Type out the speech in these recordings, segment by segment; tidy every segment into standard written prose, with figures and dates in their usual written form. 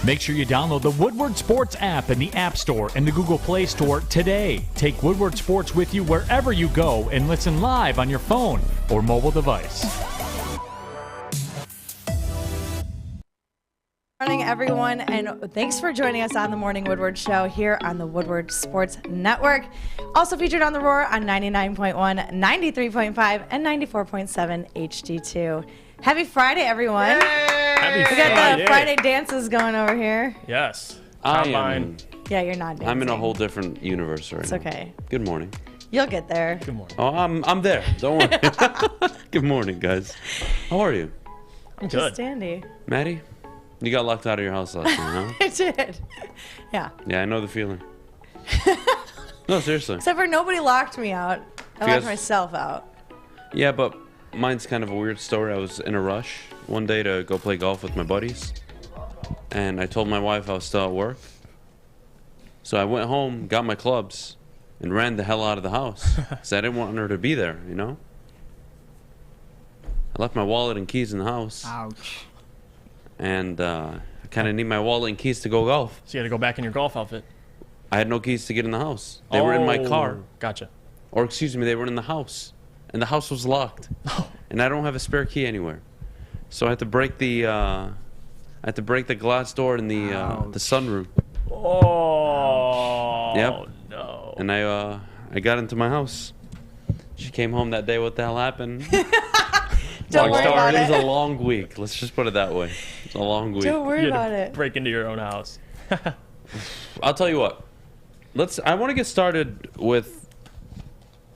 Make sure you download the Woodward Sports app in the App Store and the Google Play Store today. Take Woodward Sports with you wherever you go and listen live on your phone or mobile device. Morning, everyone, and thanks for joining us on the Morning Woodward Show here on the Woodward Sports Network. Also featured on The Roar on 99.1, 93.5, and 94.7 HD2. Happy Friday, everyone. Happy We got the Friday dances going over here. Yes. Yeah, you're not dancing. I'm in a whole different universe right now. It's okay. Good morning. You'll get there. Good morning. Oh, I'm there. Don't worry. Good morning, guys. How are you? I'm Just good. Standy. Maddie? You got locked out of your house last night, huh? I did. Yeah. Yeah, I know the feeling. No, seriously. Except for nobody locked me out. I locked myself out. Yeah, but mine's kind of a weird story. I was in a rush one day to go play golf with my buddies. And I told my wife I was still at work. So I went home, got my clubs, and ran the hell out of the house. Because I didn't want her to be there, you know? I left my wallet and keys in the house. Ouch. And I kind of need my wallet and keys to go golf. So you had to go back in your golf outfit. I had no keys to get in the house. They were in my car. Gotcha. Or excuse me, they were in the house. And the house was locked. And I don't have a spare key anywhere. So I had to break the glass door in the sunroom. Oh. Yep. No. And I got into my house. She came home that day. What the hell happened? Don't worry about It was it. a long week. Let's just put it that way. It's a long week. Don't worry You had about to it. break into your own house. I'll tell you what. I want to get started with.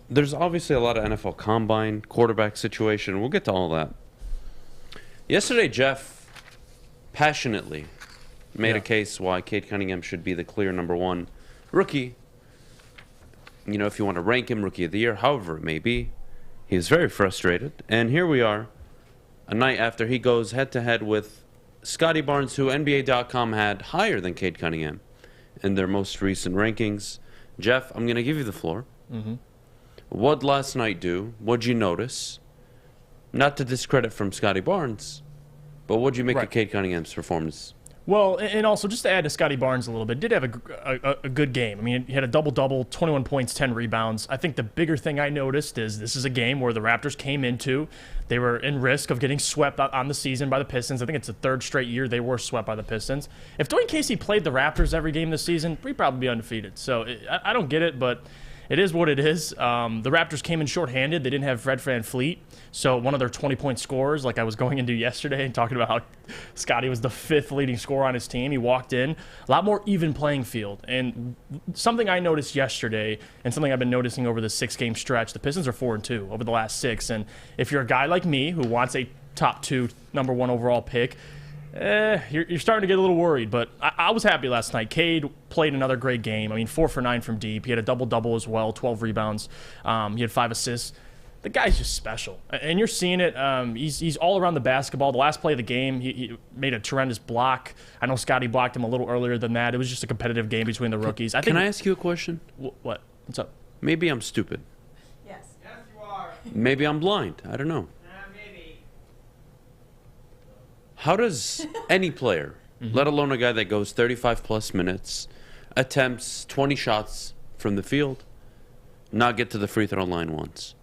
There's obviously a lot of NFL combine, quarterback situation. We'll get to all that. Yesterday, Jeff passionately made a case why Cade Cunningham should be the clear number one rookie. You know, if you want to rank him rookie of the year, however it may be. He was very frustrated. And here we are, a night after he goes head-to-head with Scotty Barnes, who NBA.com had higher than Cade Cunningham in their most recent rankings. Jeff, I'm going to give you the floor. Mm-hmm. What'd last night do? What'd you notice? Not to discredit from Scotty Barnes, but what'd you make of Cade Cunningham's performance? Well, and also just to add to Scotty Barnes a little bit, did have a good game. I mean, he had a double-double, 21 points, 10 rebounds. I think the bigger thing I noticed is this is a game where the Raptors came into. They were in risk of getting swept on the season by the Pistons. I think it's the third straight year they were swept by the Pistons. If Dwayne Casey played the Raptors every game this season, we'd probably be undefeated. So I don't get it, but it is what it is. The Raptors came in shorthanded. They didn't have Fred VanVleet. So one of their 20-point scorers, like I was going into yesterday and talking about how Scotty was the fifth leading scorer on his team. He walked in. A lot more even playing field. And something I noticed yesterday and something I've been noticing over the 6-game stretch, the Pistons are 4-2 over the last 6. And if you're a guy like me who wants a top 2, number 1 overall pick, you're starting to get a little worried, but I was happy last night. Cade played another great game. I mean, 4 for 9 from deep. He had a double-double as well, 12 rebounds. He had 5 assists. The guy's just special, and you're seeing it. He's all around the basketball. The last play of the game, he made a tremendous block. I know Scotty blocked him a little earlier than that. It was just a competitive game between the rookies. Can I ask you a question? What? What's up? Maybe I'm stupid. Yes. Yes, you are. Maybe I'm blind. I don't know. Maybe. How does any player, let alone a guy that goes 35-plus minutes, attempts 20 shots from the field, not get to the free throw line once?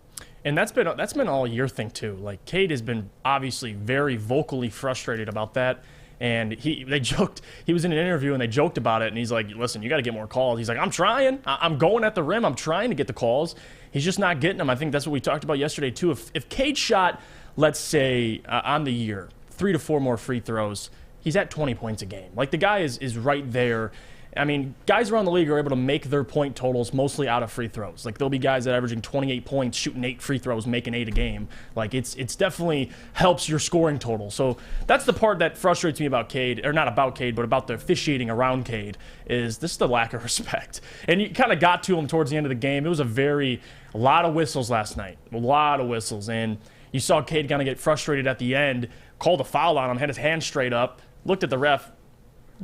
And that's been all year thing too. Like Cade has been obviously very vocally frustrated about that. And they joked, he was in an interview and they joked about it, and he's like, listen, you got to get more calls. He's like, I'm trying. I'm going at the rim. I'm trying to get the calls. He's just not getting them. I think that's what we talked about yesterday too. If Cade shot, let's say, on the year, 3 to 4 more free throws, he's at 20 points a game. Like the guy is right there. I mean, guys around the league are able to make their point totals mostly out of free throws. Like, there'll be guys that are averaging 28 points, shooting 8 free throws, making 8 a game. Like, it's definitely helps your scoring total. So that's the part that frustrates me about Cade, or not about Cade, but about the officiating around Cade, is this is the lack of respect. And you kind of got to him towards the end of the game. It was a lot of whistles last night, a lot of whistles. And you saw Cade kind of get frustrated at the end, called a foul on him, had his hand straight up, looked at the ref,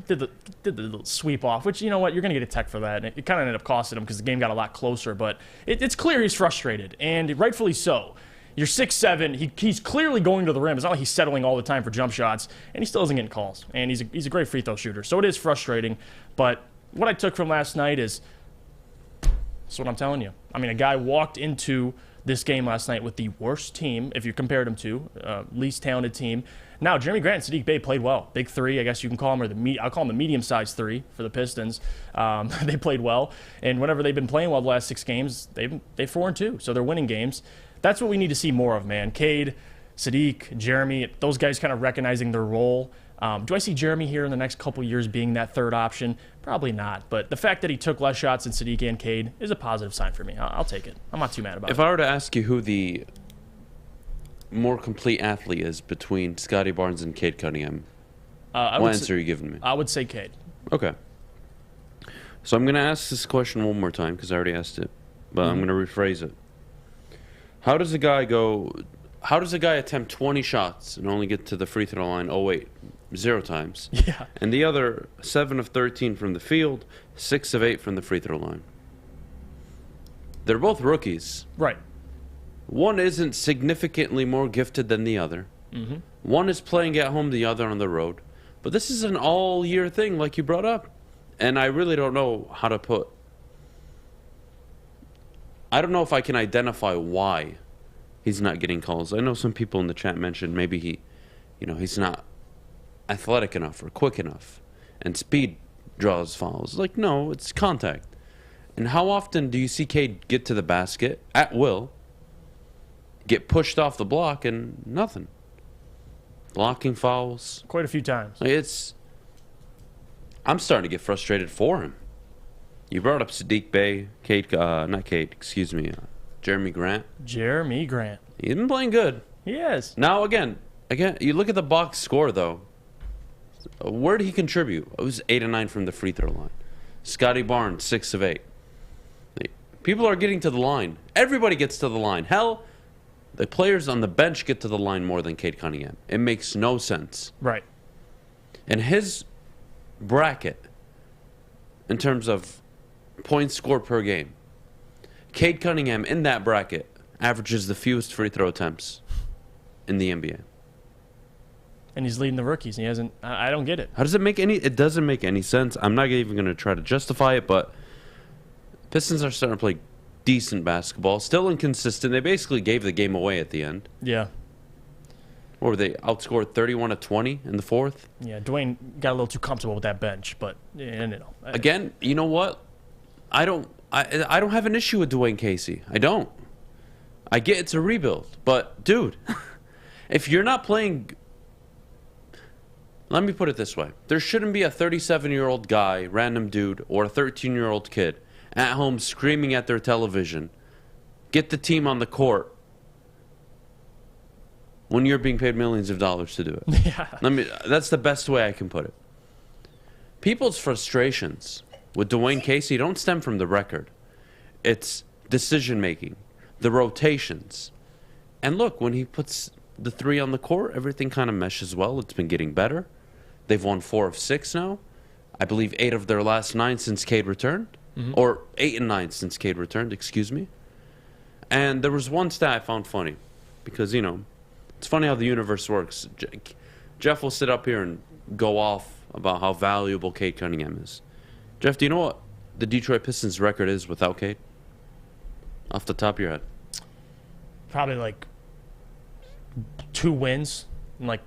did the little sweep off, which, you know what, you're going to get a tech for that. And it kind of ended up costing him because the game got a lot closer. But it's clear he's frustrated, and rightfully so. You're 6'7". He's clearly going to the rim. It's not like he's settling all the time for jump shots, and he still isn't getting calls. And he's a great free throw shooter. So it is frustrating. But what I took from last night is, that's what I'm telling you. I mean, a guy walked into this game last night with the worst team, if you compared him to, least talented team. Now, Jeremy Grant and Saddiq Bey played well. Big three, I guess you can call them, or I'll call them the medium-sized three for the Pistons. They played well. And whenever they've been playing well the last 6 games, they're 4-2. So they're winning games. That's what we need to see more of, man. Cade, Saddiq, Jeremy, those guys kind of recognizing their role. Do I see Jeremy here in the next couple years being that third option? Probably not. But the fact that he took less shots than Saddiq and Cade is a positive sign for me. I'll take it. I'm not too mad about it. If I were to ask you who the more complete athlete is between Scotty Barnes and Cade Cunningham, what answer are you giving me? I would say Cade. Okay. So I'm going to ask this question one more time because I already asked it, but I'm going to rephrase it. How does a guy attempt 20 shots and only get to the free throw line 0 times? Yeah. And the other 7 of 13 from the field, 6 of 8 from the free throw line. They're both rookies. Right. One isn't significantly more gifted than the other. Mm-hmm. One is playing at home, the other on the road. But this is an all-year thing, like you brought up. And I really don't know how to put... I don't know if I can identify why he's not getting calls. I know some people in the chat mentioned maybe he's not athletic enough or quick enough, and speed draws fouls. Like, no, it's contact. And how often do you see Cade get to the basket at will, get pushed off the block, and nothing? Blocking fouls. Quite a few times. I'm starting to get frustrated for him. You brought up Saddiq Bey, Jeremy Grant. Jeremy Grant. He's been playing good. He is. Now, again, you look at the box score, though. Where did he contribute? It was 8 of 9 from the free throw line. Scotty Barnes, 6 of 8. People are getting to the line. Everybody gets to the line. Hell, the players on the bench get to the line more than Cade Cunningham. It makes no sense. Right. And his bracket, in terms of points scored per game, Cade Cunningham in that bracket averages the fewest free throw attempts in the NBA. And he's leading the rookies. And he hasn't. I don't get it. How does it make any? It doesn't make any sense. I'm not even going to try to justify it, but Pistons are starting to play decent basketball. Still inconsistent. They basically gave the game away at the end. Yeah. Or they outscored 31-20 in the fourth. Yeah, Dwayne got a little too comfortable with that bench, but Again, you know what? I don't have an issue with Dwayne Casey. I don't. I get it's a rebuild, but dude, if you're not playing, let me put it this way: there shouldn't be a 37-year-old guy, random dude, or a 13-year-old kid at home screaming at their television, "Get the team on the court," when you're being paid millions of dollars to do it. Yeah. That's the best way I can put it. People's frustrations with Dwayne Casey don't stem from the record. It's decision-making, the rotations. And look, when he puts the 3 on the court, everything kind of meshes well. It's been getting better. They've won 4 of 6 now. I believe 8 of their last 9 since Cade returned. Mm-hmm. Or 8 and 9 since Cade returned, excuse me. And there was one stat I found funny. Because, it's funny how the universe works. Jeff will sit up here and go off about how valuable Cade Cunningham is. Jeff, do you know what the Detroit Pistons record is without Cade? Off the top of your head. Probably like 2 wins. And like,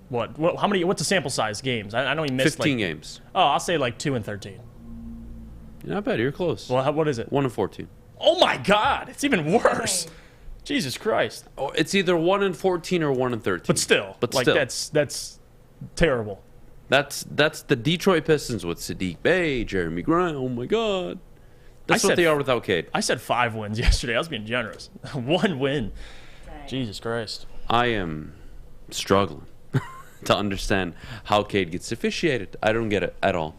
what? How many? What's the sample size games? I know he missed 15 games. Oh, I'll say like 2 and 13. You're not bad. You're close. Well, what is it? 1 and 14. Oh my God! It's even worse. Jesus Christ. Oh, it's either 1 and 14 or 1 and 13. But still, that's terrible. That's the Detroit Pistons with Saddiq Bey, Jeremy Grant. Oh my God, that's what they are without Cade. I said 5 wins yesterday. I was being generous. 1 win. Dang. Jesus Christ. I am struggling to understand how Cade gets officiated. I don't get it at all.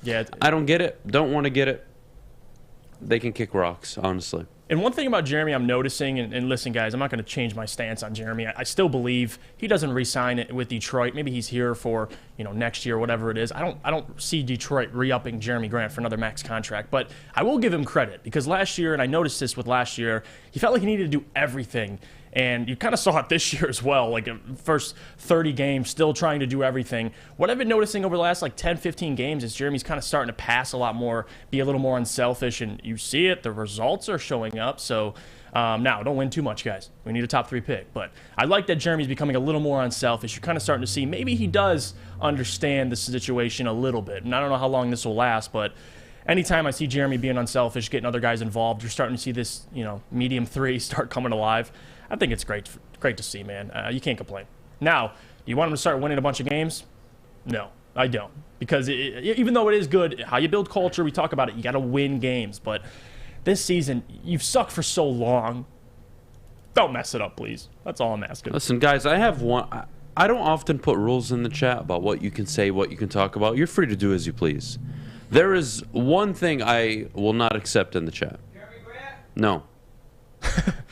Yeah, I don't get it. Don't want to get it. They can kick rocks, honestly. And one thing about Jeremy I'm noticing, and listen, guys, I'm not going to change my stance on Jeremy. I still believe he doesn't re-sign it with Detroit. Maybe he's here for next year, whatever it is. I don't see Detroit re-upping Jeremy Grant for another max contract. But I will give him credit because last year, and I noticed this with last year, he felt like he needed to do everything. And you kind of saw it this year as well, like first 30 games, still trying to do everything. What I've been noticing over the last 10, 15 games is Jeremy's kind of starting to pass a lot more, be a little more unselfish, and you see it. The results are showing up. So now, don't win too much, guys. We need a top 3 pick. But I like that Jeremy's becoming a little more unselfish. You're kind of starting to see maybe he does understand the situation a little bit. And I don't know how long this will last, but anytime I see Jeremy being unselfish, getting other guys involved, you're starting to see this, medium 3 start coming alive. I think it's great to see, man. You can't complain. Now, you want him to start winning a bunch of games? No, I don't. Because even though it is good, how you build culture, we talk about it, you got to win games. But this season, you've sucked for so long. Don't mess it up, please. That's all I'm asking. Listen, guys, I have one. I don't often put rules in the chat about what you can say, what you can talk about. You're free to do as you please. There is one thing I will not accept in the chat. No.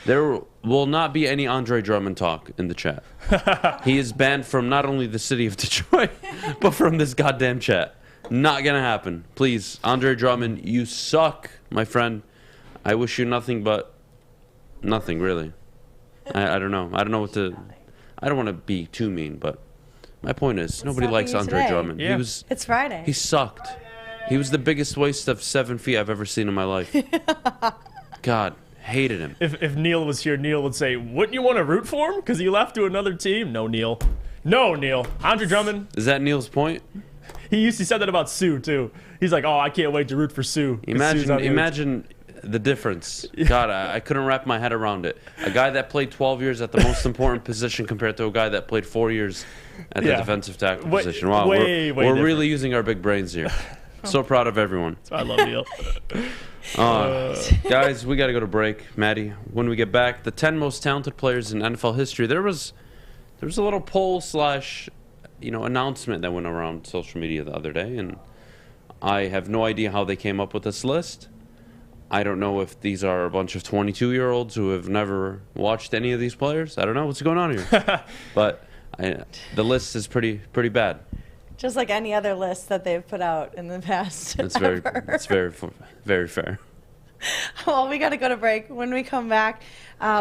There will not be any Andre Drummond talk in the chat. He is banned from not only the city of Detroit, but from this goddamn chat. Not going to happen. Please, Andre Drummond, you suck, my friend. I wish you nothing but nothing, really. I don't know. I don't know what to... I don't want to be too mean, but my point is, nobody likes Andre Drummond. Yeah. It's Friday. He sucked. He was the biggest waste of 7 feet I've ever seen in my life. God, hated him. If Neil was here, Neil would say, wouldn't you want to root for him? Because he left to another team? No, Neil. No, Neil. Andre Drummond. Is that Neil's point? He said that about Sue, too. He's like, oh, I can't wait to root for Sue. Imagine the difference. God, I couldn't wrap my head around it. A guy that played 12 years at the most important position compared to a guy that played 4 years at the defensive tackle position. Wow, we're really using our big brains here. So proud of everyone. I love Neil. Guys, we got to go to break. Maddie, when we get back, the 10 most talented players in NFL history. There was a little poll / announcement that went around social media the other day, and I have no idea how they came up with this list. I don't know if these are a bunch of 22-year-olds who have never watched any of these players. I don't know what's going on here. But the list is pretty bad. Just like any other list that they've put out in the past. It's very fair. Well, we got to go to break. When we come back,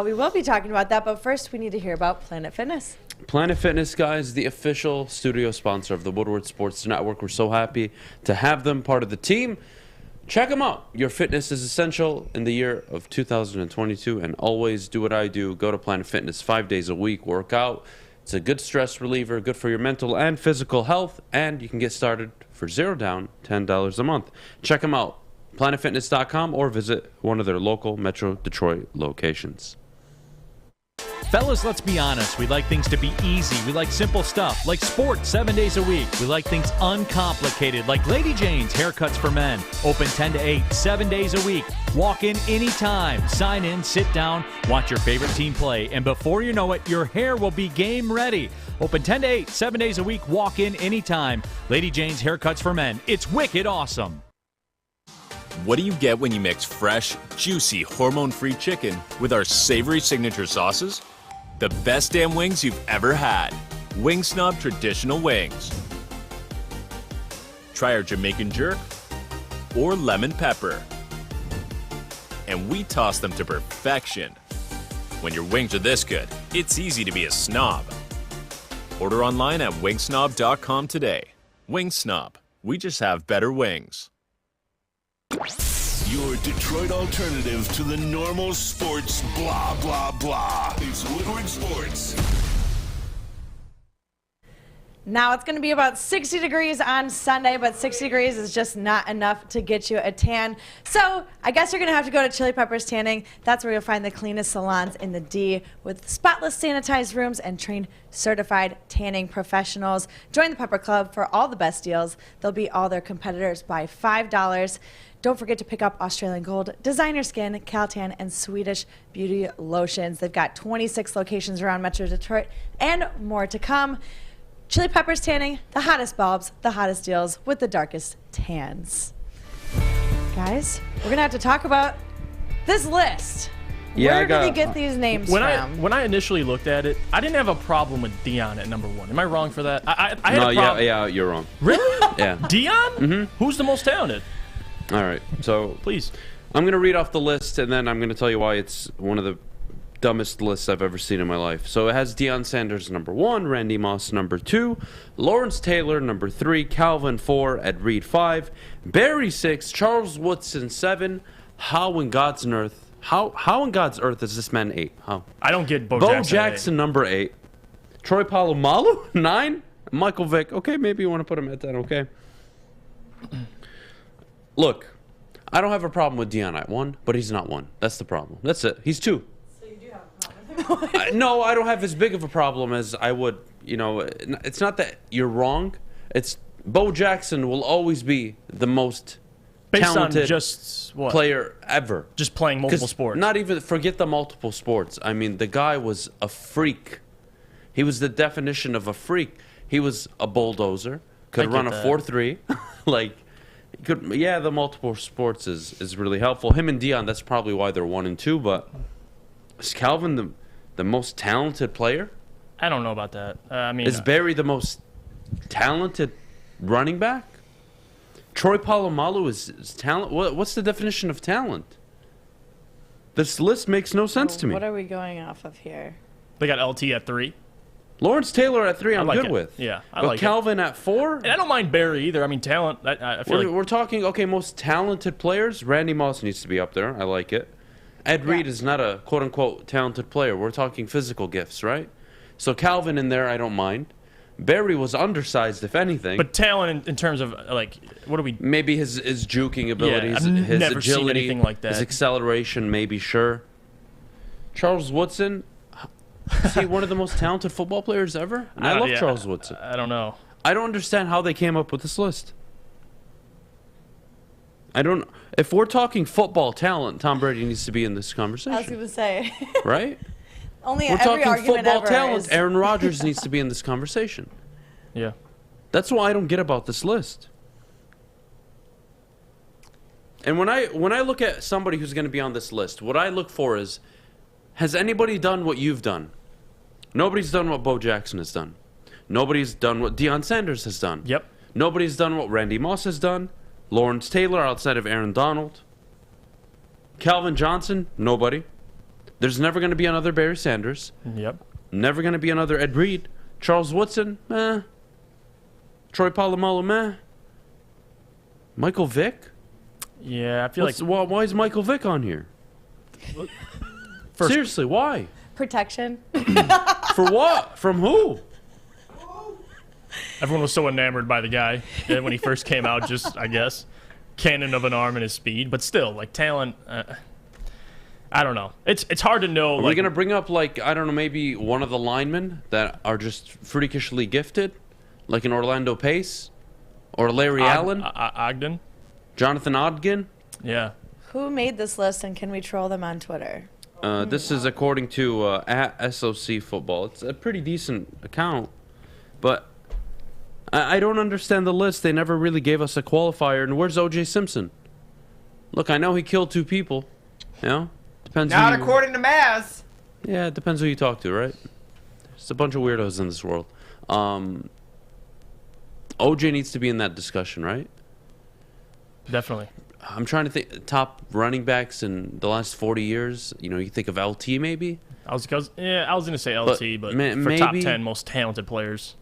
we will be talking about that. But first, we need to hear about Planet Fitness. Planet Fitness, guys, the official studio sponsor of the Woodward Sports Network. We're so happy to have them part of the team. Check them out. Your fitness is essential in the year of 2022, and always do what I do. Go to Planet Fitness 5 days a week, work out. It's a good stress reliever, good for your mental and physical health, and you can get started for $0 down, $10 a month. Check them out, planetfitness.com, or visit one of their local Metro Detroit locations. Fellas, let's be honest. We like things to be easy. We like simple stuff, like sports 7 days a week. We like things uncomplicated, like Lady Jane's Haircuts for Men. Open 10 to 8, 7 days a week. Walk in anytime. Sign in, sit down, watch your favorite team play, and before you know it, your hair will be game ready. Open 10 to 8, 7 days a week. Walk in anytime. Lady Jane's Haircuts for Men. It's wicked awesome. What do you get when you mix fresh, juicy, hormone-free chicken with our savory signature sauces? The best damn wings you've ever had. Wing Snob Traditional Wings. Try our Jamaican Jerk or Lemon Pepper. And we toss them to perfection. When your wings are this good, it's easy to be a snob. Order online at wingsnob.com today. Wing Snob. We just have better wings. Your Detroit alternative to the normal sports blah, blah, blah. It's Woodward Sports. Now it's going to be about 60 degrees on Sunday, but 60 degrees is just not enough to get you a tan. So I guess you're going to have to go to Chili Peppers Tanning. That's where you'll find the cleanest salons in the D with spotless sanitized rooms and trained certified tanning professionals. Join the Pepper Club for all the best deals. They'll beat all their competitors by $5. Don't forget to pick up Australian Gold, Designer Skin, Caltan, and Swedish Beauty Lotions. They've got 26 locations around Metro Detroit and more to come. Chili Peppers Tanning, the hottest bulbs, the hottest deals with the darkest tans. Guys, we're going to have to talk about this list. Where did he get these names from? When I initially looked at it, I didn't have a problem with Dion at number 1. Am I wrong for that? I had a problem. Yeah, you're wrong. Really? Yeah. Dion? Mm-hmm. Who's the most talented? All right, so please. I'm going to read off the list, and then I'm going to tell you why it's one of the dumbest list I've ever seen in my life. So it has Deion Sanders number 1, Randy Moss number 2, Lawrence Taylor number 3, Calvin 4, Ed Reed 5, Barry 6, Charles Woodson 7. How in God's earth? How in God's earth is this man 8? How? I don't get Bo Jackson number 8, Troy Polamalu 9, Michael Vick. Okay, maybe you want to put him at 10. Okay. Look, I don't have a problem with Deion at 1, but he's not 1. That's the problem. That's it. He's 2. So you do have a problem. No, I don't have as big of a problem as I would. You know, it's not that you're wrong. It's Bo Jackson will always be the most Based talented on just what? player ever. Just playing multiple sports. Not even forget the multiple sports. I mean, the guy was a freak. He was the definition of a freak. He was a bulldozer. Could run a 4.3. Like, he could. Yeah, the multiple sports is really helpful. Him and Deion, that's probably why they're 1 and 2. But is Calvin the most talented player? I don't know about that. I mean, Is Barry the most talented running back? Troy Polamalu is talent. What's the definition of talent? This list makes no sense to me. What are we going off of here? they got LT at 3. Lawrence Taylor at 3, I'm like good it. with. Yeah, I but like it. Calvin at 4? And I don't mind Barry either. I mean, talent. I feel like We're talking, okay, most talented players. Randy Moss needs to be up there. I like it. Ed Reed is not a quote-unquote talented player. We're talking physical gifts, right? So Calvin in there, I don't mind. Barry was undersized, if anything. But talent in terms of, like, what do we... Maybe his juking abilities, I've his never seen agility, anything like that. his acceleration, maybe, sure. Charles Woodson, is he one of the most talented football players ever? And I love Charles Woodson. I don't know. I don't understand how they came up with this list. I don't... If we're talking football talent, Tom Brady needs to be in this I was conversation, going to say. right? Only We're every talking argument football ever talent. is- Aaron Rodgers needs to be in this conversation. Yeah. That's what I don't get about this list. And when I look at somebody who's going to be on this list, what I look for is, has anybody done what you've done? Nobody's done what Bo Jackson has done. Nobody's done what Deion Sanders has done. Yep. Nobody's done what Randy Moss has done. Lawrence Taylor outside of Aaron Donald. Calvin Johnson, nobody. There's never going to be another Barry Sanders. Yep. Never going to be another Ed Reed. Charles Woodson, meh. Troy Polamalu, meh. Michael Vick? Yeah, I feel like... Why is Michael Vick on here? First- Seriously, why? Protection. For what? From who? Everyone was so enamored by the guy when he first came out, just, I guess, cannon of an arm and his speed. But still, like, talent... I don't know. It's hard to know. Are we going to bring up, like, I don't know, maybe one of the linemen that are just freakishly gifted? Like an Orlando Pace? Or Larry Allen? Ogden? Jonathan Ogden? Yeah. Who made this list, and can we troll them on Twitter? This is according to at SOC Football. It's a pretty decent account. But I don't understand the list. They never really gave us a qualifier. And where's O.J. Simpson? Look, I know he killed 2 people. You know? Depends Not who you, according to Maz. Yeah, it depends who you talk to, right? There's a bunch of weirdos in this world. OJ needs to be in that discussion, right? Definitely. I'm trying to think top running backs in the last 40 years. You know, you think of LT maybe? I was going to say LT, but for maybe, top 10 most talented players.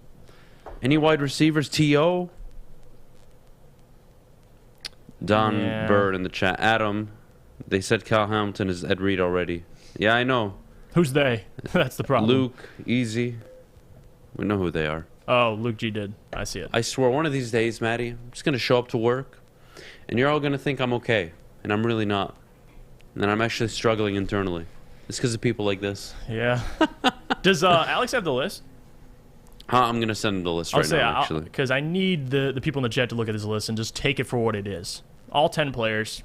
Any wide receivers? T.O.? Don Bird in the chat. Adam, they said Kyle Hamilton is Ed Reed already. Yeah, I know. Who's they? That's the problem. Luke, Easy. We know who they are. Oh, Luke G did. I see it. I swear, one of these days, Maddie, I'm just going to show up to work, and you're all going to think I'm okay, and I'm really not. And then I'm actually struggling internally. It's because of people like this. Yeah. Does Alex have the list? I'm going to send him the list right now, actually. Because I need the people in the chat to look at this list and just take it for what it is. All 10 players.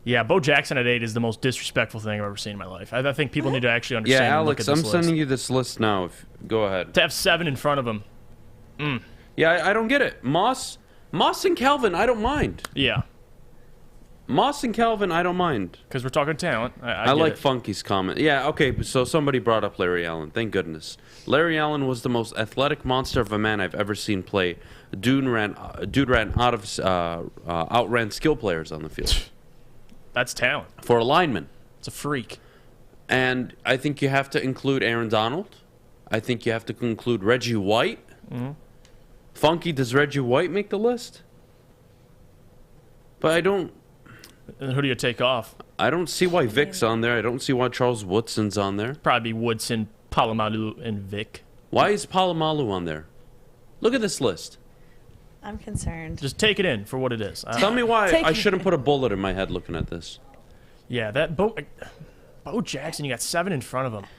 Yeah, Bo Jackson at 8 is the most disrespectful thing I've ever seen in my life. I think people need to actually understand Yeah, and look Alex, at this I'm list. sending you this list now. Go ahead. To have 7 in front of him. Yeah, I don't get it. Moss and Calvin, I don't mind. Yeah. Moss and Calvin, I don't mind. Because we're talking talent. I like Funky's comment. Yeah, okay, so somebody brought up Larry Allen. Thank goodness. Larry Allen was the most athletic monster of a man I've ever seen play. Dude outran skill players on the field. That's talent. For a lineman. It's a freak. And I think you have to include Aaron Donald. I think you have to include Reggie White. Mm-hmm. Funky, does Reggie White make the list? But I don't... And who do you take off? I don't see why Vic's on there. I don't see why Charles Woodson's on there. Probably Woodson, Palomalu, and Vic. Why is Palomalu on there? Look at this list. I'm concerned. Just take it in for what it is. Tell me why Take I it. shouldn't put a bullet in my head looking at this. Yeah, that Bo Jackson, you got 7 in front of him. Is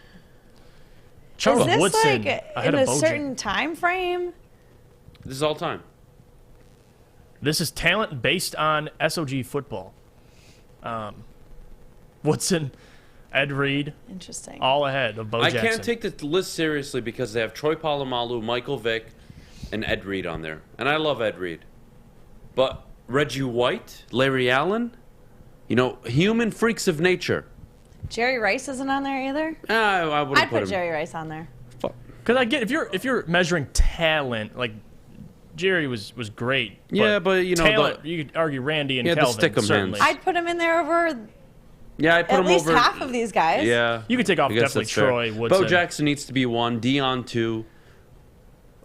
Charles this Woodson like ahead in of a Bojan. certain time frame? This is all time. This is talent based on SOG football. Woodson, Ed Reed, Interesting. all ahead of Bo I Jackson. can't take the list seriously because they have Troy Polamalu, Michael Vick, and Ed Reed on there. And I love Ed Reed. But Reggie White, Larry Allen, human freaks of nature. Jerry Rice isn't on there either. I wouldn't I'd put him. Jerry Rice on there. Because I get if you're measuring talent, like Jerry was great. Yeah, but talent, you could argue Randy and Yeah, the Kelvin. stick 'em Certainly, hands. I'd put him in there over Yeah, I put at him least over half of these guys. Yeah, you could take off I guess definitely that's fair. Troy Woodson. Bo Jackson needs to be 1, Dion 2,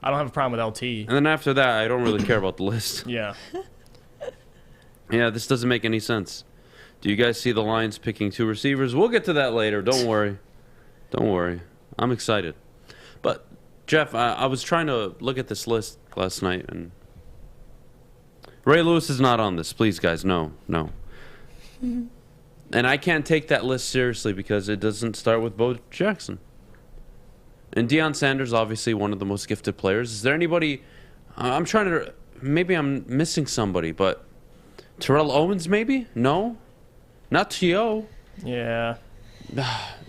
I don't have a problem with LT. and then after that, I don't really care about the list. Yeah, Yeah, this doesn't make any sense. Do you guys see the Lions picking 2 receivers? We'll get to that later. Don't worry. Don't worry. I'm excited. But, Jeff, I was trying to look at this list last night, and Ray Lewis is not on this. Please, guys, no. And I can't take that list seriously because it doesn't start with Bo Jackson. And Deion Sanders, obviously one of the most gifted players. Is there anybody... I'm trying to... Maybe I'm missing somebody, but... Terrell Owens, maybe? No? Not T.O. yeah.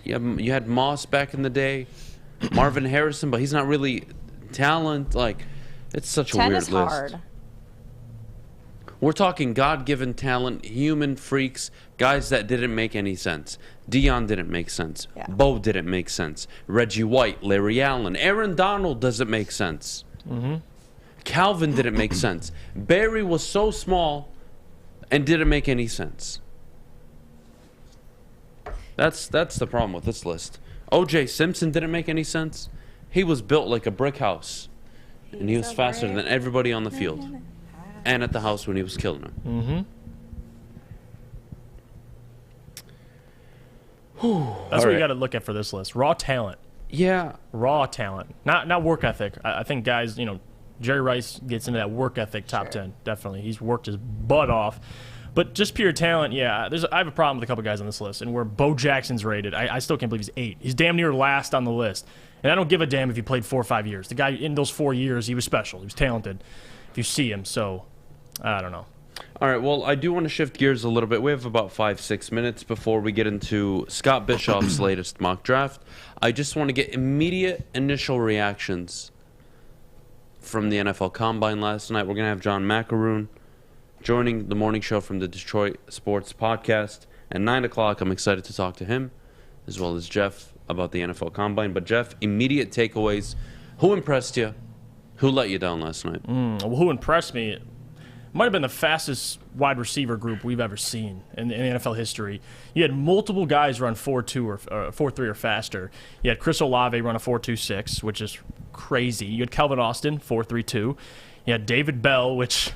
You had Moss back in the day. Marvin Harrison, but he's not really talent. Like, it's such a 10 weird is list. hard. We're talking God-given talent, human freaks, guys that didn't make any sense. Dion didn't make sense. Yeah. Bo didn't make sense. Reggie White, Larry Allen, Aaron Donald doesn't make sense. Calvin didn't make sense. Barry was so small and didn't make any sense. That's the problem with this list. O.J. Simpson didn't make any sense. He was built like a brick house, and he was faster than everybody on the field and at the house when he was killing them. That's what you got to look at for this list. Raw talent. Yeah, Raw talent. Not work ethic. I think guys, Jerry Rice gets into that work ethic top 10. Definitely. He's worked his butt off. But just pure talent, yeah. I have a problem with a couple guys on this list. And where Bo Jackson's rated, I still can't believe he's 8. He's damn near last on the list. And I don't give a damn if he played 4 or 5 years. The guy, in those 4 years, he was special. He was talented. If you see him. So, I don't know. All right, well, I do want to shift gears a little bit. We have about 5-6 minutes before we get into Scott Bischoff's latest mock draft. I just want to get immediate initial reactions from the NFL Combine last night. We're going to have John Maakaron joining the morning show from the Detroit Sports Podcast at 9 o'clock. I'm excited to talk to him, as well as Jeff, about the NFL Combine. But, Jeff, immediate takeaways. Who impressed you? Who let you down last night? Well, who impressed me might have been the fastest wide receiver group we've ever seen in NFL history. You had multiple guys run 4.2 or 4.3 or faster. You had Chris Olave run a 4.26, which is crazy. You had Calvin Austin, 4.32. You had David Bell, which...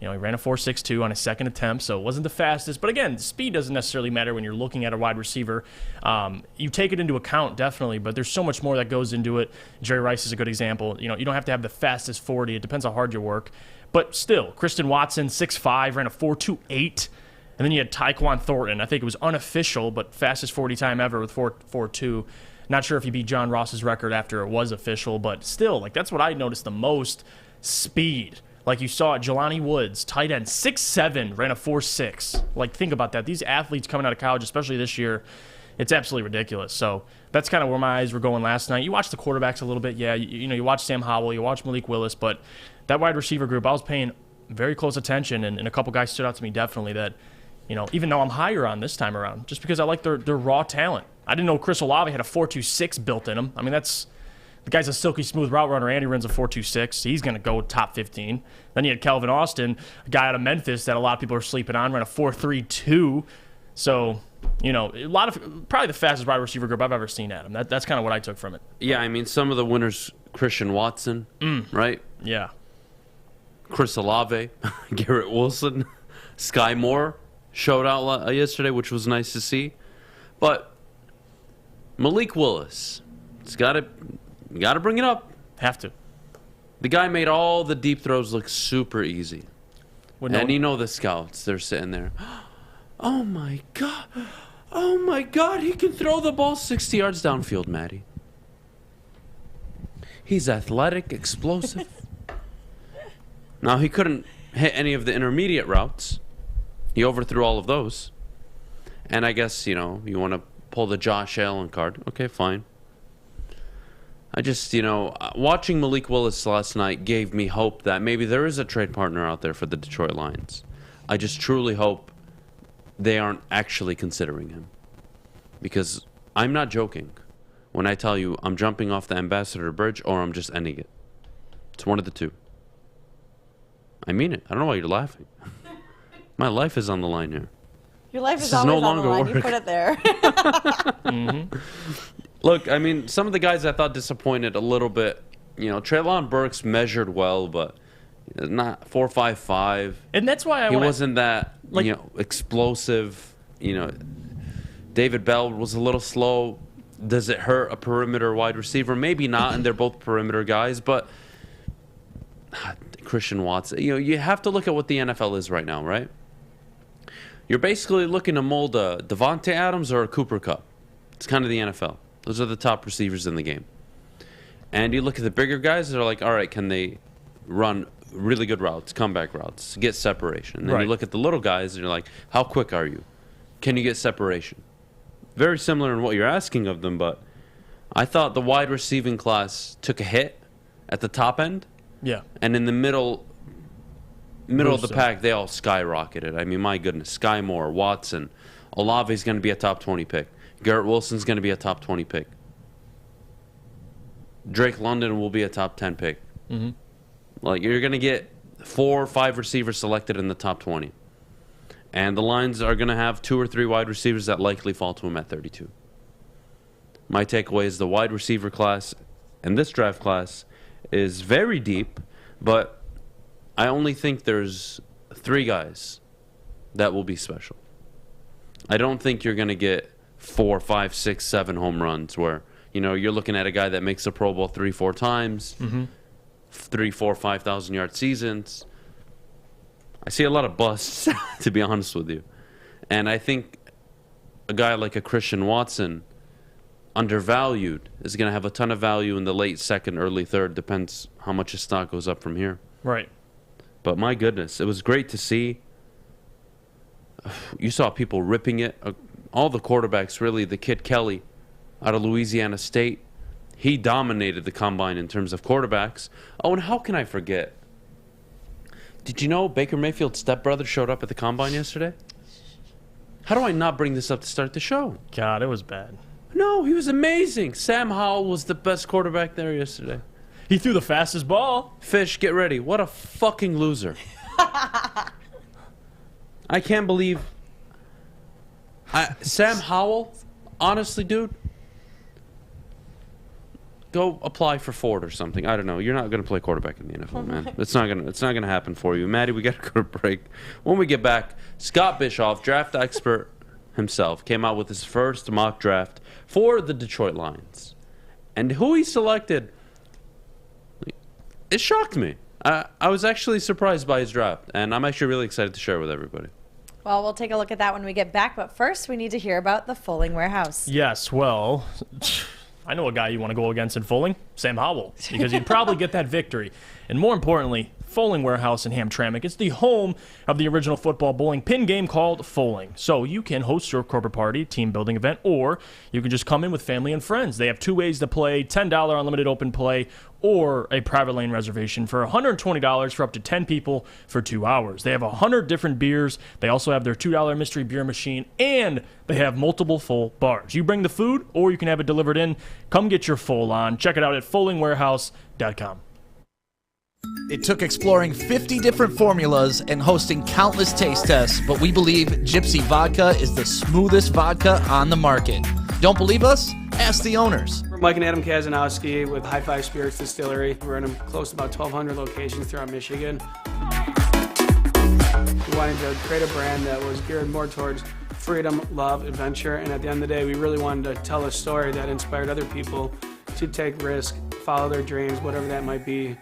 he ran a 4.62 on his second attempt, so it wasn't the fastest. But again, speed doesn't necessarily matter when you're looking at a wide receiver. You take it into account, definitely, but there's so much more that goes into it. Jerry Rice is a good example. You don't have to have the fastest 40. It depends how hard you work. But still, Kristen Watson, 6'5", ran a 4.28. And then you had Tyquan Thornton. I think it was unofficial, but fastest 40 time ever with 4.42. Not sure if he beat John Ross's record after it was official, but still, that's what I noticed the most, speed. Like you saw at Jelani Woods, tight end, 6'7", ran a 4.6. Think about that. These athletes coming out of college, especially this year, it's absolutely ridiculous. So that's kind of where my eyes were going last night. You watch the quarterbacks a little bit. Yeah, you watch Sam Howell, you watch Malik Willis, but that wide receiver group, I was paying very close attention, and a couple guys stood out to me definitely that, even though I'm higher on this time around, just because I like their raw talent. I didn't know Chris Olave had a 4.26 built in him. I mean, the guy's a silky smooth route runner, and he runs a 4.26. He's going to go top 15. Then you had Calvin Austin, a guy out of Memphis that a lot of people are sleeping on, ran a 4.32. So Probably the fastest wide receiver group I've ever seen at him. That's kind of what I took from it. Yeah, I mean, some of the winners, Christian Watson, right? Yeah. Chris Olave, Garrett Wilson, Sky Moore showed out yesterday, which was nice to see. But Malik Willis, it's got to bring it up. Have to. The guy made all the deep throws look super easy. And the scouts, they're sitting there. Oh my God, he can throw the ball 60 yards downfield, Maddie. He's athletic, explosive. Now, he couldn't hit any of the intermediate routes. He overthrew all of those. And I guess, you want to pull the Josh Allen card. Okay, fine. I just, watching Malik Willis last night gave me hope that maybe there is a trade partner out there for the Detroit Lions. I just truly hope they aren't actually considering him. Because I'm not joking when I tell you I'm jumping off the Ambassador Bridge or I'm just ending it. It's one of the two. I mean it. I don't know why you're laughing. My life is on the line here. Your life is This is always no on the longer line. You work. put it there. Mm-hmm. Look, I mean, some of the guys I thought disappointed a little bit. Treylon Burks measured well, but not 4.55. And that's why he wasn't that explosive. David Bell was a little slow. Does it hurt a perimeter wide receiver? Maybe not, and they're both perimeter guys. But Christian Watson, you have to look at what the NFL is right now, right? You're basically looking to mold a Devontae Adams or a Cooper Kupp. It's kind of the NFL. Those are the top receivers in the game. And you look at the bigger guys, they're like, all right, can they run really good routes, comeback routes, get separation? And then you look at the little guys, and you're like, how quick are you? Can you get separation? Very similar in what you're asking of them, but I thought the wide receiving class took a hit at the top end. Yeah. And in the middle of the pack, they all skyrocketed. I mean, my goodness. Sky Moore, Watson, Olave's going to be a top 20 pick. Garrett Wilson's going to be a top 20 pick. Drake London will be a top 10 pick. Mm-hmm. Like, you're going to get 4 or 5 receivers selected in the top 20. And the Lions are going to have 2 or 3 wide receivers that likely fall to them at 32. My takeaway is the wide receiver class and this draft class is very deep, but I only think there's 3 guys that will be special. I don't think you're going to get 4, 5, 6, 7 home runs where, you're looking at a guy that makes the Pro Bowl 3, 4 times, 3, 4, 5,000 yard seasons. I see a lot of busts, to be honest with you. And I think a guy like a Christian Watson, undervalued, is going to have a ton of value in the late second, early third. Depends how much his stock goes up from here. Right. But my goodness, it was great to see. You saw people ripping it. All the quarterbacks, really. The kid Kelly out of Louisiana State, he dominated the combine in terms of quarterbacks. Oh, and how can I forget? Did you know Baker Mayfield's stepbrother showed up at the combine yesterday? How do I not bring this up to start the show? God, it was bad. No, he was amazing. Sam Howell was the best quarterback there yesterday. He threw the fastest ball. Fish, get ready. What a fucking loser. I can't believe... Sam Howell, honestly, dude, go apply for Ford or something. I don't know. You're not going to play quarterback in the NFL, man. It's not going to happen for you. Maddie, we got to go to break. When we get back, Scott Bischoff, draft expert himself, came out with his first mock draft for the Detroit Lions. And who he selected, it shocked me. I was actually surprised by his draft, and I'm actually really excited to share it with everybody. Well, we'll take a look at that when we get back. But first, we need to hear about the Fulling Warehouse. Yes, well, I know a guy you want to go against in Fulling, Sam Howell, because he'd probably get that victory. And more importantly, Fulling Warehouse in Hamtramck. It's the home of the original football bowling pin game called Fulling. So you can host your corporate party, team building event, or you can just come in with family and friends. They have 2 ways to play, $10 unlimited open play, or a private lane reservation for $120 for up to 10 people for 2 hours. They have 100 different beers. They also have their $2 mystery beer machine, and they have multiple full bars. You bring the food, or you can have it delivered in. Come get your full on. Check it out at fullingwarehouse.com. It took exploring 50 different formulas and hosting countless taste tests, but we believe Gypsy Vodka is the smoothest vodka on the market. Don't believe us? Ask the owners. We're Mike and Adam Kazanowski with High Five Spirits Distillery. We're in close to about 1,200 locations throughout Michigan. We wanted to create a brand that was geared more towards freedom, love, adventure, and at the end of the day, we really wanted to tell a story that inspired other people to take risks, follow their dreams, whatever that might be.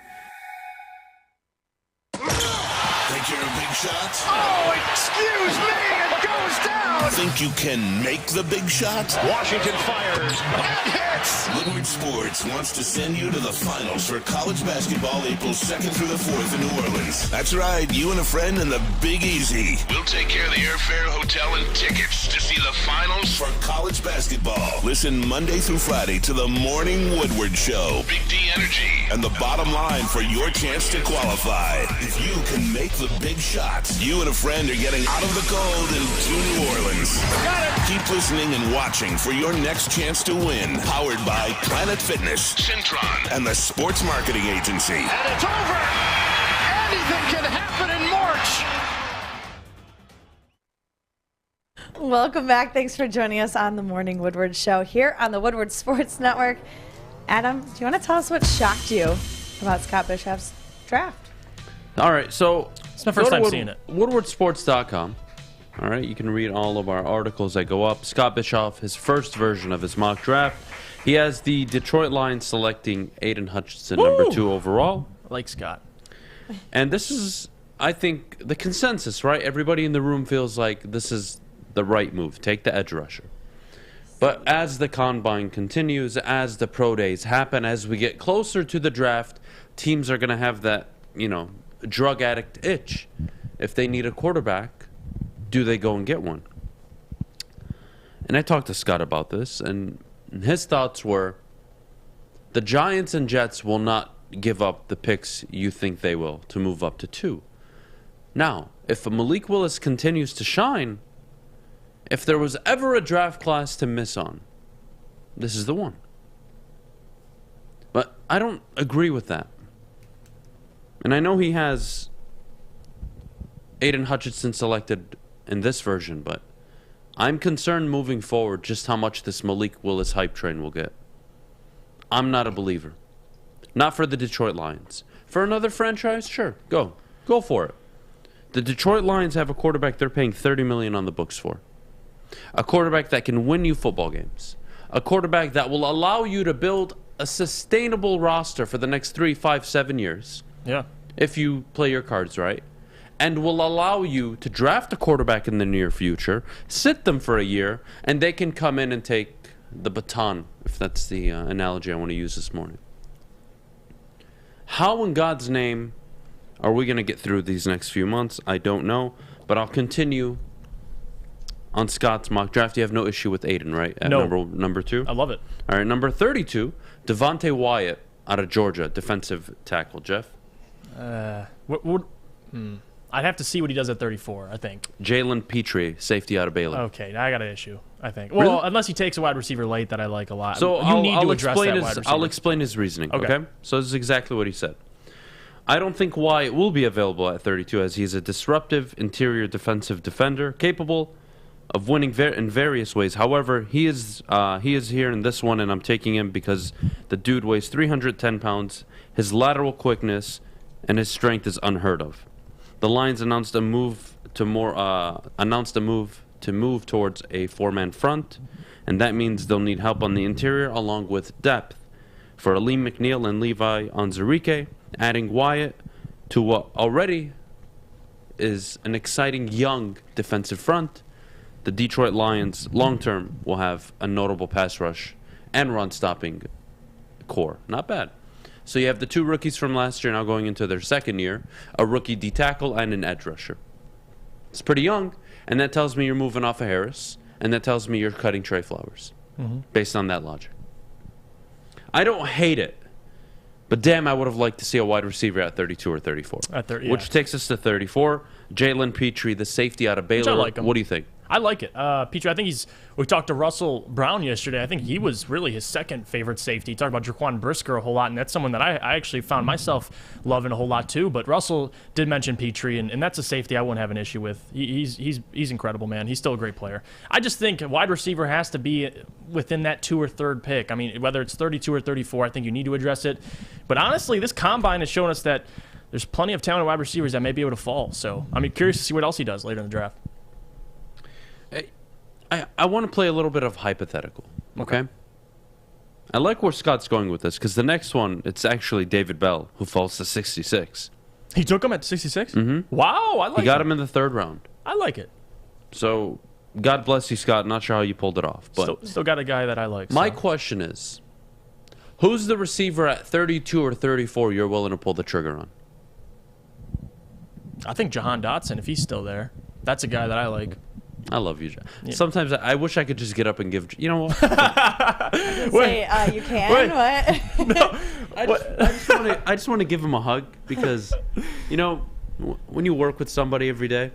Think you're a big shot? Oh, excuse me, it goes down! Think you can make the big shot? Washington fires and hits! Woodward Sports wants to send you to the finals for college basketball April 2nd through the 4th in New Orleans. That's right, you and a friend in the Big Easy. We'll take care of the airfare, hotel, and tickets to see the finals for college basketball. Listen Monday through Friday to the Morning Woodward Show. Big D Energy. And the bottom line for your chance to qualify. If you can make the big shot, you and a friend are getting out of the cold and to New Orleans. Got it! Keep listening and watching for your next chance to win. Powered by Planet Fitness, Centron, and the Sports Marketing Agency. And it's over! Anything can happen in March! Welcome back. Thanks for joining us on the Morning Woodward Show here on the Woodward Sports Network. Adam, do you want to tell us what shocked you about Scott Bischoff's draft? All right, so It's my first time seeing it. WoodwardSports.com. All right, you can read all of our articles that go up. Scott Bischoff, his first version of his mock draft. He has the Detroit Lions selecting Aiden Hutchinson, number 2 overall. I like Scott. And this is, I think, the consensus, right? Everybody in the room feels like this is the right move. Take the edge rusher. But as the combine continues, as the pro days happen, as we get closer to the draft, teams are going to have that, drug addict itch. If they need a quarterback, do they go and get one? And I talked to Scott about this, and his thoughts were the Giants and Jets will not give up the picks you think they will to move up to 2. Now, if Malik Willis continues to shine, if there was ever a draft class to miss on, this is the one. But I don't agree with that. And I know he has Aiden Hutchinson selected in this version, but I'm concerned moving forward just how much this Malik Willis hype train will get. I'm not a believer. Not for the Detroit Lions. For another franchise, sure, go for it. The Detroit Lions have a quarterback they're paying $30 million on the books for. A quarterback that can win you football games. A quarterback that will allow you to build a sustainable roster for the next 3, 5, 7 years. Yeah. If you play your cards right. And will allow you to draft a quarterback in the near future, sit them for a year, and they can come in and take the baton, if that's the analogy I want to use this morning. How in God's name are we going to get through these next few months? I don't know, but I'll continue on Scott's mock draft. You have no issue with Aiden, right? At No. Number 2? I love it. All right, number 32, Devontae Wyatt out of Georgia, defensive tackle. Jeff? I'd have to see what he does at 34, I think. Jalen Petrie, safety out of Baylor. Okay, now I got an issue, I think. Really? Well, unless he takes a wide receiver late that I like a lot. So I'll explain his reasoning, okay? So this is exactly what he said. I don't think Wyatt will be available at 32 as he's a disruptive interior defensive defender capable of winning in various ways. However, he is here in this one, and I'm taking him because the dude weighs 310 pounds. His lateral quickness and his strength is unheard of. The Lions announced a move to move towards a 4-man front, and that means they'll need help on the interior along with depth. For Aleem McNeil and Levi Onwuzurike, adding Wyatt to what already is an exciting young defensive front, the Detroit Lions long-term will have a notable pass rush and run-stopping core. Not bad. So you have the 2 rookies from last year now going into their second year, a rookie D-tackle and an edge rusher. It's pretty young, and that tells me you're moving off of Harris, and that tells me you're cutting Trey Flowers, based on that logic. I don't hate it, but damn, I would have liked to see a wide receiver at 32 or 34. At 30, Which takes us to 34. Jalen Petrie, the safety out of Baylor. I like him. What do you think? I like it. Petrie, I think we talked to Russell Brown yesterday. I think he was really his second favorite safety. He talked about Jaquan Brisker a whole lot, and that's someone that I actually found myself loving a whole lot too. But Russell did mention Petrie, and that's a safety I wouldn't have an issue with. He's incredible, man. He's still a great player. I just think a wide receiver has to be within that 2 or 3rd pick. I mean, whether it's 32 or 34, I think you need to address it. But honestly, this combine has shown us that there's plenty of talented wide receivers that may be able to fall. So I'm curious to see what else he does later in the draft. I want to play a little bit of hypothetical, okay? I like where Scott's going with this because the next one, it's actually David Bell, who falls to 66. He took him at 66? Mm-hmm. Wow, I like it. He got him in the 3rd round. I like it. So, God bless you, Scott. Not sure how you pulled it off. But Still got a guy that I like. My so. question is, who's the receiver at 32 or 34 you're willing to pull the trigger on? I think Jahan Dotson, if he's still there. That's a guy that I like. I love you, John. Yeah. Sometimes I wish I could just get up and give. You know what? Say, you can? What? No. I just want to give him a hug because, you know, when you work with somebody every day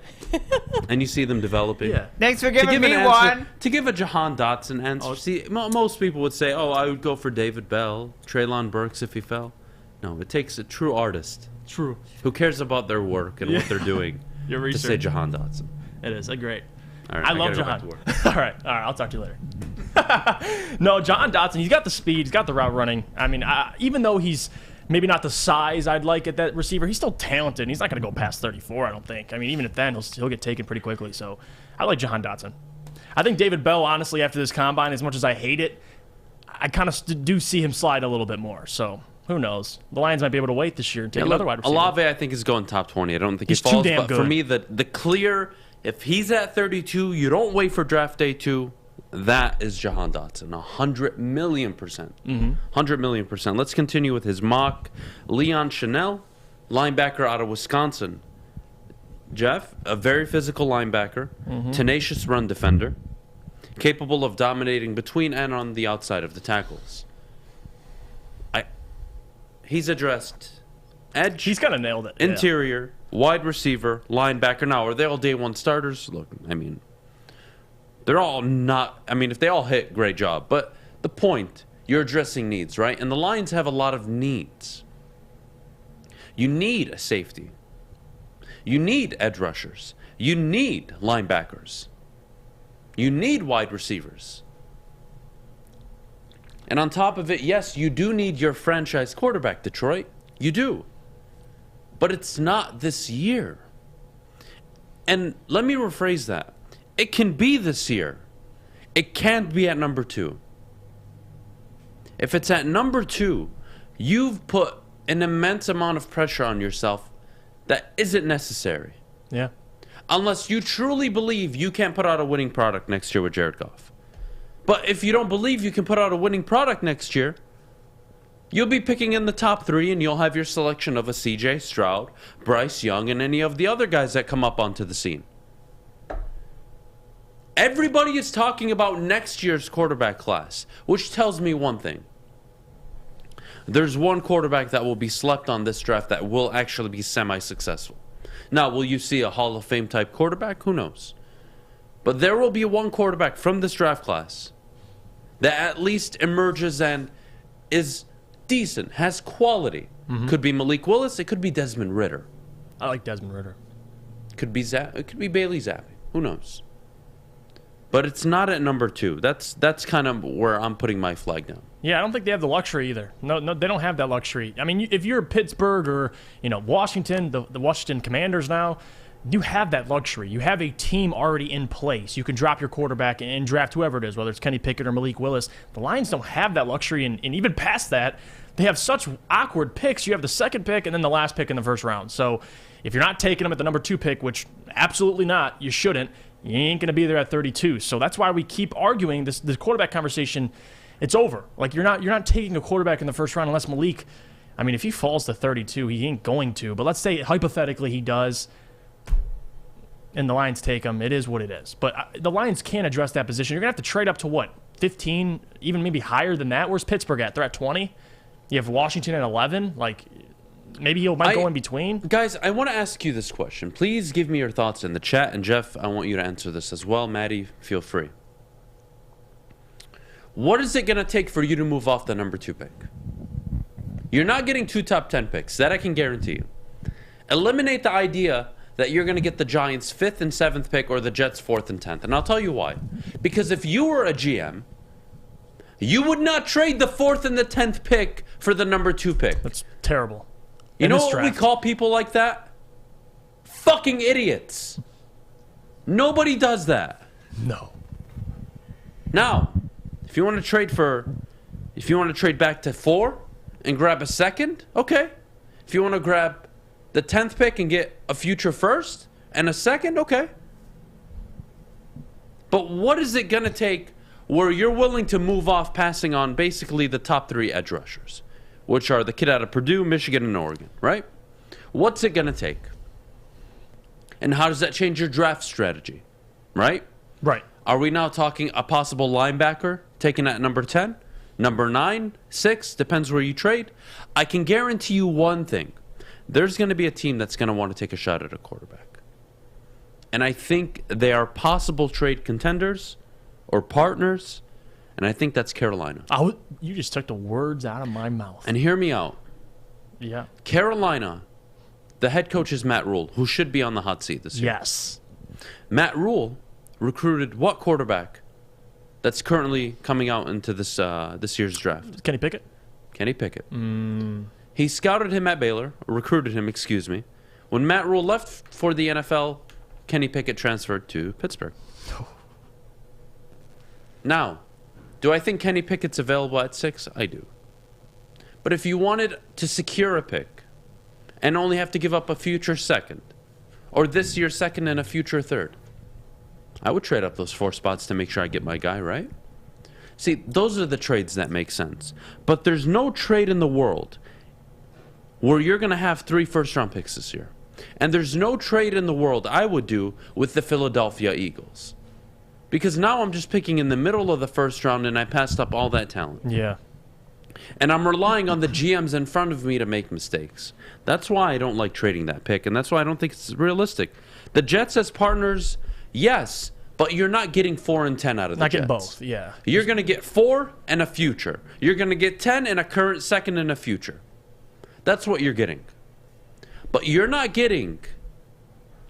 and you see them developing. Yeah. Thanks for giving me one. To give a Jahan Dotson answer. See, most people would say, I would go for David Bell, Treylon Burks if he fell. No, it takes a true artist. True. Who cares about their work and what they're doing to say Jahan Dotson. It is. Great. All right, I love Jahan. All right. I'll talk to you later. No, Jahan Dotson, he's got the speed. He's got the route running. I mean, even though he's maybe not the size I'd like at that receiver, he's still talented. He's not going to go past 34, I don't think. I mean, even if then, he'll get taken pretty quickly. So I like Jahan Dotson. I think David Bell, honestly, after this combine, as much as I hate it, I kind of do see him slide a little bit more. So who knows? The Lions might be able to wait this year and take another wide receiver. Olave, I think, is going top 20. I don't think he's he falls. Too damn but good. For me, the clear, if he's at 32, you don't wait for draft day 2. That is Jahan Dotson, 100 million %. 100 million %. Let's continue with his mock. Leon Chanel, linebacker out of Wisconsin. Jeff, a very physical linebacker, tenacious run defender, capable of dominating between and on the outside of the tackles. He's addressed edge. He's kind of nailed it. Interior, wide receiver, linebacker. Now, are they all day one starters? Look, I mean, they're all not. I mean, if they all hit, great job. But the point, you're addressing needs, right? And the Lions have a lot of needs. You need a safety. You need edge rushers. You need linebackers. You need wide receivers. And on top of it, yes, you do need your franchise quarterback, Detroit. You do. But it's not this year. And let me rephrase that. It can be this year. It can't be at number 2. If it's at number 2, you've put an immense amount of pressure on yourself that isn't necessary. Yeah. Unless you truly believe you can't put out a winning product next year with Jared Goff. But if you don't believe you can put out a winning product next year, you'll be picking in the top 3 and you'll have your selection of a CJ Stroud, Bryce Young, and any of the other guys that come up onto the scene. Everybody is talking about next year's quarterback class, which tells me one thing. There's one quarterback that will be slept on this draft that will actually be semi-successful. Now, will you see a Hall of Fame type quarterback? Who knows? But there will be one quarterback from this draft class that at least emerges and is decent, has quality. Could be Malik Willis. It could be Desmond Ridder. I like Desmond Ridder. It could be Bailey Zappi. Who knows? But it's not at number 2. That's kind of where I'm putting my flag down. Yeah, I don't think they have the luxury either. No, they don't have that luxury. I mean, if you're Pittsburgh or Washington, the Washington Commanders now, you have that luxury. You have a team already in place. You can drop your quarterback and draft whoever it is, whether it's Kenny Pickett or Malik Willis. The Lions don't have that luxury, and even past that, they have such awkward picks. You have the second pick and then the last pick in the first round. So if you're not taking them at the number 2 pick, which absolutely not, you shouldn't, you ain't going to be there at 32. So that's why we keep arguing this quarterback conversation. It's over. Like you're not taking a quarterback in the first round unless Malik, I mean, if he falls to 32, he ain't going to. But let's say hypothetically he does, and the Lions take him. It is what it is. But the Lions can't address that position. You're going to have to trade up to what, 15, even maybe higher than that? Where's Pittsburgh at? They're at 20. You have Washington at 11. Like, maybe he might go in between. Guys, I want to ask you this question. Please give me your thoughts in the chat. And Jeff, I want you to answer this as well. Maddie, feel free. What is it going to take for you to move off the number 2 pick? You're not getting 2 top 10 picks. That I can guarantee you. Eliminate the idea that you're going to get the Giants' 5th and 7th pick or the Jets' 4th and 10th. And I'll tell you why. Because if you were a GM, you would not trade the 4th and the 10th pick for the number 2 pick. That's terrible. You know what we call people like that? Fucking idiots. Nobody does that. No. Now, if you want to trade back to 4 and grab a 2nd, okay. If you want to grab the 10th pick and get a future 1st and a 2nd, okay. But what is it going to take where you're willing to move off passing on basically the top 3 edge rushers, which are the kid out of Purdue, Michigan, and Oregon, right? What's it going to take? And how does that change your draft strategy, right? Right. Are we now talking a possible linebacker taken at number 10, number 9, 6, depends where you trade? I can guarantee you one thing. There's going to be a team that's going to want to take a shot at a quarterback. And I think they are possible trade contenders or partners, and I think that's Carolina. You just took the words out of my mouth. And hear me out. Yeah. Carolina, the head coach is Matt Rule, who should be on the hot seat this year. Yes. Matt Rule recruited what quarterback that's currently coming out into this year's draft? Kenny Pickett. Kenny Pickett. He scouted him at Baylor, recruited him, excuse me. When Matt Rule left for the NFL, Kenny Pickett transferred to Pittsburgh. Now, do I think Kenny Pickett's available at 6? I do. But if you wanted to secure a pick and only have to give up a future 2nd, or this year's 2nd and a future 3rd, I would trade up those 4 spots to make sure I get my guy, right? See, those are the trades that make sense. But there's no trade in the world where you're going to have 3 first-round picks this year. And there's no trade in the world I would do with the Philadelphia Eagles. Because now I'm just picking in the middle of the first round and I passed up all that talent. Yeah. And I'm relying on the GMs in front of me to make mistakes. That's why I don't like trading that pick, and that's why I don't think it's realistic. The Jets as partners, yes, but you're not getting 4 and 10 out of the Jets. Not getting both, yeah. You're going to get 4 and a future. You're going to get 10 and a current 2nd and a future. That's what you're getting. But you're not getting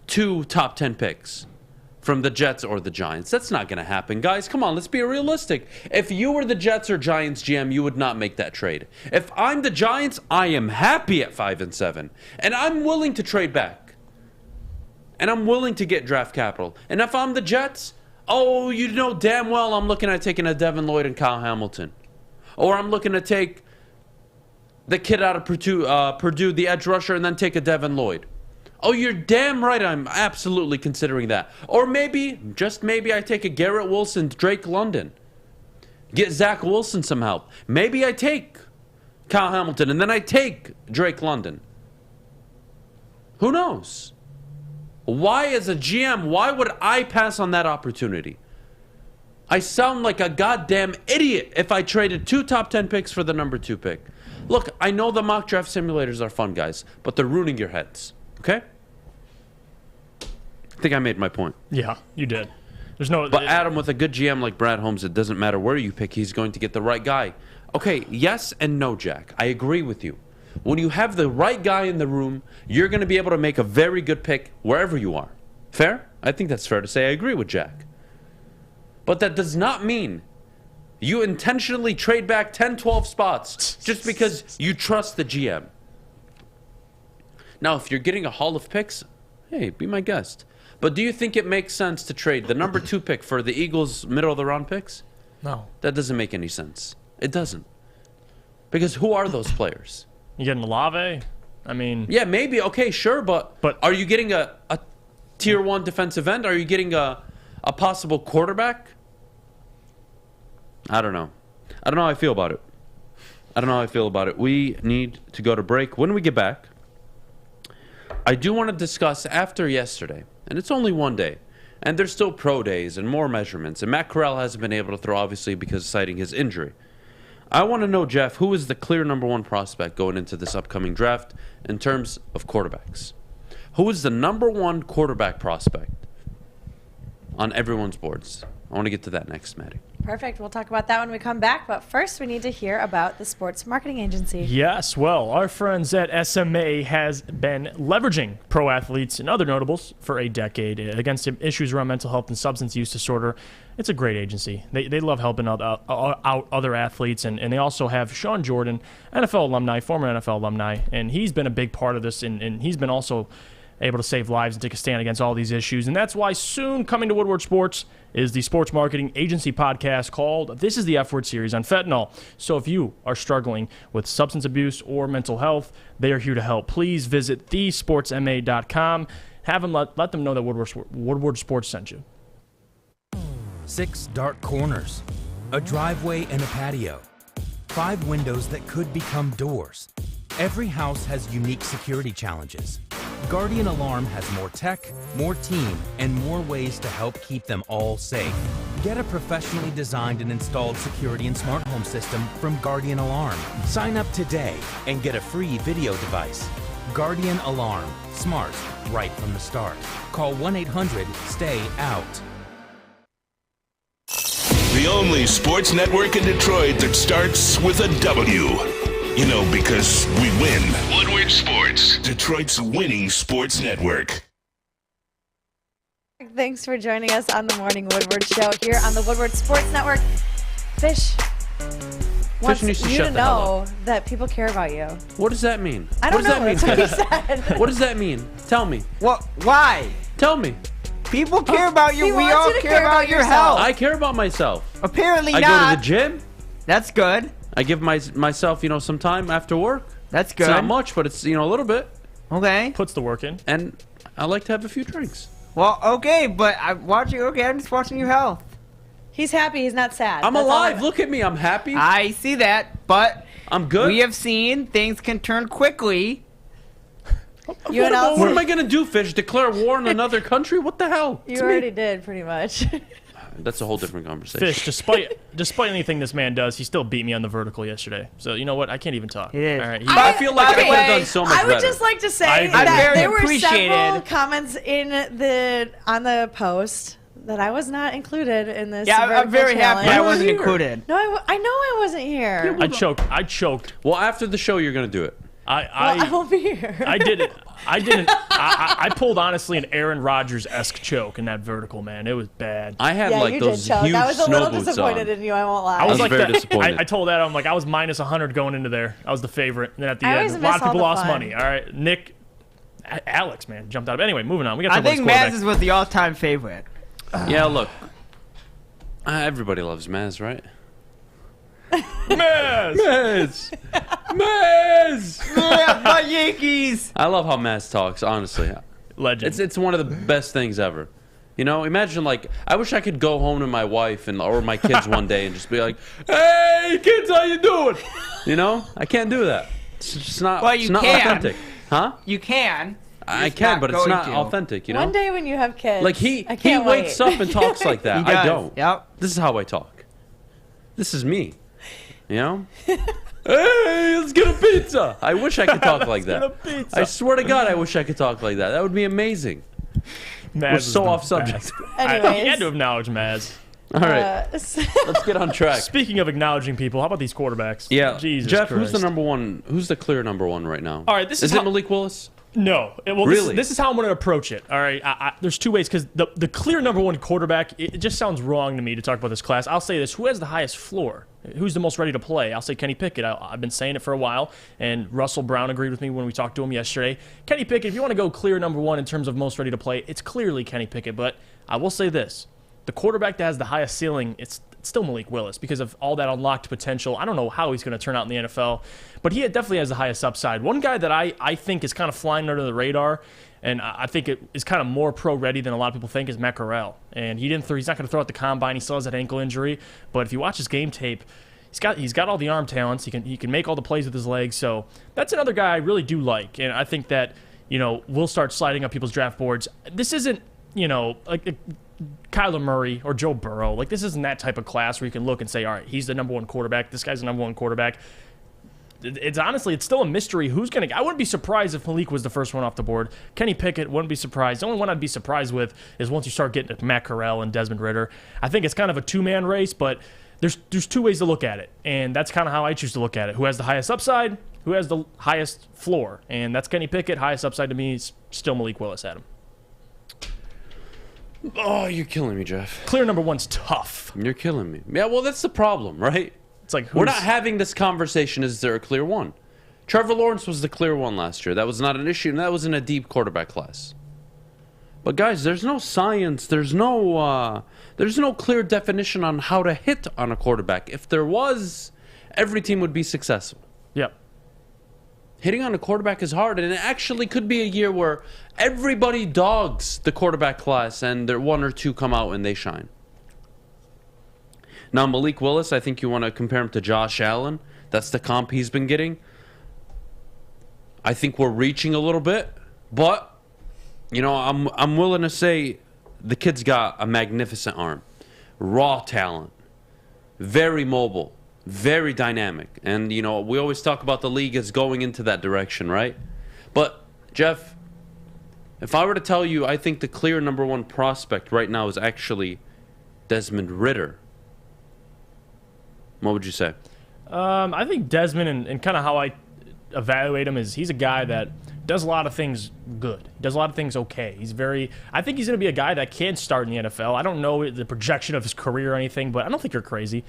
2 top 10 picks from the Jets or the Giants. That's not going to happen. Guys, come on, let's be realistic. If you were the Jets or Giants GM, you would not make that trade. If I'm the Giants, I am happy at 5 and 7. And I'm willing to trade back. And I'm willing to get draft capital. And if I'm the Jets, oh, you know damn well I'm looking at taking a Devin Lloyd and Kyle Hamilton. Or I'm looking to take the kid out of Purdue, the edge rusher, and then take a Devin Lloyd. Oh, you're damn right I'm absolutely considering that. Or maybe, just maybe, I take a Garrett Wilson, Drake London. Get Zach Wilson some help. Maybe I take Kyle Hamilton, and then I take Drake London. Who knows? Why, as a GM, why would I pass on that opportunity? I sound like a goddamn idiot if I traded 2 top 10 picks for the number 2 pick. Look, I know the mock draft simulators are fun, guys, but they're ruining your heads. Okay? I think I made my point. Yeah, you did. There's no. But Adam, with a good GM like Brad Holmes, it doesn't matter where you pick, he's going to get the right guy. Okay, yes and no, Jack. I agree with you. When you have the right guy in the room, you're going to be able to make a very good pick wherever you are. Fair? I think that's fair to say. I agree with Jack. But that does not mean you intentionally trade back 10, 12 spots just because you trust the GM. Now, if you're getting a haul of picks, hey, be my guest. But do you think it makes sense to trade the number 2 pick for the Eagles' middle-of-the-round picks? No. That doesn't make any sense. It doesn't. Because who are those players? You getting Olave? I mean... Yeah, maybe. Okay, sure, but are you getting a Tier 1 defensive end? Are you getting a possible quarterback? I don't know. I don't know how I feel about it. We need to go to break. When we get back, I do want to discuss after yesterday, and it's only one day, and there's still pro days and more measurements, and Matt Corral hasn't been able to throw, obviously, because of citing his injury. I want to know, Jeff, who is the clear number one prospect going into this upcoming draft in terms of quarterbacks? Who is the number one quarterback prospect on everyone's boards? I want to get to that next, Maddie. Perfect. We'll talk about that when we come back. But first, we need to hear about the sports marketing agency. Yes, well, our friends at SMA has been leveraging pro athletes and other notables for a decade against issues around mental health and substance use disorder. It's a great agency. They love helping out other athletes, and they also have Sean Jordan, NFL alumni, former NFL alumni, and he's been a big part of this, and he's been also able to save lives and take a stand against all these issues. And that's why soon coming to Woodward Sports is the sports marketing agency podcast called This is the F Word series on fentanyl. So if you are struggling with substance abuse or mental health, they are here to help. Please visit thesportsma.com. Have them let them know that Woodward Sports sent you. 6 dark corners, a driveway and a patio, 5 windows that could become doors. Every house has unique security challenges. Guardian Alarm has more tech, more team, and more ways to help keep them all safe. Get a professionally designed and installed security and smart home system from Guardian Alarm. Sign up today and get a free video device. Guardian Alarm. Smart, right from the start. Call 1-800-STAY-OUT. The only sports network in Detroit that starts with a W. You know, because we win. Woodward Sports, Detroit's winning sports network. Thanks for joining us on the Morning Woodward Show here on the Woodward Sports Network. Fish wants needs to you shut to the hell know up. that people care about you. What does that mean? I don't know. What does That's that what he mean? said. What does that mean? Tell me. What? Why? Tell me. People care about you. He We wants all you to care about your health. I care about myself. Apparently I not. go to the gym. That's good. I give myself, some time after work. That's good. It's not much, but it's, a little bit. Okay. Puts the work in. And I like to have a few drinks. Well, okay, but I'm just watching your health. He's happy. He's not sad. I'm That's all alive. Look at me. I'm happy. I see that, but I'm good. we have seen things can turn quickly. You and What am I going to do, Fish? Declare war on another country? What the hell? You already did, pretty much. That's a whole different conversation. Fish, despite anything this man does, he still beat me on the vertical yesterday. So you know what? I can't even talk. It is. All right, I feel like I could have done so much I would better. just like to I say agree. that very there were several appreciated. comments on the post that I was not included in this. Yeah, I'm vertical very happy challenge. I wasn't here. included. No, I know I wasn't here. I choked. Well, after the show, you're going to do it. I won't be here. I did it. I didn't. I pulled honestly an Aaron Rodgers-esque choke in that vertical, man. It was bad. I had yeah, you those did choke. huge I was a snow little boots disappointed on. in you. I won't lie. I was was very that, disappointed. I told Adam, I was minus 100 going into there. I was the favorite. And then at the I end, always a miss lot of all people the lost fun. money. All right, Nick, Alex, man, jumped out. Anyway, moving on. We got to I talk about think this Maz quarterback. is was the all-time favorite. Yeah, look. Everybody loves Maz, right? Maz! My Yankees. I love how Maz talks, honestly. Legend. It's one of the best things ever. Imagine I wish I could go home to my wife or my kids one day and just be like, "Hey, kids, how you doing?" I can't do that. It's just not. Well, you it's not can. authentic, huh? You can. I Just can, not but it's going not to. authentic. One day when you have kids, Like he I can't wakes wait. up and talks like that. He does. I don't. Yep. This is how I talk. This is me. Hey, let's get a pizza. I wish I could talk like that. get a pizza. I swear to God, I wish I could talk like that. That would be amazing. Maz We're is so the off subject. best. Anyways. You had to acknowledge Maz. All right, So- let's get on track. Speaking of acknowledging people, how about these quarterbacks? Yeah, Jesus Jeff, Christ. who's the number one? Who's the clear number one right now? All right, this is it how- Malik Willis? No. Well, Really? this is how I'm going to approach it. All right. There's two ways because the clear number one quarterback, it just sounds wrong to me to talk about this class. I'll say this. Who has the highest floor? Who's the most ready to play? I'll say Kenny Pickett. I've been saying it for a while, and Russell Brown agreed with me when we talked to him yesterday. Kenny Pickett, if you want to go clear number one in terms of most ready to play, it's clearly Kenny Pickett. But I will say this. The quarterback that has the highest ceiling, it's still Malik Willis because of all that unlocked potential. I don't know how he's going to turn out in the NFL, but he definitely has the highest upside. One guy that I think is kind of flying under the radar, and I think it is kind of more pro-ready than a lot of people think, is Maakaron. And he's not going to throw at the combine. He still has that ankle injury, but if you watch his game tape, he's got all the arm talents. He can make all the plays with his legs. So that's another guy I really do like, and I think that we'll start sliding up people's draft boards. This isn't like Kyler Murray or Joe Burrow. Like, this isn't that type of class where you can look and say, all right, he's the number one quarterback. This guy's the number one quarterback. It's honestly, it's still a mystery who's going to. I wouldn't be surprised if Malik was the first one off the board. Kenny Pickett, wouldn't be surprised. The only one I'd be surprised with is once you start getting to Maakaron and Desmond Ridder. I think it's kind of a two-man race, but there's two ways to look at it, and that's kind of how I choose to look at it. Who has the highest upside? Who has the highest floor? And that's Kenny Pickett. Highest upside to me is still Malik Willis, Adam. Oh, you're killing me, Jeff. Clear number one's tough. You're killing me. Yeah, well, that's the problem, right? It's like we're not having this conversation. Is there a clear one? Trevor Lawrence was the clear one last year. That was not an issue, and that was in a deep quarterback class. But guys, there's no science. There's no clear definition on how to hit on a quarterback. If there was, every team would be successful. Yep. Hitting on a quarterback is hard, and it actually could be a year where everybody dogs the quarterback class, and there one or two come out and they shine. Now, Malik Willis, I think you want to compare him to Josh Allen. That's the comp he's been getting. I think we're reaching a little bit, but I'm willing to say the kid's got a magnificent arm, raw talent, very mobile, very dynamic, and we always talk about the league as going into that direction, right? But Jeff, if I were to tell you, I think the clear number one prospect right now is actually Desmond Ridder. What would you say? I think Desmond and kind of how I evaluate him is he's a guy that does a lot of things good. Does a lot of things okay. I think he's going to be a guy that can start in the NFL. I don't know the projection of his career or anything, but I don't think you're crazy.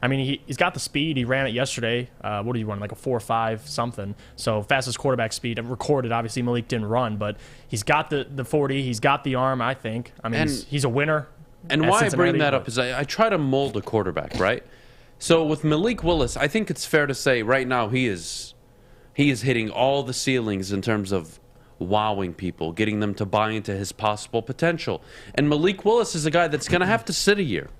I mean, he's got the speed. He ran it yesterday. What did he run? Like a 4.5 something. So fastest quarterback speed. Recorded, obviously Malik didn't run, but he's got the 40. He's got the arm, I think. I mean, he's a winner. And why I bring that up is I try to mold a quarterback, right? So with Malik Willis, I think it's fair to say right now he is hitting all the ceilings in terms of wowing people, getting them to buy into his possible potential. And Malik Willis is a guy that's going to have to sit a year.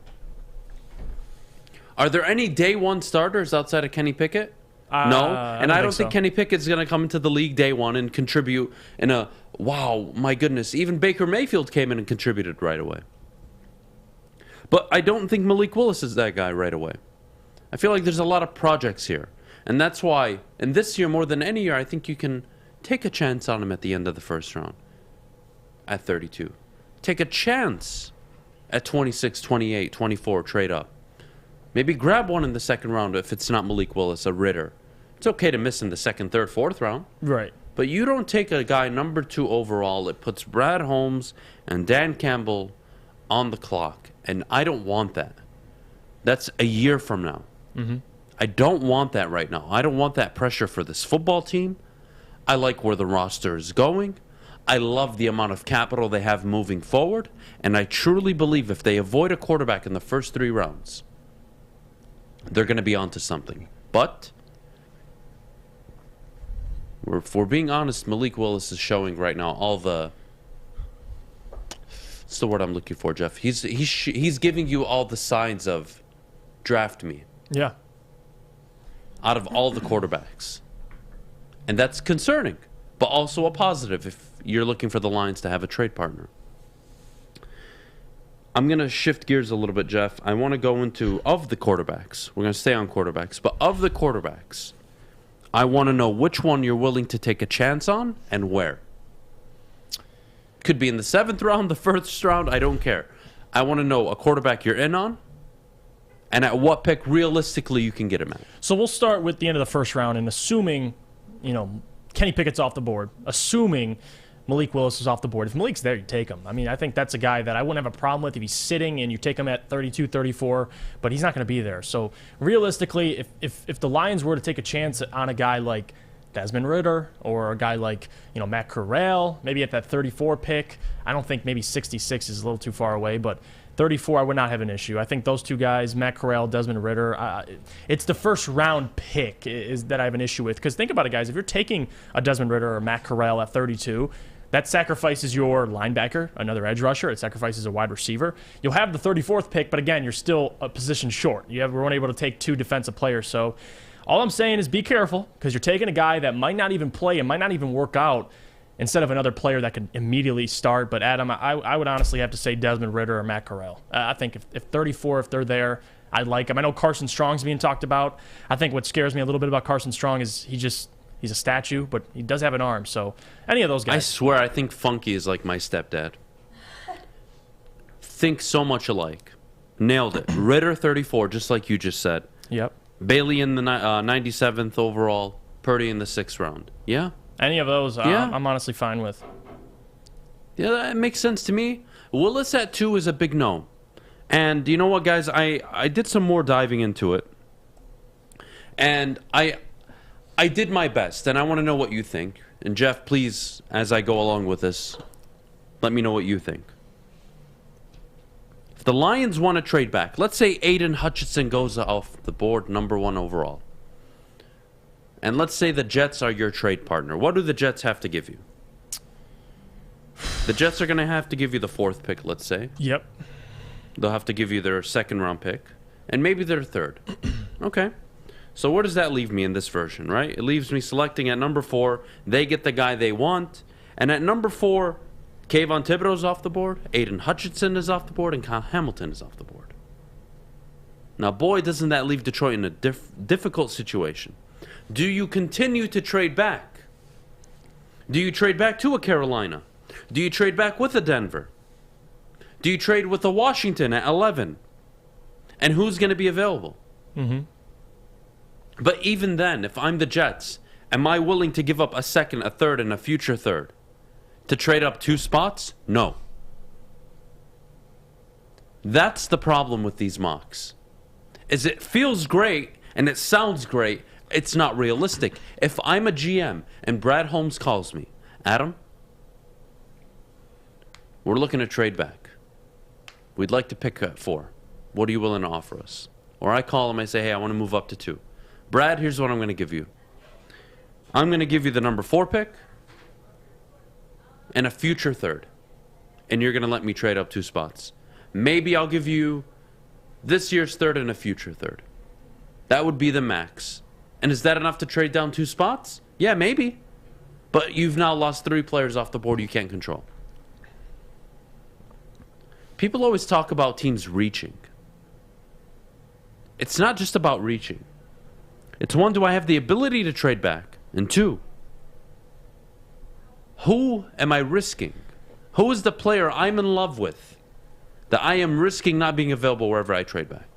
Are there any day one starters outside of Kenny Pickett? No. And I don't think Kenny Pickett's going to come into the league day one and contribute in a, wow, my goodness. Even Baker Mayfield came in and contributed right away. But I don't think Malik Willis is that guy right away. I feel like there's a lot of projects here. And that's why, and this year more than any year, I think you can take a chance on him at the end of the first round at 32. Take a chance at 26, 28, 24, trade up. Maybe grab one in the second round if it's not Malik Willis, a Ridder. It's okay to miss in the second, third, fourth round. Right. But you don't take a guy number 2 overall. It puts Brad Holmes and Dan Campbell on the clock. And I don't want that. That's a year from now. Mm-hmm. I don't want that right now. I don't want that pressure for this football team. I like where the roster is going. I love the amount of capital they have moving forward. And I truly believe if they avoid a quarterback in the first 3 rounds, they're going to be onto something. But if we're being honest, Malik Willis is showing right now all the... What's the word I'm looking for, Jeff? He's giving you all the signs of draft me. Yeah. Out of all the quarterbacks. And that's concerning, but also a positive if you're looking for the Lions to have a trade partner. I'm going to shift gears a little bit, Jeff. I want to go into, of the quarterbacks, we're going to stay on quarterbacks, but of the quarterbacks, I want to know which one you're willing to take a chance on and where. Could be in the 7th round, the 1st round, I don't care. I want to know a quarterback you're in on, and at what pick realistically you can get him at. So we'll start with the end of the first round, and assuming, Kenny Pickett's off the board, assuming Malik Willis is off the board. If Malik's there, you take him. I mean, I think that's a guy that I wouldn't have a problem with if he's sitting and you take him at 32, 34, but he's not going to be there. So realistically, if the Lions were to take a chance on a guy like Desmond Ridder or a guy like, Matt Corral, maybe at that 34 pick, I don't think maybe 66 is a little too far away, but 34, I would not have an issue. I think those two guys, Matt Corral, Desmond Ridder, it's the first round pick is that I have an issue with. Because think about it, guys. If you're taking a Desmond Ridder or Matt Corral at 32, that sacrifices your linebacker, another edge rusher. It sacrifices a wide receiver. You'll have the 34th pick, but again, you're still a position short. We're only able to take 2 defensive players. So all I'm saying is be careful because you're taking a guy that might not even play and might not even work out instead of another player that can immediately start. But Adam, I would honestly have to say Desmond Ridder or Maakaron. I think if 34, if they're there, I like him. I know Carson Strong's being talked about. I think what scares me a little bit about Carson Strong is he's a statue, but he does have an arm. So any of those guys. I swear, I think Funky is like my stepdad. Think so much alike. Nailed it. Ridder 34, just like you just said. Yep. Bailey in the 97th overall. Purdy in the 6th round. Yeah? Any of those, Yeah. I'm honestly fine with. Yeah, that makes sense to me. Willis at 2 is a big no. And you know what, guys? I did some more diving into it. And I did my best, and I want to know what you think. And Jeff, please, as I go along with this, let me know what you think. If the Lions want to trade back, let's say Aiden Hutchinson goes off the board, number 1 overall. And let's say the Jets are your trade partner. What do the Jets have to give you? The Jets are going to have to give you the 4th pick, let's say. Yep. They'll have to give you their 2nd round pick. And maybe their 3rd. Okay. So where does that leave me in this version, right? It leaves me selecting at number 4. They get the guy they want. And at number 4, Kayvon Thibodeau's off the board. Aiden Hutchinson is off the board. And Kyle Hamilton is off the board. Now, boy, doesn't that leave Detroit in a difficult situation. Do you continue to trade back? Do you trade back to a Carolina? Do you trade back with a Denver? Do you trade with a Washington at 11? And who's going to be available? Mm-hmm. But even then, if I'm the Jets, am I willing to give up a 2nd, a 3rd, and a future 3rd to trade up 2 spots? No. That's the problem with these mocks. Is it feels great and it sounds great. It's not realistic. If I'm a GM and Brad Holmes calls me, Adam, we're looking to trade back. We'd like to pick at 4. What are you willing to offer us? Or I call him, I say, hey, I want to move up to 2. Brad, here's what I'm going to give you. I'm going to give you the number 4 pick and a future 3rd. And you're going to let me trade up 2 spots. Maybe I'll give you this year's 3rd and a future 3rd. That would be the max. And is that enough to trade down 2 spots? Yeah, maybe. But you've now lost 3 players off the board you can't control. People always talk about teams reaching. It's not just about reaching. It's 1, do I have the ability to trade back? And 2, who am I risking? Who is the player I'm in love with that I am risking not being available wherever I trade back?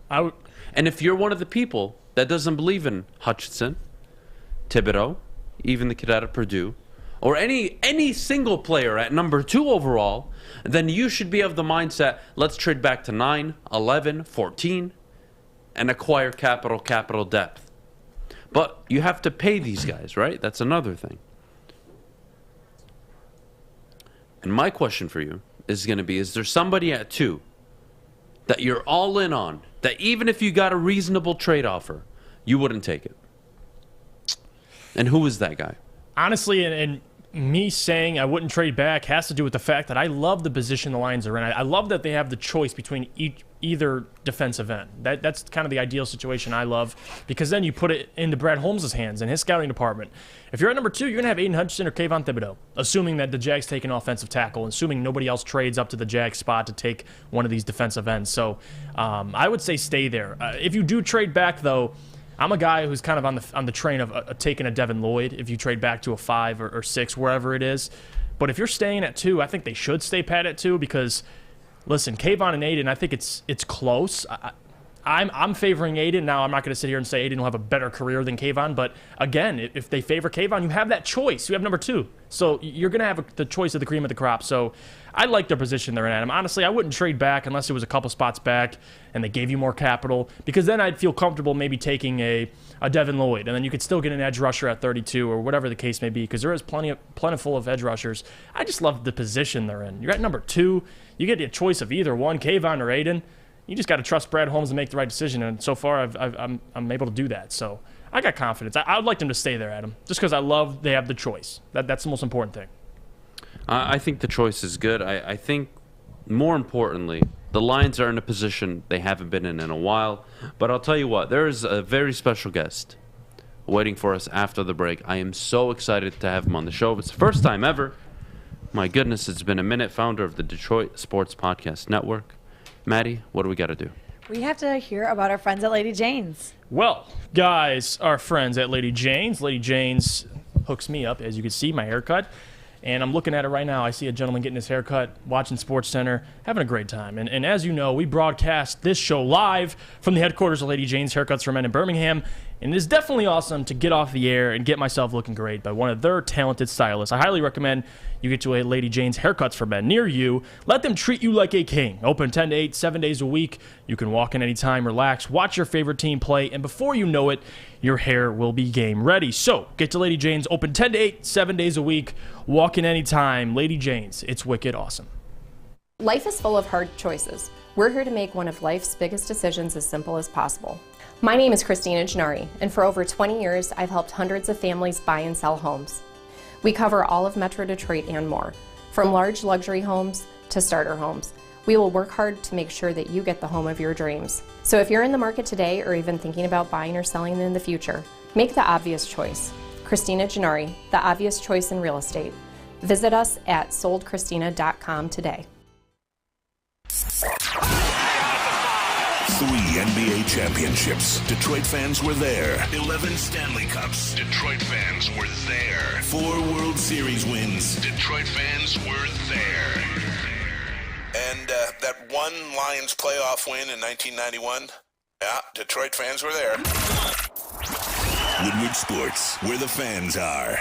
And if you're one of the people that doesn't believe in Hutchinson, Thibodeau, even the kid out of Purdue, or any single player at number 2 overall, then you should be of the mindset, let's trade back to 9, 11, 14, and acquire capital depth. But you have to pay these guys, right? That's another thing. And my question for you is going to be, is there somebody at 2 that you're all in on, that even if you got a reasonable trade offer, you wouldn't take it? And who is that guy? Honestly, and me saying I wouldn't trade back has to do with the fact that I love the position the Lions are in. I love that they have the choice between either defensive end. That's kind of the ideal situation I love, because then you put it into Brad Holmes' hands and his scouting department. If you're at number 2, you're going to have Aiden Hutchinson or Kayvon Thibodeau, assuming that the Jags take an offensive tackle, assuming nobody else trades up to the Jags spot to take one of these defensive ends. So I would say stay there. If you do trade back, though, I'm a guy who's kind of on the train of taking a Devin Lloyd if you trade back to a 5 or 6, wherever it is. But if you're staying at 2, I think they should stay pat at 2, because, listen, Kayvon and Aiden, I think it's close. I'm favoring Aiden. Now, I'm not going to sit here and say Aiden will have a better career than Kayvon, but again, if they favor Kayvon, you have that choice. You have number 2. So you're going to have the choice of the cream of the crop. So I like their position they're in, Adam. Honestly, I wouldn't trade back unless it was a couple spots back and they gave you more capital, because then I'd feel comfortable maybe taking a Devin Lloyd, and then you could still get an edge rusher at 32 or whatever the case may be, because there is plentiful of edge rushers. I just love the position they're in. You're at number 2. You get a choice of either one, Kayvon or Aiden. You just got to trust Brad Holmes to make the right decision, and so far I'm able to do that. So I got confidence. I would like them to stay there, Adam, just because I love they have the choice. That's the most important thing. I think the choice is good. I think, more importantly, the Lions are in a position they haven't been in a while. But I'll tell you what, there is a very special guest waiting for us after the break. I am so excited to have him on the show. It's the first time ever. My goodness, it's been a minute. Founder of the Detroit Sports Podcast Network. Maddie, what do we got to do? We have to hear about our friends at Lady Jane's. Well, guys, our friends at Lady Jane's. Lady Jane's hooks me up, as you can see, my haircut. And I'm looking at it right now. I see a gentleman getting his haircut, watching SportsCenter, having a great time. And as you know, we broadcast this show live from the headquarters of Lady Jane's Haircuts for Men in Birmingham. And it is definitely awesome to get off the air and get myself looking great by one of their talented stylists. I highly recommend you get to a Lady Jane's Haircuts for Men near you. Let them treat you like a king. Open 10 to 8, 7 days a week. You can walk in anytime, relax, watch your favorite team play, and before you know it, your hair will be game ready. So get to Lady Jane's, open 10 to 8, 7 days a week. Walk in anytime. Lady Jane's, it's wicked awesome. Life is full of hard choices. We're here to make one of life's biggest decisions as simple as possible. My name is Christina Gennari, and for over 20 years, I've helped hundreds of families buy and sell homes. We cover all of Metro Detroit and more, from large luxury homes to starter homes. We will work hard to make sure that you get the home of your dreams. So if you're in the market today or even thinking about buying or selling in the future, make the obvious choice. Christina Gennari, the obvious choice in real estate. Visit us at soldchristina.com today. 3 NBA championships. Detroit fans were there. 11 Stanley Cups. Detroit fans were there. 4 World Series wins. Detroit fans were there. And that one Lions playoff win in 1991. Yeah, Detroit fans were there. Woodward Sports, where the fans are.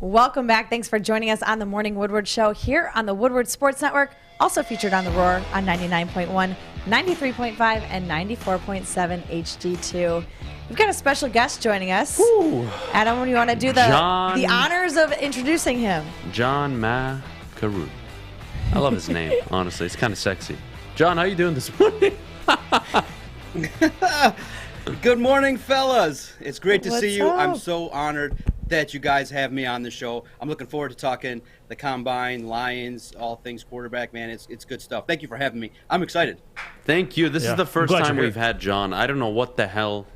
Welcome back. Thanks for joining us on the Morning Woodward Show here on the Woodward Sports Network. Also featured on the Roar on 99.1, 93.5, and 94.7 HD2. We've got a special guest joining us. Woo. Adam, you want to do the honors of introducing him? John Maakaron. I love his name, honestly. It's kind of sexy. John, how you doing this morning? Good morning, fellas. It's great to see you. Up? I'm so honored that you guys have me on the show. I'm looking forward to talking the Combine, Lions, all things quarterback, man. It's good stuff. Thank you for having me. I'm excited. Thank you. This is the first time we've had John. I don't know what the hell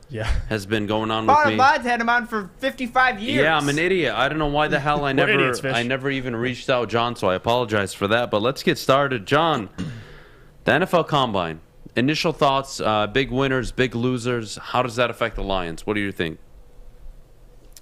has been going on with me. Bottom line's had him on for 55 years. Yeah, I'm an idiot. I don't know why the hell I never even reached out, John, so I apologize for that. But let's get started. John, the NFL Combine. Initial thoughts, big winners, big losers. How does that affect the Lions? What do you think?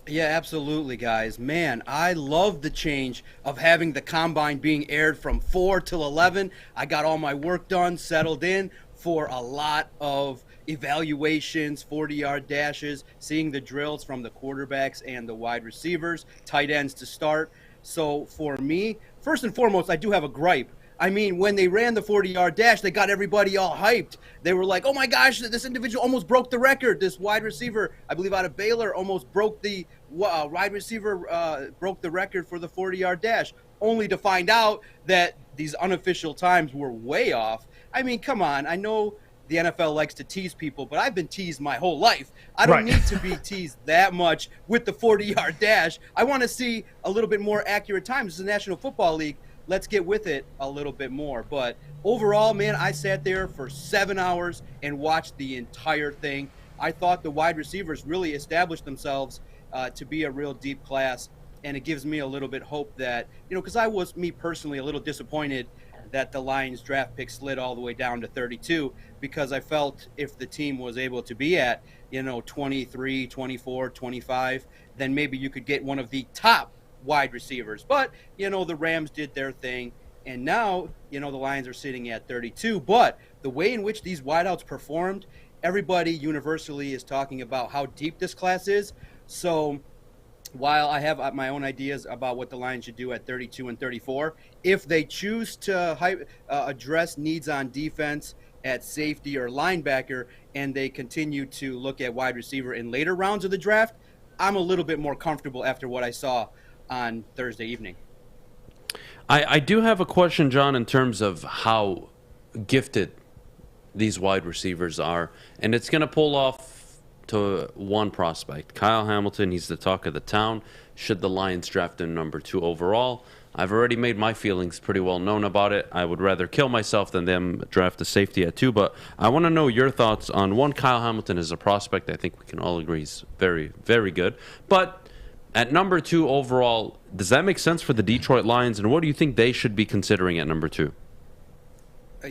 Yeah, absolutely, guys. Man, I love the change of having the Combine being aired from 4 till 11. I got all my work done, settled in for a lot of evaluations, 40-yard dashes, seeing the drills from the quarterbacks and the wide receivers, tight ends to start. So for me, first and foremost, I do have a gripe. I mean, when they ran the 40-yard dash, they got everybody all hyped. They were like, oh, my gosh, this individual almost broke the record. This wide receiver, I believe out of Baylor, almost broke the wide receiver, broke the record for the 40-yard dash, only to find out that these unofficial times were way off. I mean, come on. I know the NFL likes to tease people, but I've been teased my whole life. I don't need to be teased that much with the 40-yard dash. I want to see a little bit more accurate times. This is the National Football League. Let's get with it a little bit more. But overall, man, I sat there for 7 hours and watched the entire thing. I thought the wide receivers really established themselves to be a real deep class. And it gives me a little bit hope that, because I was, me personally, a little disappointed that the Lions draft pick slid all the way down to 32, because I felt if the team was able to be at, 23, 24, 25, then maybe you could get one of the top wide receivers. But, the Rams did their thing, and now, the Lions are sitting at 32. But the way in which these wideouts performed, everybody universally is talking about how deep this class is. So while I have my own ideas about what the Lions should do at 32 and 34, if they choose to address needs on defense at safety or linebacker, and they continue to look at wide receiver in later rounds of the draft, I'm a little bit more comfortable after what I saw on Thursday evening. I do have a question, John, in terms of how gifted these wide receivers are, and it's going to pull off to one prospect, Kyle Hamilton. He's the talk of the town. Should the Lions draft him number 2 overall? I've already made my feelings pretty well known about it. I would rather kill myself than them draft a safety at 2. But I want to know your thoughts on one. Kyle Hamilton is a prospect. I think we can all agree is very, very good. But at number 2 overall, does that make sense for the Detroit Lions? And what do you think they should be considering at number 2?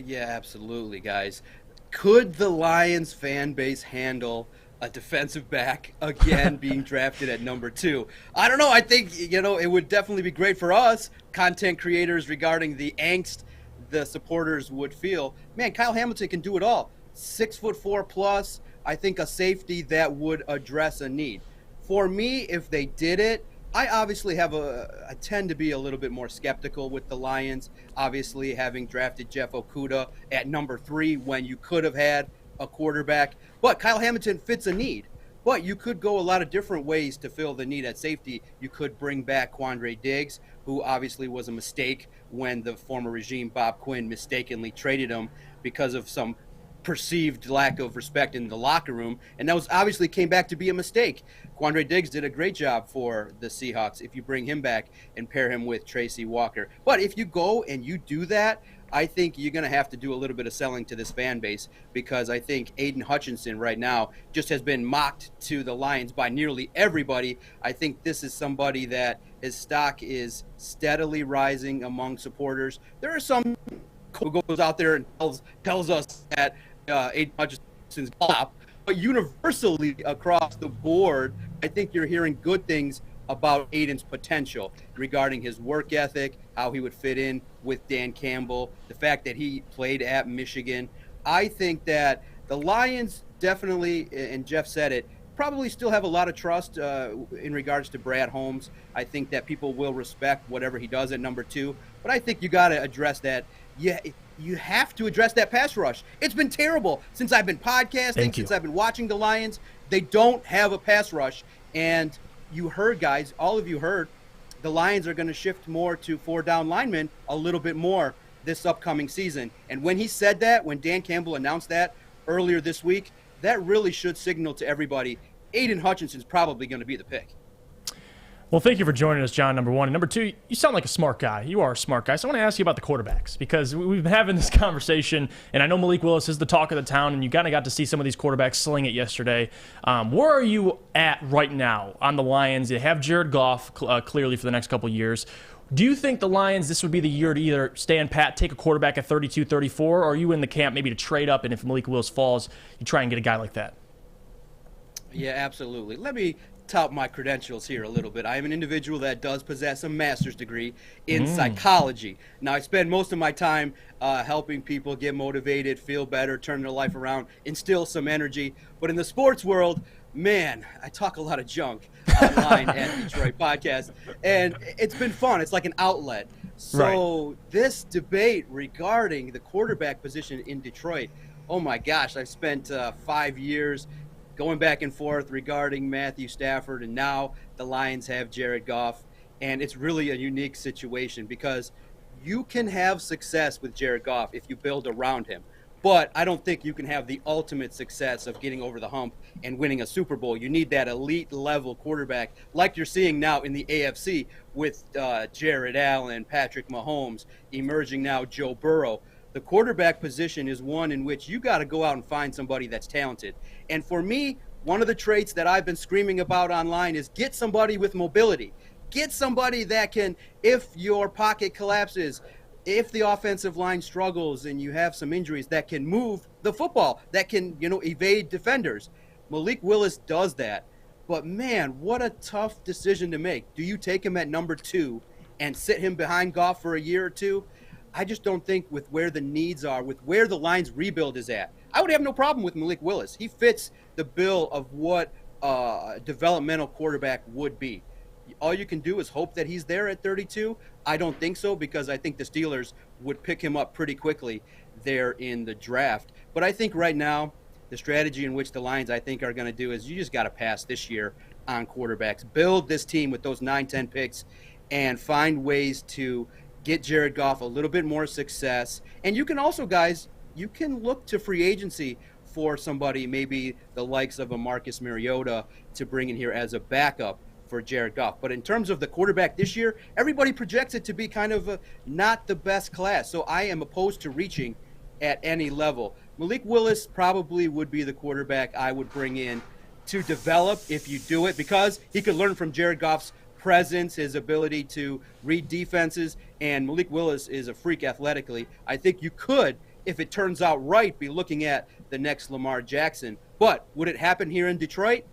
Yeah, absolutely, guys. Could the Lions fan base handle a defensive back again being drafted at number 2? I don't know. I think, it would definitely be great for us, content creators, regarding the angst the supporters would feel. Man, Kyle Hamilton can do it all. 6'4" plus. I think a safety that would address a need. For me, if they did it, I obviously I tend to be a little bit more skeptical with the Lions, obviously having drafted Jeff Okudah at number 3 when you could have had a quarterback. But Kyle Hamilton fits a need. But you could go a lot of different ways to fill the need at safety. You could bring back Quandre Diggs, who obviously was a mistake when the former regime, Bob Quinn, mistakenly traded him because of some perceived lack of respect in the locker room, and that was obviously came back to be a mistake. Quandre Diggs did a great job for the Seahawks if you bring him back and pair him with Tracy Walker. But if you go and you do that, I think you're going to have to do a little bit of selling to this fan base, because I think Aiden Hutchinson right now just has been mocked to the Lions by nearly everybody. I think this is somebody that his stock is steadily rising among supporters. There are some who goes out there and tells us that Aiden Hutchinson's flop, but universally across the board, I think you're hearing good things about Aiden's potential regarding his work ethic, how he would fit in with Dan Campbell, the fact that he played at Michigan. I think that the Lions definitely, and Jeff said it, probably still have a lot of trust in regards to Brad Holmes. I think that people will respect whatever he does at number 2, but I think you got to address that. Yeah, you have to address that pass rush. It's been terrible since I've been podcasting, since I've been watching the Lions. They don't have a pass rush. And you heard, guys, all of you heard, the Lions are going to shift more to 4-down linemen a little bit more this upcoming season. And when he said that, when Dan Campbell announced that earlier this week, that really should signal to everybody Aiden Hutchinson's probably going to be the pick. Well, thank you for joining us, John, number 1. And number 2, you sound like a smart guy. You are a smart guy. So I want to ask you about the quarterbacks, because we've been having this conversation, and I know Malik Willis is the talk of the town, and you kind of got to see some of these quarterbacks sling it yesterday. Where are you at right now on the Lions? You have Jared Goff clearly for the next couple of years. Do you think the Lions, this would be the year to either stand pat, take a quarterback at 32, 34, or are you in the camp maybe to trade up, and if Malik Willis falls, you try and get a guy like that? Yeah, absolutely. Let me tout my credentials here a little bit. I am an individual that does possess a master's degree in psychology. Now, I spend most of my time helping people get motivated, feel better, turn their life around, instill some energy. But in the sports world, man, I talk a lot of junk online at Detroit Podcast, and it's been fun. It's like an outlet. So this debate regarding the quarterback position in Detroit, oh my gosh, I've spent 5 years going back and forth regarding Matthew Stafford, and now the Lions have Jared Goff. And it's really a unique situation, because you can have success with Jared Goff if you build around him. But I don't think you can have the ultimate success of getting over the hump and winning a Super Bowl. You need that elite level quarterback like you're seeing now in the AFC with Jared Allen, Patrick Mahomes, emerging now Joe Burrow. The quarterback position is one in which you got to go out and find somebody that's talented. And for me, one of the traits that I've been screaming about online is get somebody with mobility. Get somebody that can, if your pocket collapses, if the offensive line struggles and you have some injuries, that can move the football, that can, evade defenders. Malik Willis does that. But man, what a tough decision to make. Do you take him at number 2 and sit him behind Goff for a year or two? I just don't think, with where the needs are, with where the Lions rebuild is at, I would have no problem with Malik Willis. He fits the bill of what a developmental quarterback would be. All you can do is hope that he's there at 32. I don't think so, because I think the Steelers would pick him up pretty quickly there in the draft. But I think right now, the strategy in which the Lions, I think, are going to do is you just got to pass this year on quarterbacks. Build this team with those 9-10 picks and find ways to get Jared Goff a little bit more success. And you can also, guys, you can look to free agency for somebody, maybe the likes of a Marcus Mariota, to bring in here as a backup for Jared Goff. But in terms of the quarterback this year, everybody projects it to be kind of not the best class. So I am opposed to reaching at any level. Malik Willis probably would be the quarterback I would bring in to develop if you do it, because he could learn from Jared Goff's presence, his ability to read defenses, and Malik Willis is a freak athletically. I think you could, if it turns out right, be looking at the next Lamar Jackson. But would it happen here in Detroit?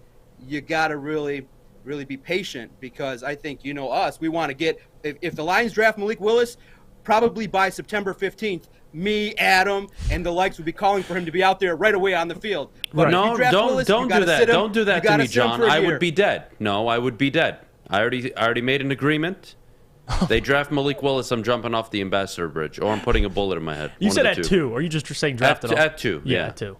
You got to really be patient, because I think, you know us, we want to get, if the Lions draft Malik Willis, probably by September 15th, me, Adam, and the likes would be calling for him to be out there right away on the field. But No, don't do that. Don't do that to me, John. I year. would be dead. No, I would be dead. I already made an agreement. They draft Malik Willis, I'm jumping off the Ambassador Bridge, or I'm putting a bullet in my head. You said at 2, or you just saying draft it off? At 2, yeah. At 2.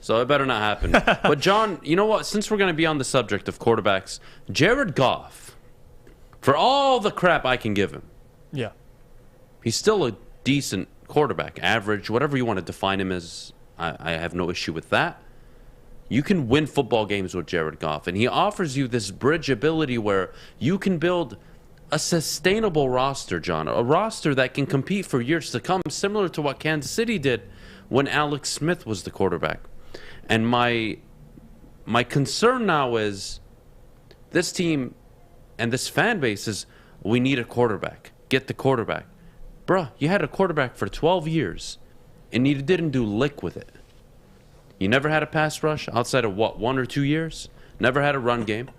So it better not happen. But, John, you know what? Since we're going to be on the subject of quarterbacks, Jared Goff, for all the crap I can give him, yeah, he's still a decent quarterback, average, whatever you want to define him as. I have no issue with that. You can win football games with Jared Goff, and he offers you this bridge ability where you can build a sustainable roster, John, a roster that can compete for years to come, similar to what Kansas City did when Alex Smith was the quarterback. And my concern now is this team and this fan base is, we need a quarterback. Get the quarterback. Bruh, you had a quarterback for 12 years, and you didn't do lick with it. You never had a pass rush outside of, 1 or 2 years? Never had a run game.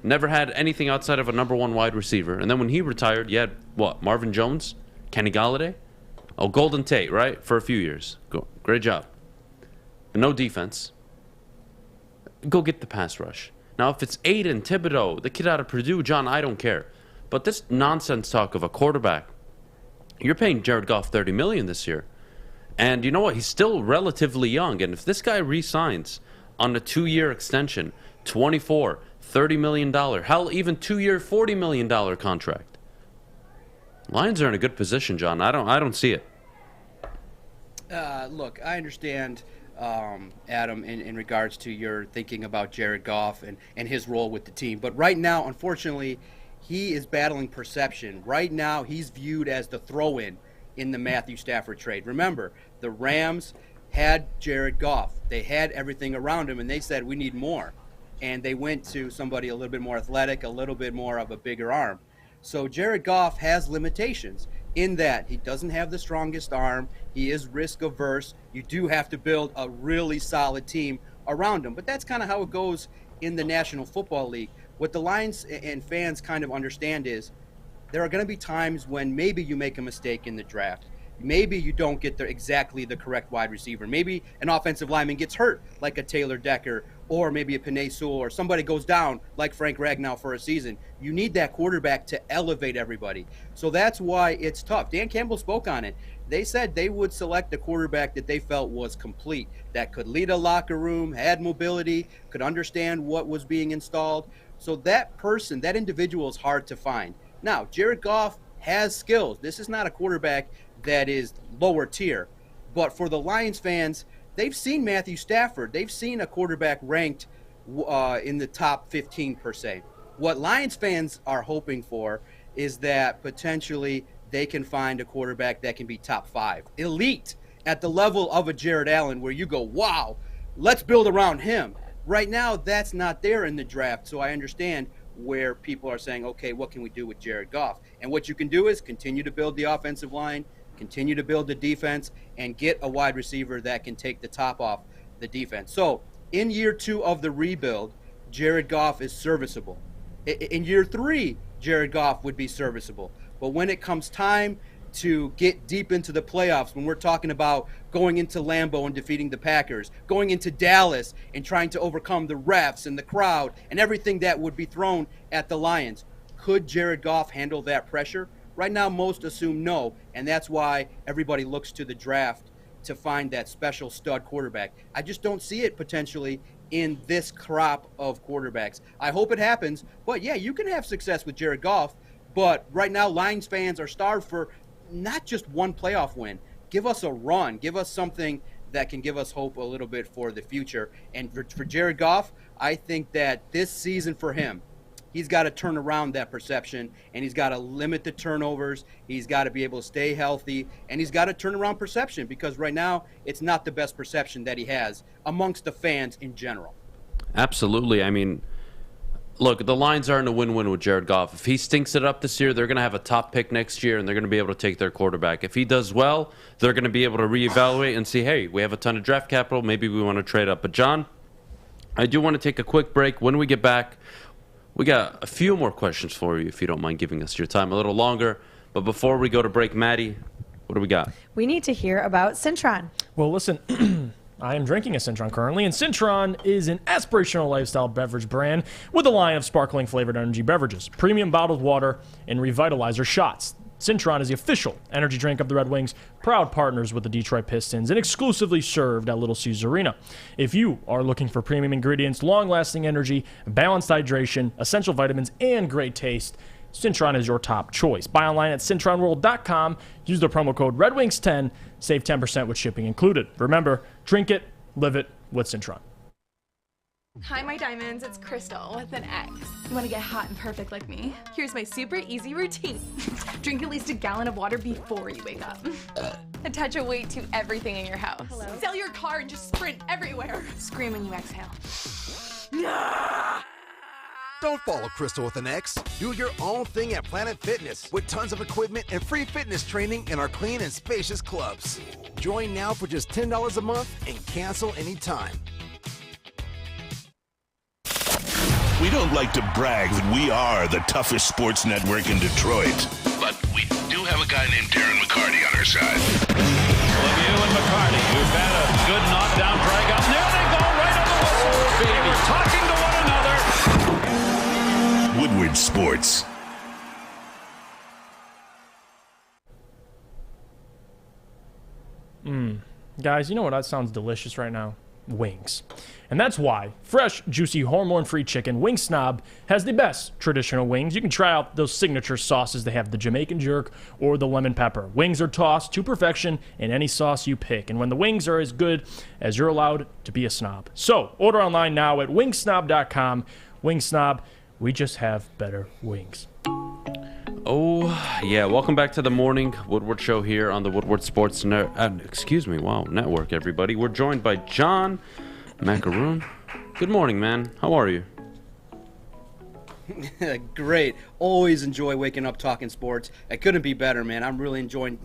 Never had anything outside of a number 1 wide receiver. And then when he retired, you had, Marvin Jones? Kenny Galladay? Oh, Golden Tate, right? For a few years. Great job. But no defense. Go get the pass rush. Now, if it's Aiden Thibodeau, the kid out of Purdue, John, I don't care. But this nonsense talk of a quarterback, you're paying Jared Goff $30 million this year. And you know what? He's still relatively young. And if this guy re-signs on a 2-year extension, $24, $30 million, hell, even 2-year, $40 million contract, Lions are in a good position, John. I don't see it. Look, I understand, Adam, in regards to your thinking about Jared Goff and his role with the team. But right now, unfortunately, he is battling perception. Right now, he's viewed as the throw-in in the Matthew Stafford trade. Remember, the Rams had Jared Goff. They had everything around him, and they said, we need more. And they went to somebody a little bit more athletic, a little bit more of a bigger arm. So Jared Goff has limitations in that he doesn't have the strongest arm. He is risk averse. You do have to build a really solid team around him. But that's kind of how it goes in the National Football League. What the Lions and fans kind of understand is there are going to be times when maybe you make a mistake in the draft. Maybe you don't get exactly the correct wide receiver. Maybe an offensive lineman gets hurt like a Taylor Decker, or maybe a Penei Sewell, or somebody goes down like Frank Ragnow for a season. You need that quarterback to elevate everybody. So that's why it's tough. Dan Campbell spoke on it. They said they would select a quarterback that they felt was complete, that could lead a locker room, had mobility, could understand what was being installed. So that person, that individual is hard to find. Now, Jared Goff has skills. This is not a quarterback that is lower tier. But for the Lions fans, they've seen Matthew Stafford. They've seen a quarterback ranked in the top 15 per se. What Lions fans are hoping for is that potentially they can find a quarterback that can be top 5. Elite at the level of a Jared Allen, where you go, wow, let's build around him. Right now, that's not there in the draft. So I understand where people are saying, okay, what can we do with Jared Goff? And what you can do is continue to build the offensive line, continue to build the defense, and get a wide receiver that can take the top off the defense. So in year 2 of the rebuild, Jared Goff is serviceable. In year 3, Jared Goff would be serviceable. But when it comes time to get deep into the playoffs, when we're talking about going into Lambeau and defeating the Packers, going into Dallas and trying to overcome the refs and the crowd and everything that would be thrown at the Lions, could Jared Goff handle that pressure? Right now, most assume no, and that's why everybody looks to the draft to find that special stud quarterback. I just don't see it potentially in this crop of quarterbacks. I hope it happens, but yeah, you can have success with Jared Goff, but right now, Lions fans are starved for not just one playoff win. Give us a run. Give us something that can give us hope a little bit for the future. And for Jared Goff, I think that this season for him, he's got to turn around that perception, and he's got to limit the turnovers. He's got to be able to stay healthy, and he's got to turn around perception, because right now it's not the best perception that he has amongst the fans in general. Absolutely. I mean, look, the Lions are in a win-win with Jared Goff. If he stinks it up this year, they're going to have a top pick next year, and they're going to be able to take their quarterback. If he does well, they're going to be able to reevaluate and see, hey, we have a ton of draft capital. Maybe we want to trade up. But, John, I do want to take a quick break. When we get back, we got a few more questions for you, if you don't mind giving us your time a little longer. But before we go to break, Maddie, what do we got? We need to hear about Cintron. Well, listen, I am drinking a Cintron currently, and Cintron is an aspirational lifestyle beverage brand with a line of sparkling flavored energy beverages, premium bottled water, and revitalizer shots. Cintron is the official energy drink of the Red Wings, proud partners with the Detroit Pistons, and exclusively served at Little Caesars Arena. If you are looking for premium ingredients, long-lasting energy, balanced hydration, essential vitamins, and great taste, Cintron is your top choice. Buy online at CintronWorld.com. Use the promo code RedWings10. Save 10% with shipping included. Remember, drink it, live it with Cintron. Hi, my diamonds. It's Crystal with an X. You want to get hot and perfect like me? Here's my super easy routine. Drink at least a gallon of water before you wake up. Attach a weight to everything in your house. Hello? Sell your car and just sprint everywhere. Scream when you exhale. Don't follow Crystal with an X. Do your own thing at Planet Fitness with tons of equipment and free fitness training in our clean and spacious clubs. Join now for just $10 a month and cancel anytime. We don't like to brag that we are the toughest sports network in Detroit, but we do have a guy named Darren McCarty on our side. Lemieux and McCarty, who've had a good knockdown drag up. There they go, right on the whistle. They were talking to one another. Woodward Sports. Guys, you know what? That sounds delicious right now. Wings. And that's why fresh, juicy, hormone-free chicken, Wing Snob, has the best traditional wings. You can try out those signature sauces. They have the Jamaican jerk or the lemon pepper. Wings are tossed to perfection in any sauce you pick. And when the wings are as good as you're allowed to be a snob. So, order online now at wingsnob.com. Wing Snob, we just have better wings. Oh, yeah. Welcome back to the morning Woodward Show here on the Woodward Sports Network, everybody. We're joined by John Maakaron. Good morning, man. How are you? Great. Always enjoy waking up talking sports. It couldn't be better, man. I'm really enjoying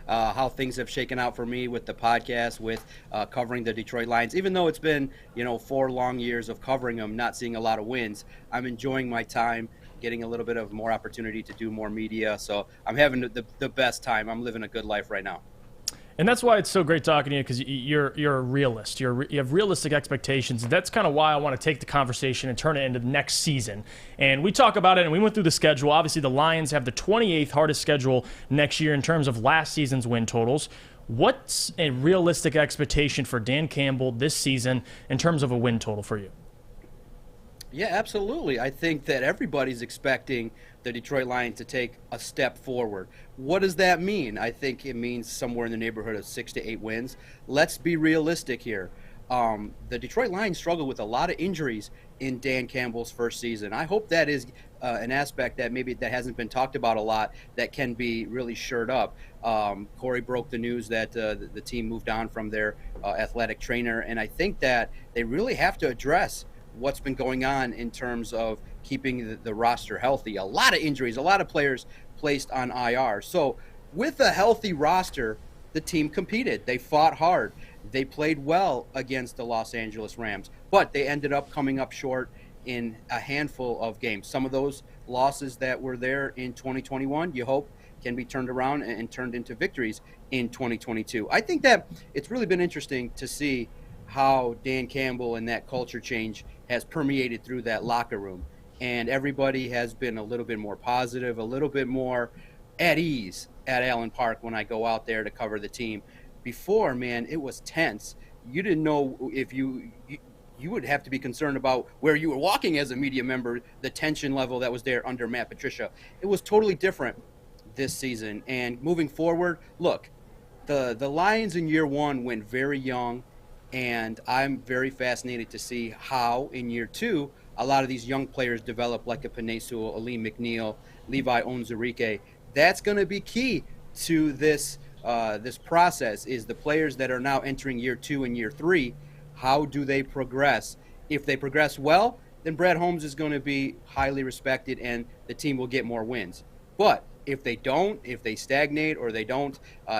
how things have shaken out for me with the podcast, with covering the Detroit Lions. Even though it's been, 4 long years of covering them, not seeing a lot of wins, I'm enjoying my time, getting a little bit of more opportunity to do more media. So I'm having the best time. I'm living a good life right now. And that's why it's so great talking to you, because you're a realist. You have realistic expectations. That's kind of why I want to take the conversation and turn it into the next season. And we talk about it, and we went through the schedule. Obviously, the Lions have the 28th hardest schedule next year in terms of last season's win totals. What's a realistic expectation for Dan Campbell this season in terms of a win total for you? Yeah, absolutely. I think that everybody's expecting the Detroit Lions to take a step forward. What does that mean? I think it means somewhere in the neighborhood of 6 to 8 wins. Let's be realistic here. The Detroit Lions struggled with a lot of injuries in Dan Campbell's first season. I hope that is an aspect that maybe that hasn't been talked about a lot that can be really shored up. Corey broke the news that the team moved on from their athletic trainer, and I think that they really have to address what's been going on in terms of keeping the roster healthy. A lot of injuries, a lot of players placed on IR. So with a healthy roster, the team competed. They fought hard. They played well against the Los Angeles Rams, but they ended up coming up short in a handful of games. Some of those losses that were there in 2021, you hope, can be turned around and turned into victories in 2022. I think that it's really been interesting to see how Dan Campbell and that culture change has permeated through that locker room. And everybody has been a little bit more positive, a little bit more at ease at Allen Park when I go out there to cover the team. Before, man, it was tense. You didn't know if you would have to be concerned about where you were walking as a media member, the tension level that was there under Matt Patricia. It was totally different this season. And moving forward, look, the Lions in year one went very young, and I'm very fascinated to see how in year two a lot of these young players develop, like a Penei Sewell, Aleem McNeil, Levi Onwuzurike. That's going to be key to this process, is the players that are now entering year 2 and year 3, how do they progress? If they progress well, then Brad Holmes is going to be highly respected and the team will get more wins. But if they don't, if they stagnate or they don't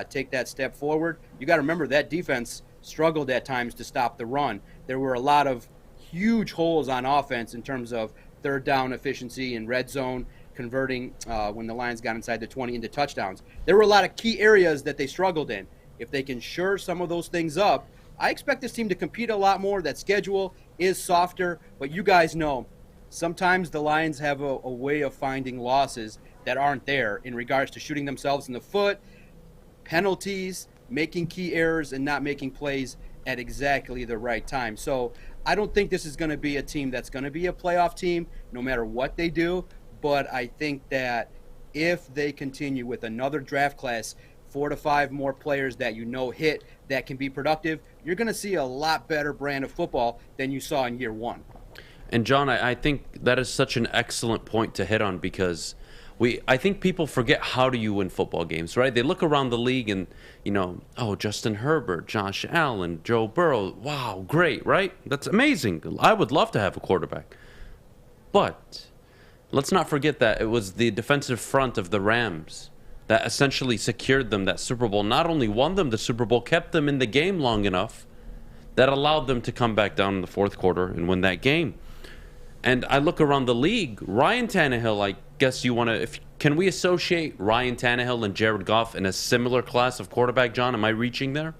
take that step forward, you got to remember that defense struggled at times to stop the run. There were a lot of huge holes on offense in terms of third down efficiency and red zone, converting when the Lions got inside the 20 into touchdowns. There were a lot of key areas that they struggled in. If they can shore some of those things up, I expect this team to compete a lot more. That schedule is softer, but you guys know sometimes the Lions have a way of finding losses that aren't there in regards to shooting themselves in the foot, penalties, making key errors, and not making plays at exactly the right time. So I don't think this is going to be a team that's going to be a playoff team no matter what they do, but I think that if they continue with another draft class, 4 to 5 more players that hit that can be productive, you're going to see a lot better brand of football than you saw in year 1. And John, I think that is such an excellent point to hit on, because I think people forget how do you win football games, right? They look around the league and, Justin Herbert, Josh Allen, Joe Burrow, wow, great, right? That's amazing. I would love to have a quarterback. But let's not forget that it was the defensive front of the Rams that essentially secured them that Super Bowl, not only won them the Super Bowl, kept them in the game long enough that allowed them to come back down in the fourth quarter and win that game. And I look around the league, Ryan Tannehill, I guess can we associate Ryan Tannehill and Jared Goff in a similar class of quarterback, John? Am I reaching there?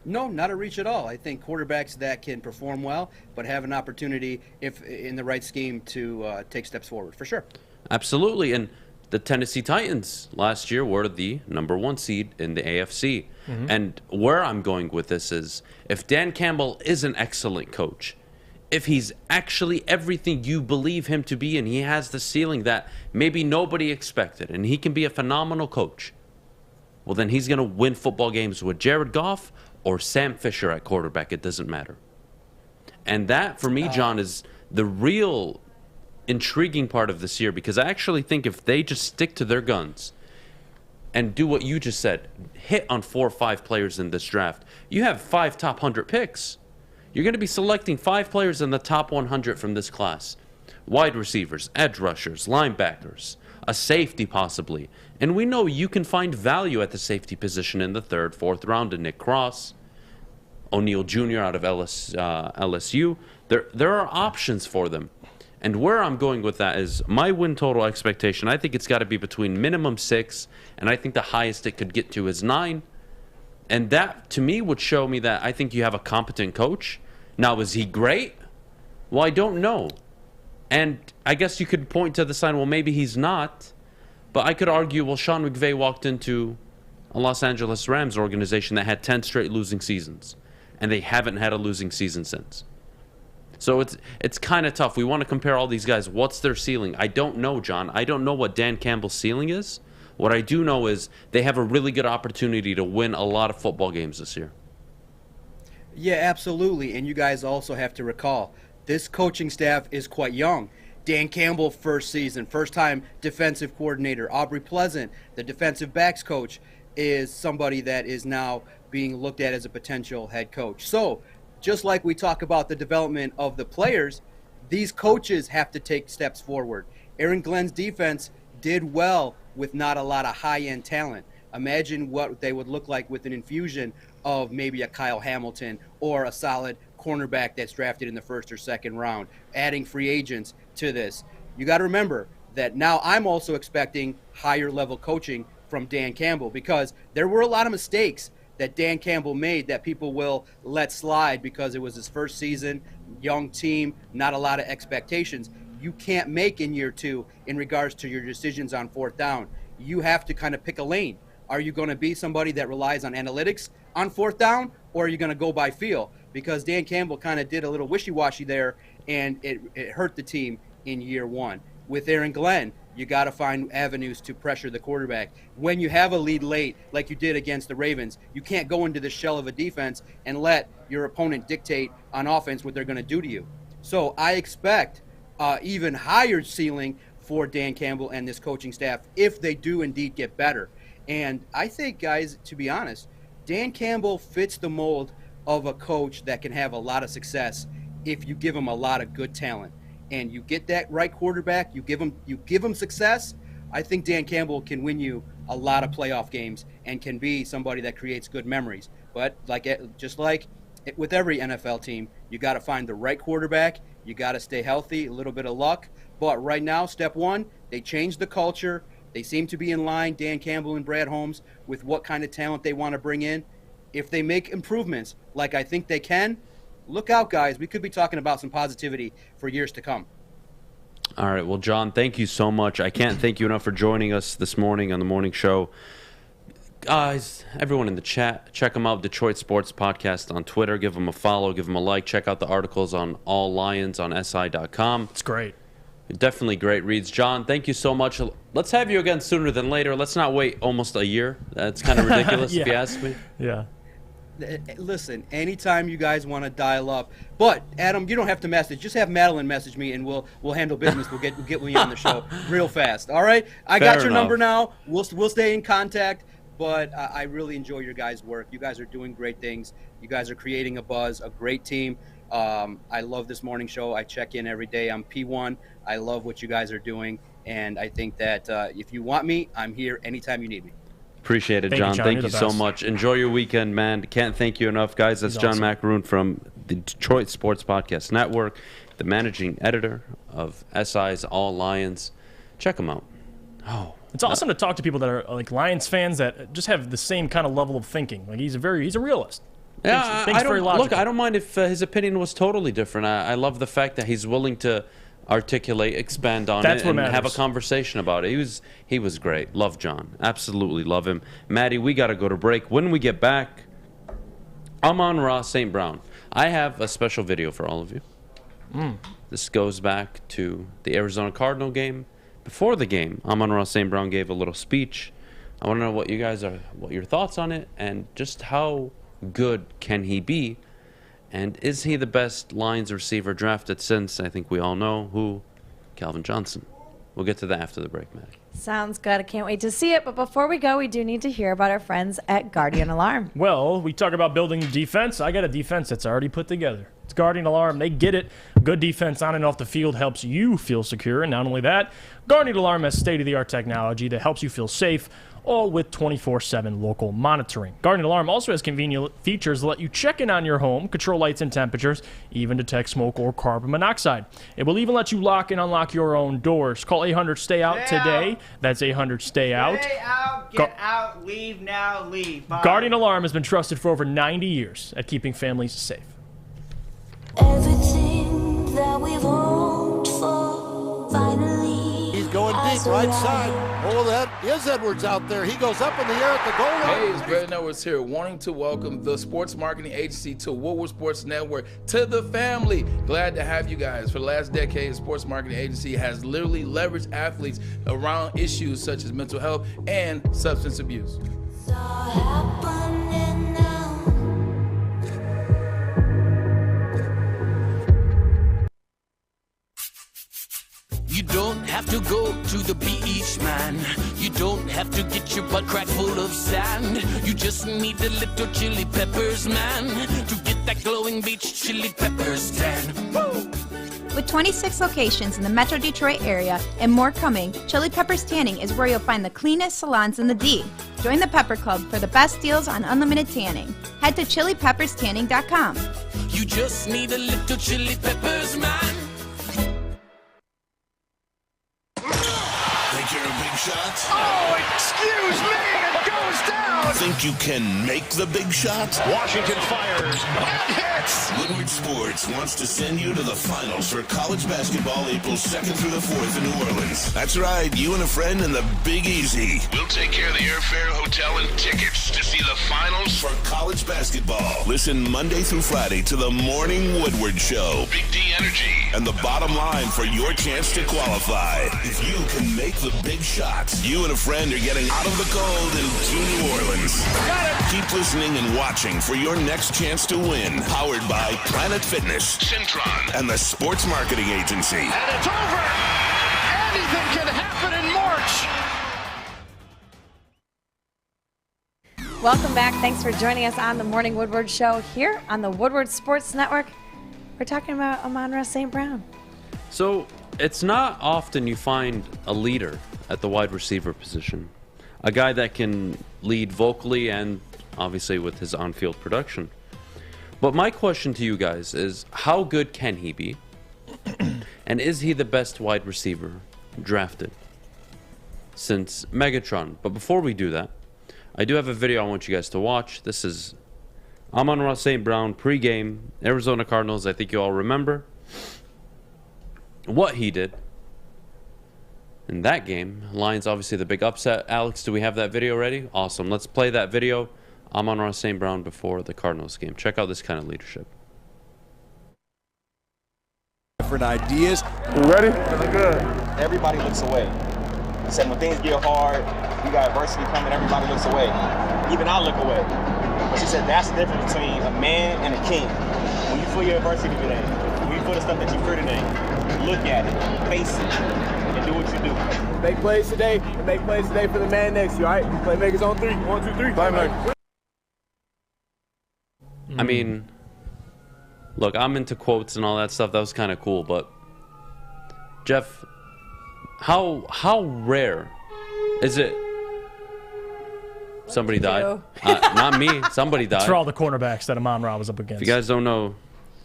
No, not a reach at all. I think quarterbacks that can perform well but have an opportunity, if in the right scheme, to take steps forward, for sure. Absolutely. And the Tennessee Titans last year were the number 1 seed in the AFC. Mm-hmm. And where I'm going with this is, if Dan Campbell is an excellent coach, if he's actually everything you believe him to be, and he has the ceiling that maybe nobody expected, and he can be a phenomenal coach, well, then he's going to win football games with Jared Goff or Sam Fisher at quarterback. It doesn't matter. And that, for me, John, is the real intriguing part of this year, because I actually think if they just stick to their guns and do what you just said, hit on 4 or 5 players in this draft, you have 5 top 100 picks. You're going to be selecting 5 players in the top 100 from this class. Wide receivers, edge rushers, linebackers, a safety possibly. And we know you can find value at the safety position in the 3rd, 4th round in Nick Cross, O'Neal Jr. out of LSU. There are options for them. And where I'm going with that is my win total expectation, I think it's got to be between minimum 6, and I think the highest it could get to is 9. And that, to me, would show me that I think you have a competent coach. Now, is he great? Well, I don't know. And I guess you could point to the sign, well, maybe he's not. But I could argue, well, Sean McVay walked into a Los Angeles Rams organization that had 10 straight losing seasons. And they haven't had a losing season since. So it's kind of tough. We want to compare all these guys. What's their ceiling? I don't know, John. I don't know what Dan Campbell's ceiling is. What I do know is they have a really good opportunity to win a lot of football games this year. Yeah, absolutely. And you guys also have to recall, this coaching staff is quite young. Dan Campbell, first season, first-time defensive coordinator. Aubrey Pleasant, the defensive backs coach, is somebody that is now being looked at as a potential head coach. So, just like we talk about the development of the players, these coaches have to take steps forward. Aaron Glenn's defense did well with not a lot of high-end talent. Imagine what they would look like with an infusion of maybe a Kyle Hamilton or a solid cornerback that's drafted in the 1st or 2nd round, adding free agents to this. You got to remember that now I'm also expecting higher level coaching from Dan Campbell, because there were a lot of mistakes that Dan Campbell made that people will let slide because it was his first season, young team, not a lot of expectations. You can't make in year 2 in regards to your decisions on 4th down. You have to kind of pick a lane. Are you going to be somebody that relies on analytics on 4th down, or are you going to go by feel? Because Dan Campbell kind of did a little wishy-washy there, and it hurt the team in year 1. With Aaron Glenn, you got to find avenues to pressure the quarterback. When you have a lead late, like you did against the Ravens, you can't go into the shell of a defense and let your opponent dictate on offense what they're going to do to you. So I expect even higher ceiling for Dan Campbell and this coaching staff if they do indeed get better. And I think, guys, to be honest, Dan Campbell fits the mold of a coach that can have a lot of success if you give him a lot of good talent. And you get that right quarterback, you give him success. I think Dan Campbell can win you a lot of playoff games and can be somebody that creates good memories. But just like with every NFL team, you got to find the right quarterback. You got to stay healthy, a little bit of luck. But right now, step one, they changed the culture. They seem to be in line, Dan Campbell and Brad Holmes, with what kind of talent they want to bring in. If they make improvements, like I think they can, look out, guys. We could be talking about some positivity for years to come. All right. Well, John, thank you so much. I can't thank you enough for joining us this morning on the morning show. Guys, everyone in the chat, check them out. Detroit Sports Podcast on Twitter. Give them a follow. Give them a like. Check out the articles on All Lions on SI.com. It's great. Definitely great reads. John, thank you so much. Let's have you again sooner than later. Let's not wait almost a year. That's kind of ridiculous if you ask me. Yeah. Listen, anytime you guys want to dial up. But, Adam, you don't have to message. Just have Madeline message me, and we'll handle business. We'll get you on the show real fast. All right? I got your number now. We'll stay in contact. But I really enjoy your guys' work. You guys are doing great things. You guys are creating a buzz, a great team. I love this morning show. I check in every day. I'm P1. I love what you guys are doing. And I think that if you want me, I'm here anytime you need me. Appreciate it, John. Thank you so much. Enjoy your weekend, man. Can't thank you enough, guys. That's John Maakaron from the Detroit Sports Podcast Network, the managing editor of SI's All Lions. Check him out. Oh, it's awesome to talk to people that are like Lions fans that just have the same kind of level of thinking. Like he's a realist. Yeah, I don't mind if his opinion was totally different. I love the fact that he's willing to articulate, expand on it, and have a conversation about it. He was great. Love John. Absolutely love him. Maddie, we got to go to break. When we get back, Amon-Ra St. Brown. I have a special video for all of you. This goes back to the Arizona Cardinal game. Before the game, Amon-Ra St. Brown gave a little speech. I want to know what your thoughts on it, and just how good can he be, and is he the best Lions receiver drafted since, I think we all know who, Calvin Johnson. We'll get to that after the break, Maddie. Sounds good. I can't wait to see it. But before we go, we do need to hear about our friends at Guardian Alarm. Well, we talk about building defense. I got a defense that's already put together. It's Guardian Alarm. They get it. Good defense on and off the field helps you feel secure. And not only that, Guardian Alarm has state-of-the-art technology that helps you feel safe, all with 24/7 local monitoring. Guardian Alarm also has convenient features that let you check in on your home, control lights and temperatures, even detect smoke or carbon monoxide. It will even let you lock and unlock your own doors. Call 800-STAY-OUT today. That's 800-STAY-OUT. Stay out, get out, leave now, leave. Bye. Guardian Alarm has been trusted for over 90 years at keeping families safe. Everything that we've hoped for, finally. He's going deep, right side. Oh, that is Edwards out there. He goes up in the air at the goal line. Hey, it's Brandon Edwards here, wanting to welcome the sports marketing agency to Woodward Sports Network, to the family. Glad to have you guys. For the last decade, the sports marketing agency has literally leveraged athletes around issues such as mental health and substance abuse. It's all happening now. You don't have to go to the beach, man. You don't have to get your butt crack full of sand. You just need a little chili peppers, man, to get that glowing beach chili peppers tan. Woo! With 26 locations in the Metro Detroit area and more coming, Chili Peppers Tanning is where you'll find the cleanest salons in the D. Join the Pepper Club for the best deals on unlimited tanning. Head to chilipepperstanning.com. You just need a little chili peppers, man. Think you're a big shot? Oh, excuse me, it goes down! Think you can make the big shot? Washington fires and hits! Woodward Sports wants to send you to the finals for college basketball April 2nd through the 4th in New Orleans. That's right, you and a friend in the Big Easy. We'll take care of the airfare, hotel, and tickets to see the finals for college basketball. Listen Monday through Friday to the Morning Woodward Show. Big D Energy. And the bottom line for your chance to qualify. If you can make the big shot, you and a friend are getting out of the cold into New Orleans. Got it! Keep listening and watching for your next chance to win. Powered by Planet Fitness, Centron, and the Sports Marketing Agency. And it's over. Anything can happen in March. Welcome back. Thanks for joining us on the Morning Woodward Show here on the Woodward Sports Network. We're talking about Amon-Ra St. Brown. So it's not often you find a leader at the wide receiver position. A guy that can lead vocally and obviously with his on-field production. But my question to you guys is, how good can he be? And is he the best wide receiver drafted since Megatron? But before we do that, I do have a video I want you guys to watch. This is Amon-Ra St. Brown pregame, Arizona Cardinals. I think you all remember what he did in that game. Lions obviously the big upset. Alex, do we have that video ready? Awesome. Let's play that video. Amon-Ra St. Brown before the Cardinals game. Check out this kind of leadership. Different ideas. You ready? Feeling good. Everybody looks away. He said when things get hard, you got adversity coming, everybody looks away. Even I look away. But she said that's the difference between a man and a king. When you feel your adversity today, when you feel the stuff that you fear today, look at it, face it, and do what you do. Make plays today, and make plays today for the man next to you, all right? Playmakers on 3. 1, 2, 3. Playmaker. I mean, look, I'm into quotes and all that stuff. That was kind of cool, but Jeff, how rare is it? Somebody died. Not me. Somebody died. It's for all the cornerbacks that Amon-Ra was up against. If you guys don't know,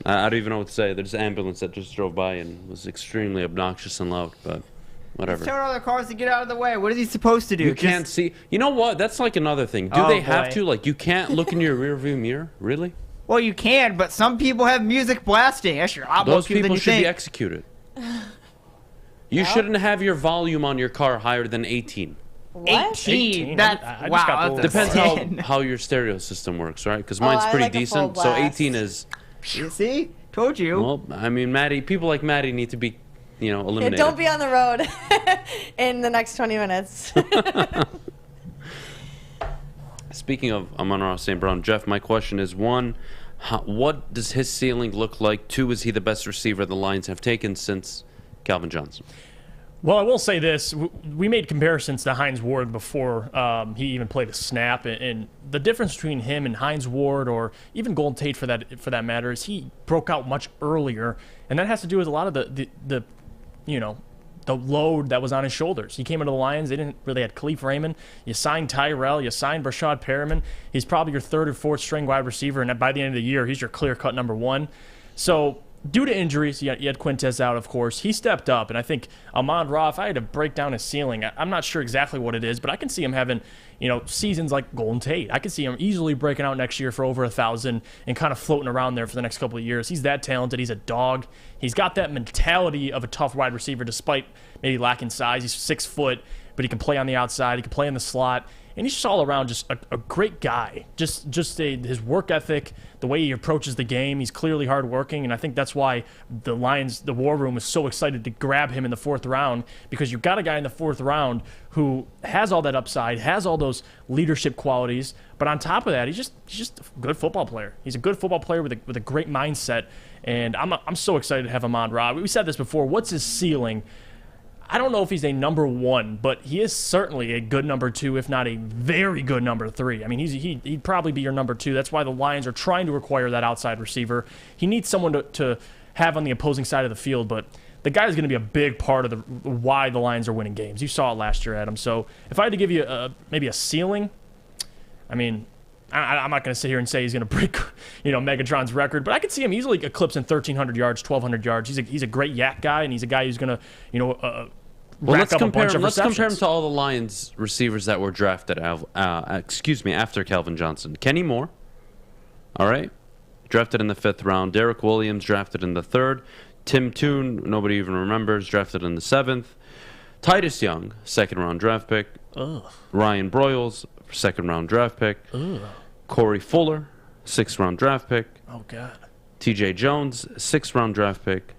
I don't even know what to say. There's an ambulance that just drove by and was extremely obnoxious and loud, but whatever. Tell all the cars to get out of the way. What is he supposed to do? You can't see. You know what? That's like another thing. Do they have to? Like, you can't look in your rearview mirror? Really? Well, you can, but some people have music blasting. That's your lot more Those people people than you should think. be executed. You shouldn't have your volume on your car higher than 18. What? 18? That's, wow. Depends how your stereo system works, right? Because mine's pretty decent. So 18 is... You see? Told you. Well, I mean, people like Maddie need to be, eliminated. Don't be on the road in the next 20 minutes. Speaking of Amon-Ra St. Brown, Jeff, my question is, one, what does his ceiling look like? Two, is he the best receiver the Lions have taken since Calvin Johnson? Well, I will say this. We made comparisons to Hines Ward before he even played a snap. And the difference between him and Hines Ward, or even Golden Tate for that matter, is he broke out much earlier. And that has to do with a lot of the load that was on his shoulders. He came into the Lions. They didn't really have Khalif Raymond. You signed Tyrell. You signed Brashad Perriman. He's probably your third or fourth string wide receiver. And by the end of the year, he's your clear-cut number one. So due to injuries, you had Quintez out, of course. He stepped up, and I think Amon-Ra, if I had to break down his ceiling, I'm not sure exactly what it is, but I can see him having, seasons like Golden Tate. I can see him easily breaking out next year for over 1,000 and kind of floating around there for the next couple of years. He's that talented. He's a dog. He's got that mentality of a tough wide receiver despite maybe lacking size. He's 6 foot, but he can play on the outside. He can play in the slot. And he's just all around just a great guy. Just his work ethic, the way he approaches the game. He's clearly hardworking, and I think that's why the Lions, the War Room, is so excited to grab him in the 4th round, because you've got a guy in the 4th round who has all that upside, has all those leadership qualities, but on top of that, he's just a good football player. He's a good football player with a great mindset, and I'm so excited to have Amon-Ra. We said this before. What's his ceiling? I don't know if he's a number 1, but he is certainly a good number 2, if not a very good number 3. I mean, he'd probably be your number 2. That's why the Lions are trying to acquire that outside receiver. He needs someone to have on the opposing side of the field, but the guy is going to be a big part of why the Lions are winning games. You saw it last year, Adam. So if I had to give you maybe a ceiling, I mean, I'm not going to sit here and say he's going to break, Megatron's record, but I could see him easily eclipsing 1,300 yards, 1,200 yards. He's a great yak guy, and he's a guy who's going to, let's compare him to all the Lions receivers that were drafted after Calvin Johnson. Kenny Moore, all right, drafted in the 5th round. Derek Williams drafted in the 3rd. Tim Toon, nobody even remembers, drafted in the 7th. Titus Young, 2nd round draft pick. Ugh. Ryan Broyles, 2nd round draft pick. Ugh. Corey Fuller, 6th round draft pick. Oh God. TJ Jones, 6th round draft pick.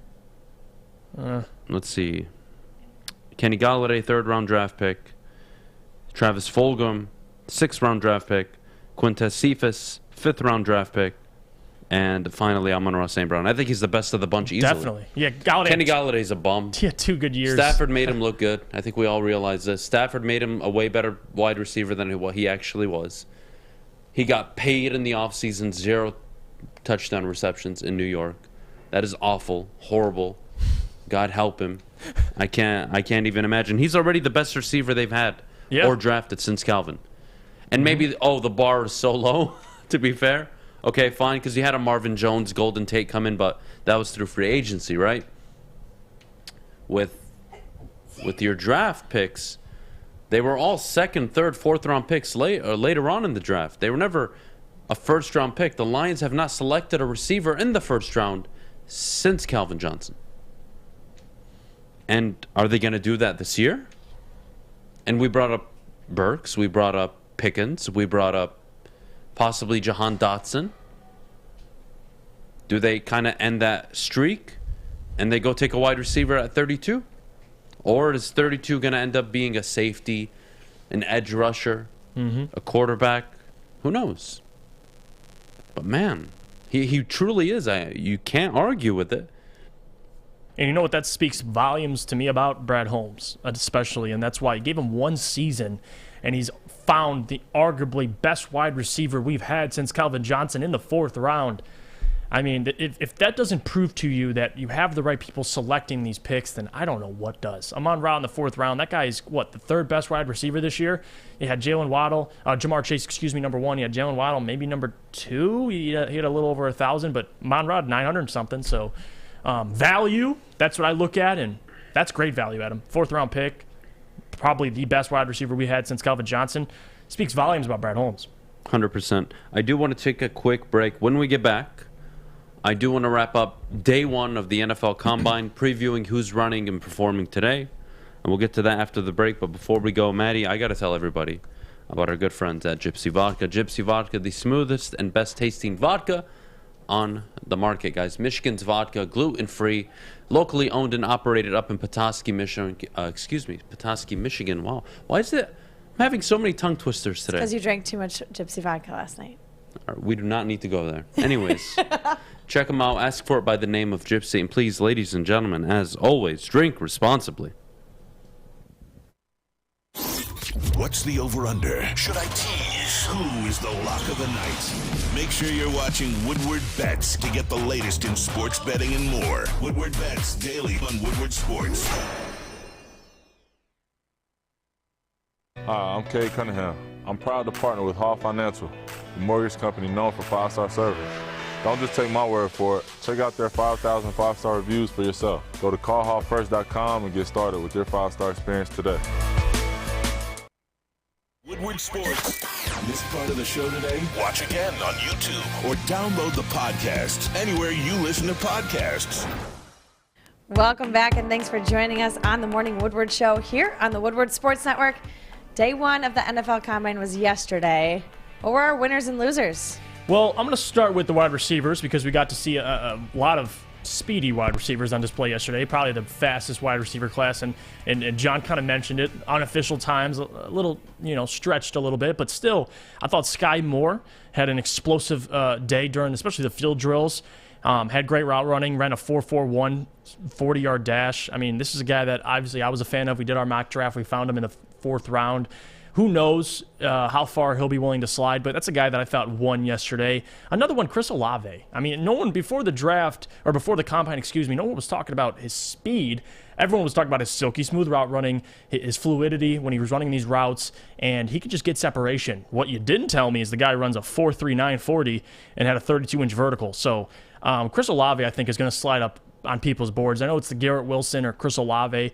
Let's see. Kenny Galladay, 3rd round draft pick. Travis Fulgham, 6th round draft pick. Quintez Cephas, 5th-round draft pick, and finally Amon-Ra St. Brown. I think he's the best of the bunch easily. Definitely. Yeah, Galladay. Kenny Galladay's a bum. Yeah, 2 good years. Stafford made him look good. I think we all realize this. Stafford made him a way better wide receiver than what he actually was. He got paid in the offseason, 0 touchdown receptions in New York. That is awful, horrible. God help him. I can't even imagine. He's already the best receiver they've had or drafted since Calvin. And maybe, the bar is so low, to be fair. Okay, fine, because you had a Marvin Jones, Golden Tate come in, but that was through free agency, right? With your draft picks, they were all 2nd, 3rd, 4th-round picks later on in the draft. They were never a first-round pick. The Lions have not selected a receiver in the first round since Calvin Johnson. And are they going to do that this year? And we brought up Burks, we brought up Pickens, we brought up possibly Jahan Dotson. Do they kind of end that streak and they go take a wide receiver at 32? Or is 32 going to end up being a safety, an edge rusher, a quarterback? Who knows? But man, he truly is. You can't argue with it. And you know what? That speaks volumes to me about Brad Holmes, especially. And that's why you gave him 1 season, and he's found the arguably best wide receiver we've had since Calvin Johnson in the 4th round. I mean, if that doesn't prove to you that you have the right people selecting these picks, then I don't know what does. Amon-Ra in the 4th round. That guy is, the 3rd best wide receiver this year? You had Jalen Waddle, Jamar Chase, number 1. You had Jalen Waddle, maybe number 2. He had a little over 1,000, but Amon-Ra 900 something. So value, that's what I look at, and that's great value at him. 4th round pick, probably the best wide receiver we had since Calvin Johnson. Speaks volumes about Brad Holmes. 100%. I do want to take a quick break. When we get back, I do want to wrap up day 1 of the NFL Combine, previewing who's running and performing today. And we'll get to that after the break. But before we go, Maddie, I got to tell everybody about our good friends at Gypsy Vodka. Gypsy Vodka, the smoothest and best tasting vodka on the market, guys. Michigan's vodka, gluten-free, locally owned and operated up in Petoskey, Michigan. Petoskey, Michigan. Wow. Why is it? I'm having so many tongue twisters today. Because you drank too much Gypsy vodka last night. We do not need to go there. Anyways, check them out. Ask for it by the name of Gypsy. And please, ladies and gentlemen, as always, drink responsibly. What's the over-under? Should I tease? Who is the lock of the night? Make sure you're watching Woodward Bets to get the latest in sports betting and more. Woodward Bets daily on Woodward Sports. Hi, I'm Cade Cunningham. I'm proud to partner with Hall Financial, the mortgage company known for 5-star service. Don't just take my word for it. Check out their 5,000 5-star reviews for yourself. Go to callhallfirst.com and get started with your 5-star experience today. Woodward Sports. Missed part of the show today? Watch again on YouTube or download the podcast anywhere you listen to podcasts. Welcome back, and thanks for joining us on the Morning Woodward Show here on the Woodward Sports Network. Day 1 of the NFL Combine was yesterday. What were our winners and losers? Well, I'm going to start with the wide receivers because we got to see a lot of speedy wide receivers on display yesterday. Probably the fastest wide receiver class, and John kind of mentioned it. Unofficial times, a little, stretched a little bit, but still, I thought Sky Moore had an explosive day during, especially the field drills. Had great route running, ran a 4.41 40-yard dash. I mean, this is a guy that obviously I was a fan of. We did our mock draft. We found him in the 4th round. Who knows how far he'll be willing to slide, but that's a guy that I thought won yesterday. Another one, Chris Olave. I mean, no one before the draft, or before the combine, no one was talking about his speed. Everyone was talking about his silky smooth route running, his fluidity when he was running these routes, and he could just get separation. What you didn't tell me is the guy runs a 4.39 40 and had a 32-inch vertical. So Chris Olave, I think, is going to slide up on people's boards. I know it's the Garrett Wilson or Chris Olave.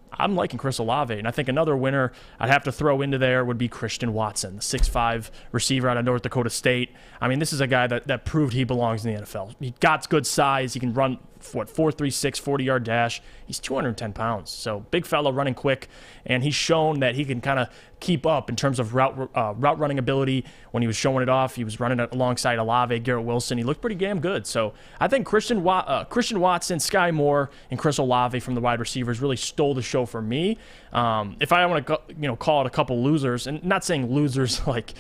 I'm liking Chris Olave, and I think another winner I'd have to throw into there would be Christian Watson, the 6'5 receiver out of North Dakota State. I mean, this is a guy that proved he belongs in the NFL. He got good size. He can run, 4.36, 40-yard dash. He's 210 pounds, so big fella running quick, and he's shown that he can kind of keep up in terms of route running ability. When he was showing it off, he was running it alongside Olave, Garrett Wilson. He looked pretty damn good. So I think Christian Watson, Sky Moore, and Chris Olave from the wide receivers really stole the show for me. If I want to call it a couple losers, and not saying losers like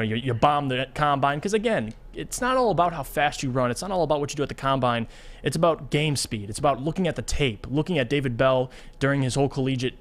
you bomb the combine. Because, again, it's not all about how fast you run. It's not all about what you do at the combine. It's about game speed. It's about looking at the tape, looking at David Bell during his whole collegiate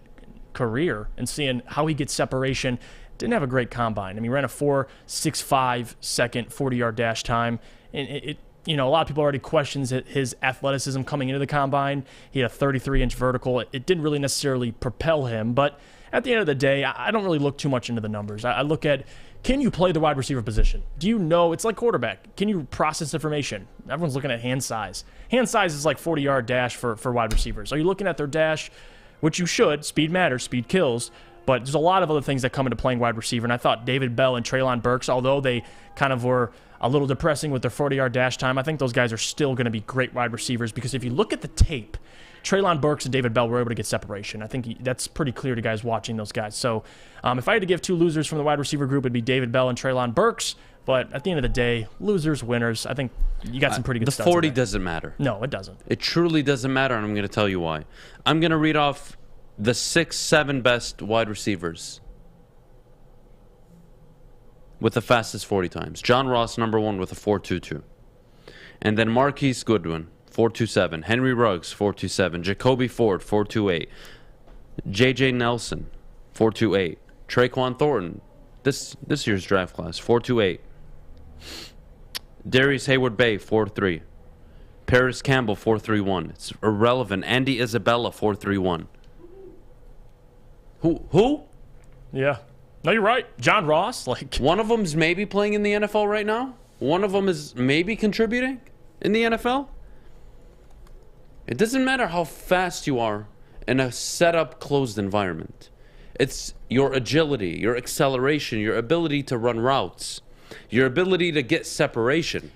career and seeing how he gets separation. Didn't have a great combine. I mean, he ran a 4.65 second 40-yard dash time. And a lot of people already questions his athleticism coming into the combine. He had a 33-inch vertical. It didn't really necessarily propel him, but at the end of the day, I don't really look too much into the numbers. I look at, can you play the wide receiver position? Do you know? It's like quarterback. Can you process information? Everyone's looking at hand size. Hand size is like 40-yard dash for wide receivers. Are you looking at their dash, which you should? Speed matters. Speed kills. But there's a lot of other things that come into playing wide receiver, and I thought David Bell and Treylon Burks, although they kind of were a little depressing with their 40-yard dash time, I think those guys are still going to be great wide receivers because if you look at the tape, Treylon Burks and David Bell were able to get separation. I think that's pretty clear to guys watching those guys. So if I had to give two losers from the wide receiver group, it'd be David Bell and Treylon Burks. But at the end of the day, losers, winners, I think you got some pretty good stuff. The 40 doesn't matter. No, it doesn't. It truly doesn't matter, and I'm going to tell you why. I'm going to read off the 6, 7 best wide receivers with the fastest 40 times. John Ross, number 1 with a 4.22. And then Marquise Goodwin, 4.27. Henry Ruggs, 4.27. Jacoby Ford, 4.28. J.J. Nelson, 4.28. Traquan Thornton, this year's draft class, 4.28. Darius Hayward-Bay, 4.3. Paris Campbell, 4.31. It's irrelevant. Andy Isabella, 4.31. Who? Yeah. No, you're right. John Ross. One of them's maybe playing in the NFL right now. One of them is maybe contributing in the NFL. It doesn't matter how fast you are in a set-up, closed environment. It's your agility, your acceleration, your ability to run routes, your ability to get separation.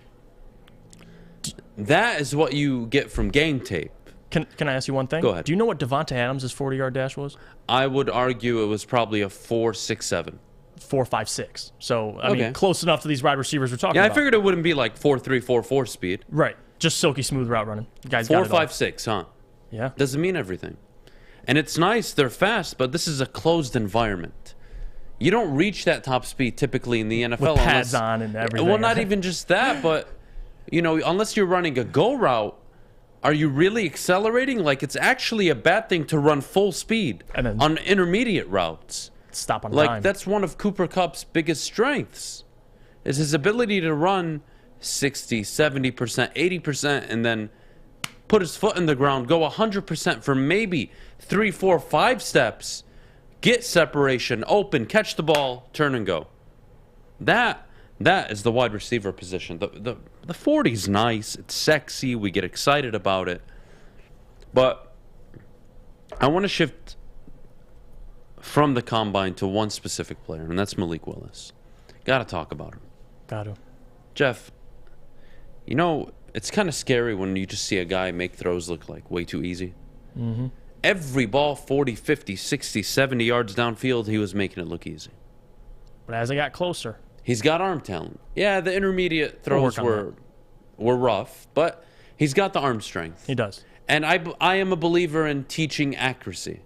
That is what you get from game tape. Can I ask you one thing? Go ahead. Do you know what Devonta Adams' 40-yard dash was? I would argue it was probably a 4.67. 4.56. So, I mean, close enough to these wide receivers we're talking about. about. Yeah, I figured it wouldn't be like 4.3, 4.4 speed. Right. Just silky smooth route running. Guys 4.56, huh? Yeah. Doesn't mean everything. And it's nice, they're fast, but this is a closed environment. You don't reach that top speed typically in the NFL. With pads on and everything. Well, not even just that, but, unless you're running a go route, are you really accelerating? Like, it's actually a bad thing to run full speed on intermediate routes. Stop on time. Like, that's one of Cooper Kupp's biggest strengths, is his ability to run 60, 70%, 80%, and then put his foot in the ground, go 100% for maybe 3, 4, 5 steps, get separation, open, catch the ball, turn and go. That is the wide receiver position. The 40's nice. It's sexy. We get excited about it. But I want to shift from the combine to one specific player, and that's Malik Willis. Got to talk about him. Got to. Jeff, it's kind of scary when you just see a guy make throws look like way too easy. Mm-hmm. Every ball 40, 50, 60, 70 yards downfield, he was making it look easy. But as I got closer... He's got arm talent. Yeah, the intermediate throws were rough, but he's got the arm strength. He does. And I am a believer in teaching accuracy.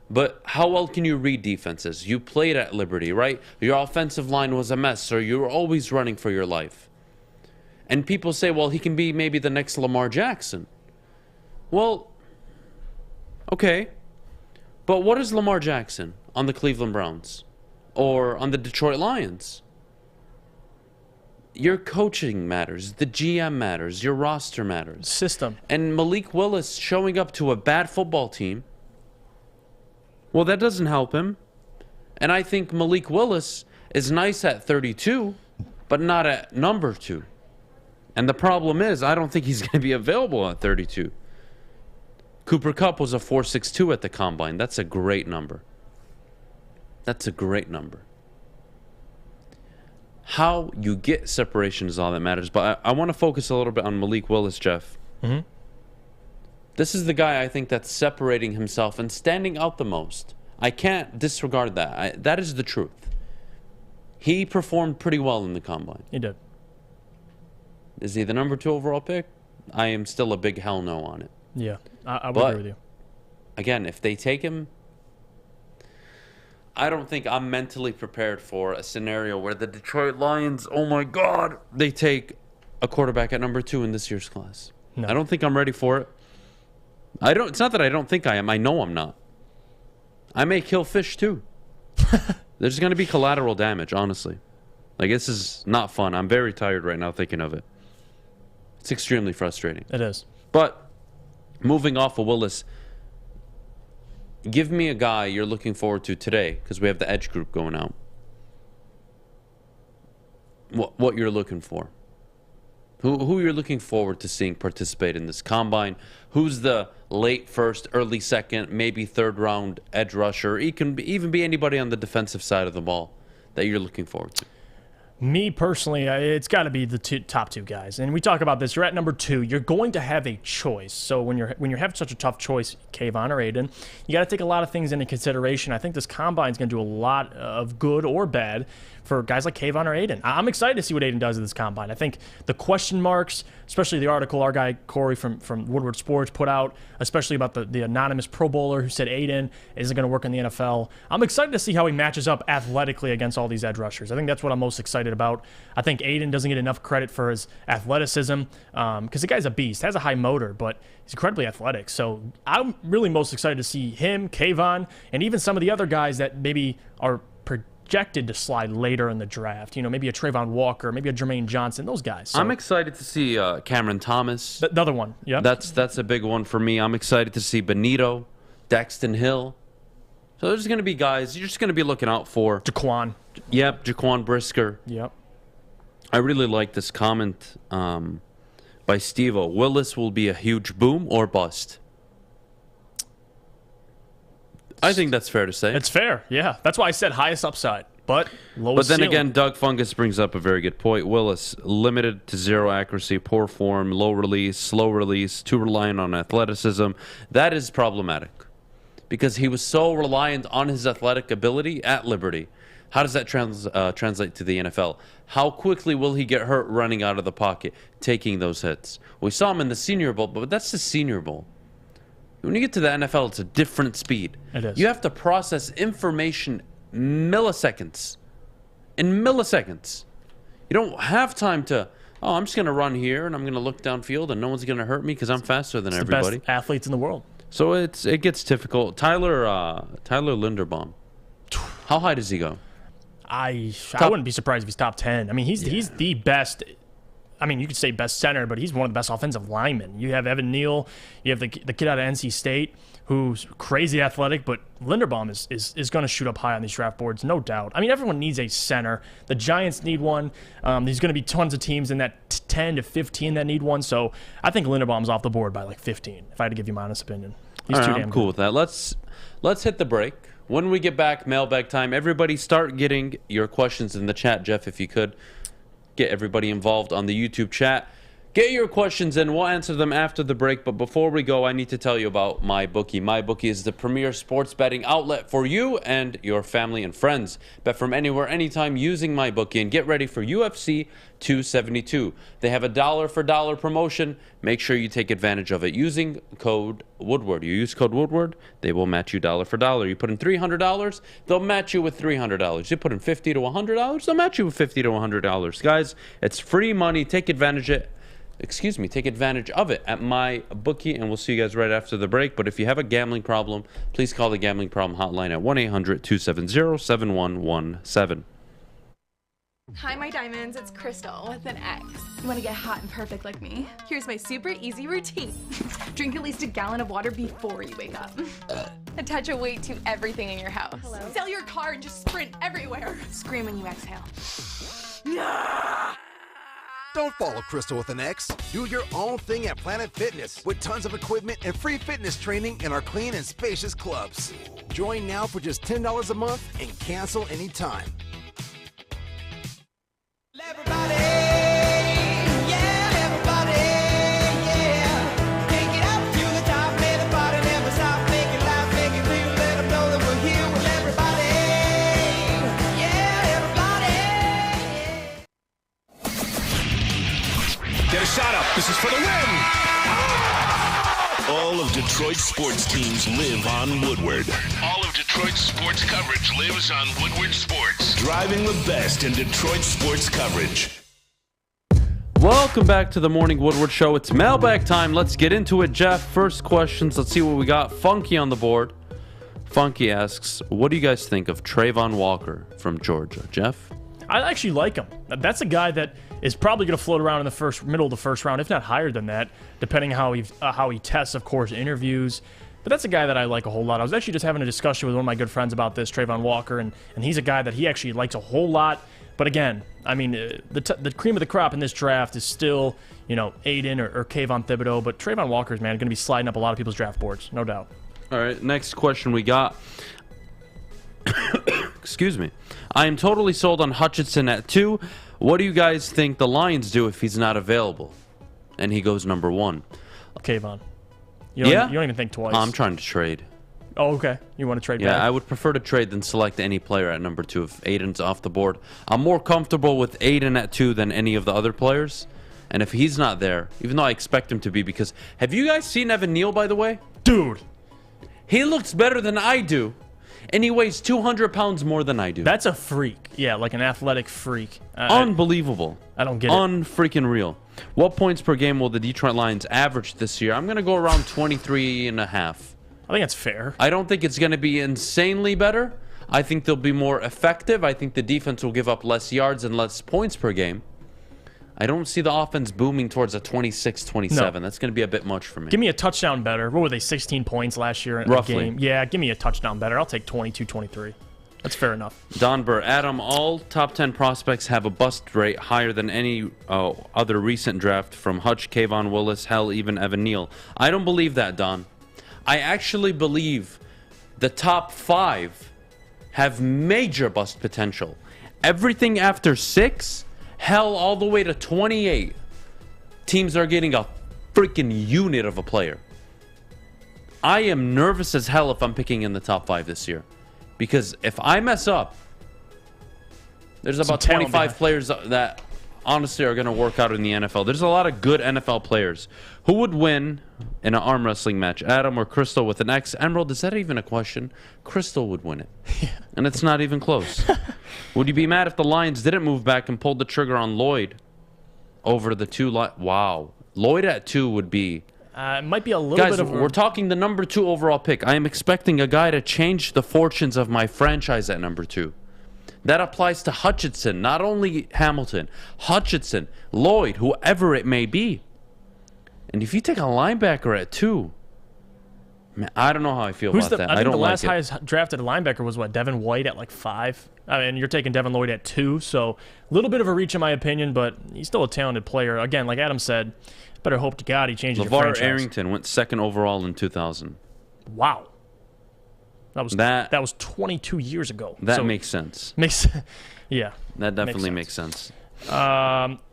But how well can you read defenses? You played at Liberty, right? Your offensive line was a mess, so you were always running for your life. And people say, well, he can be maybe the next Lamar Jackson. Well, okay. But what is Lamar Jackson on the Cleveland Browns or on the Detroit Lions? Your coaching matters. The GM matters. Your roster matters. System. And Malik Willis showing up to a bad football team, well, that doesn't help him. And I think Malik Willis is nice at 32, but not at number 2. And the problem is, I don't think he's going to be available at 32. Cooper Kupp was a 4.62 at the combine. That's a great number. That's a great number. How you get separation is all that matters. But I want to focus a little bit on Malik Willis, Jeff. Mm-hmm. This is the guy I think that's separating himself and standing out the most. I can't disregard that. That is the truth. He performed pretty well in the combine. He did. Is he the number 2 overall pick? I am still a big hell no on it. Yeah, I would agree with you. Again, if they take him, I don't think I'm mentally prepared for a scenario where the Detroit Lions, oh my God, they take a quarterback at number 2 in this year's class. No. I don't think I'm ready for it. It's not that I don't think I am. I know I'm not. I may kill fish too. There's going to be collateral damage, honestly. Like, this is not fun. I'm very tired right now thinking of it. It's extremely frustrating. It is. But moving off of Willis, give me a guy you're looking forward to today, because we have the Edge group going out. What you're looking for. Who you're looking forward to seeing participate in this combine. Who's the late first, early second, maybe third round edge rusher. It can even be anybody on the defensive side of the ball that you're looking forward to. Me personally, it's got to be the top 2 guys. And we talk about this. You're at number 2. You're going to have a choice. So when you're having such a tough choice, Kayvon or Aiden, you got to take a lot of things into consideration. I think this combine is going to do a lot of good or bad for guys like Kayvon or Aiden. I'm excited to see what Aiden does in this combine. I think the question marks, especially the article our guy Corey from Woodward Sports put out, especially about the anonymous Pro Bowler who said Aiden isn't going to work in the NFL. I'm excited to see how he matches up athletically against all these edge rushers. I think that's what I'm most excited about. I think Aiden doesn't get enough credit for his athleticism because the guy's a beast, has a high motor, but he's incredibly athletic. So I'm really most excited to see him, Kayvon, and even some of the other guys that maybe are projected to slide later in the draft. You know, maybe a Trayvon Walker, maybe a Jermaine Johnson, those guys. So, I'm excited to see Cameron Thomas. The other one, yeah. That's a big one for me. I'm excited to see Benito, Daxton Hill. So there's going to be guys you're just going to be looking out for. Jaquan. Yep, Jaquan Brisker. Yep. I really like this comment by Steve-O. Willis will be a huge boom or bust. I think that's fair to say. It's fair, yeah. That's why I said highest upside, but lowest But then ceiling. again, Doug Fungus brings up a very good point. Willis, limited to 0 accuracy, poor form, low release, slow release, too reliant on athleticism. That is problematic because he was so reliant on his athletic ability at Liberty. How does that translate to the NFL? How quickly will he get hurt running out of the pocket, taking those hits? We saw him in the Senior Bowl, but that's the Senior Bowl. When you get to the NFL, it's a different speed. It is. You have to process information milliseconds. In milliseconds. You don't have time to, I'm just going to run here and I'm going to look downfield and no one's going to hurt me because I'm faster than everybody. The best athletes in the world. So it gets difficult. Tyler Linderbaum. How high does he go? I wouldn't be surprised if he's top 10. I mean, he's the best. I mean, you could say best center, but he's one of the best offensive linemen. You have Evan Neal. You have the kid out of NC State who's crazy athletic, but Linderbaum is going to shoot up high on these draft boards, no doubt. I mean, everyone needs a center. The Giants need one. There's going to be tons of teams in that 10 to 15 that need one. So I think Linderbaum's off the board by like 15, if I had to give you my honest opinion. He's too damn I'm cool with that. Let's hit the break. When we get back, mailbag time. Everybody start getting your questions in the chat, Jeff, if you could. Get everybody involved on the YouTube chat. Get your questions in. We'll answer them after the break. But before we go, I need to tell you about MyBookie. MyBookie is the premier sports betting outlet for you and your family and friends. Bet from anywhere, anytime using MyBookie. And get ready for UFC 272. They have a $1 for $1 promotion. Make sure you take advantage of it using code Woodward. You use code Woodward, they will match you $1 for $1. You put in $300, they'll match you with $300. You put in $50 to $100, they'll match you with $50 to $100. Guys, it's free money. Take advantage of it. Take advantage of it at MyBookie, and we'll see you guys right after the break. But if you have a gambling problem, please call the Gambling Problem Hotline at 1-800-270-7117. Hi, my diamonds. It's Crystal with an X. You want to get hot and perfect like me? Here's my super easy routine. Drink at least a gallon of water before you wake up. Attach a weight to everything in your house. Sell your car and just sprint everywhere. Scream when you exhale. Don't follow Crystal with an X. Do your own thing at Planet Fitness with tons of equipment and free fitness training in our clean and spacious clubs. Join now for just $10 a month and cancel anytime. Get a shot up. This is for the win. All of Detroit's sports teams live on Woodward. All of Detroit's sports coverage lives on Woodward Sports. Driving the best in Detroit sports coverage. Welcome back to the Morning Woodward Show. It's mailbag time. Let's get into it, Jeff. First questions. Let's see what we got. Funky on the board. Funky asks, what do you guys think of Trayvon Walker from Georgia? Jeff? I actually like him. That's a guy that is probably going to float around in the middle of the first round, if not higher than that, depending how he tests, of course, interviews. But that's a guy that I like a whole lot. I was actually just having a discussion with one of my good friends about this, Trayvon Walker, and he's a guy that he actually likes a whole lot. But again, I mean, the cream of the crop in this draft is still, Aiden or Kayvon Thibodeau. But Trayvon Walker's, man, going to be sliding up a lot of people's draft boards, no doubt. All right, next question we got. Excuse me. I am totally sold on Hutchinson at 2. What do you guys think the Lions do if he's not available? And he goes number 1. Kayvon. You don't even think twice. I'm trying to trade. Oh, okay. You want to trade back? Yeah, I would prefer to trade than select any player at number 2 if Aiden's off the board. I'm more comfortable with Aiden at 2 than any of the other players. And if he's not there, even though I expect him to be, because have you guys seen Evan Neal, by the way? Dude. He looks better than I do. And he weighs 200 pounds more than I do. That's a freak. Yeah, like an athletic freak. Unbelievable. I don't get it. Unfreaking real. What points per game will the Detroit Lions average this year? I'm going to go around 23.5. I think that's fair. I don't think it's going to be insanely better. I think they'll be more effective. I think the defense will give up less yards and less points per game. I don't see the offense booming towards a 26-27. No. That's going to be a bit much for me. Give me a touchdown better. What were they, 16 points last year in Roughly. a game? Yeah, give me a touchdown better. I'll take 22-23. That's fair enough. Don Burr, Adam, all top 10 prospects have a bust rate higher than any other recent draft from Hutch, Kayvon Willis, hell, even Evan Neal. I don't believe that, Don. I actually believe the top 5 have major bust potential. Everything after 6... hell, all the way to 28. Teams are getting a freaking unit of a player. I am nervous as hell if I'm picking in the top 5 this year. Because if I mess up, there's about 25 players that honestly are going to work out in the NFL. There's a lot of good NFL players. Who would win in an arm wrestling match? Adam or Crystal with an X? Emerald, is that even a question? Crystal would win it. Yeah. And it's not even close. Would you be mad if the Lions didn't move back and pulled the trigger on Lloyd over the 2? Wow. Lloyd at 2 would be... it might be a little Guys, bit of... we're talking the number 2 overall pick. I am expecting a guy to change the fortunes of my franchise at number 2. That applies to Hutchinson, not only Hamilton. Hutchinson, Lloyd, whoever it may be. And if you take a linebacker at 2, man, I don't know how I feel about that. I think don't the last like highest drafted linebacker was, Devin White at 5? I mean, you're taking Devin Lloyd at 2, so a little bit of a reach in my opinion, but he's still a talented player. Again, like Adam said, better hope to God he changes your franchise. LeVar Arrington went 2nd overall in 2000. Wow. That was 22 years ago. That makes sense. Yeah. That definitely makes sense.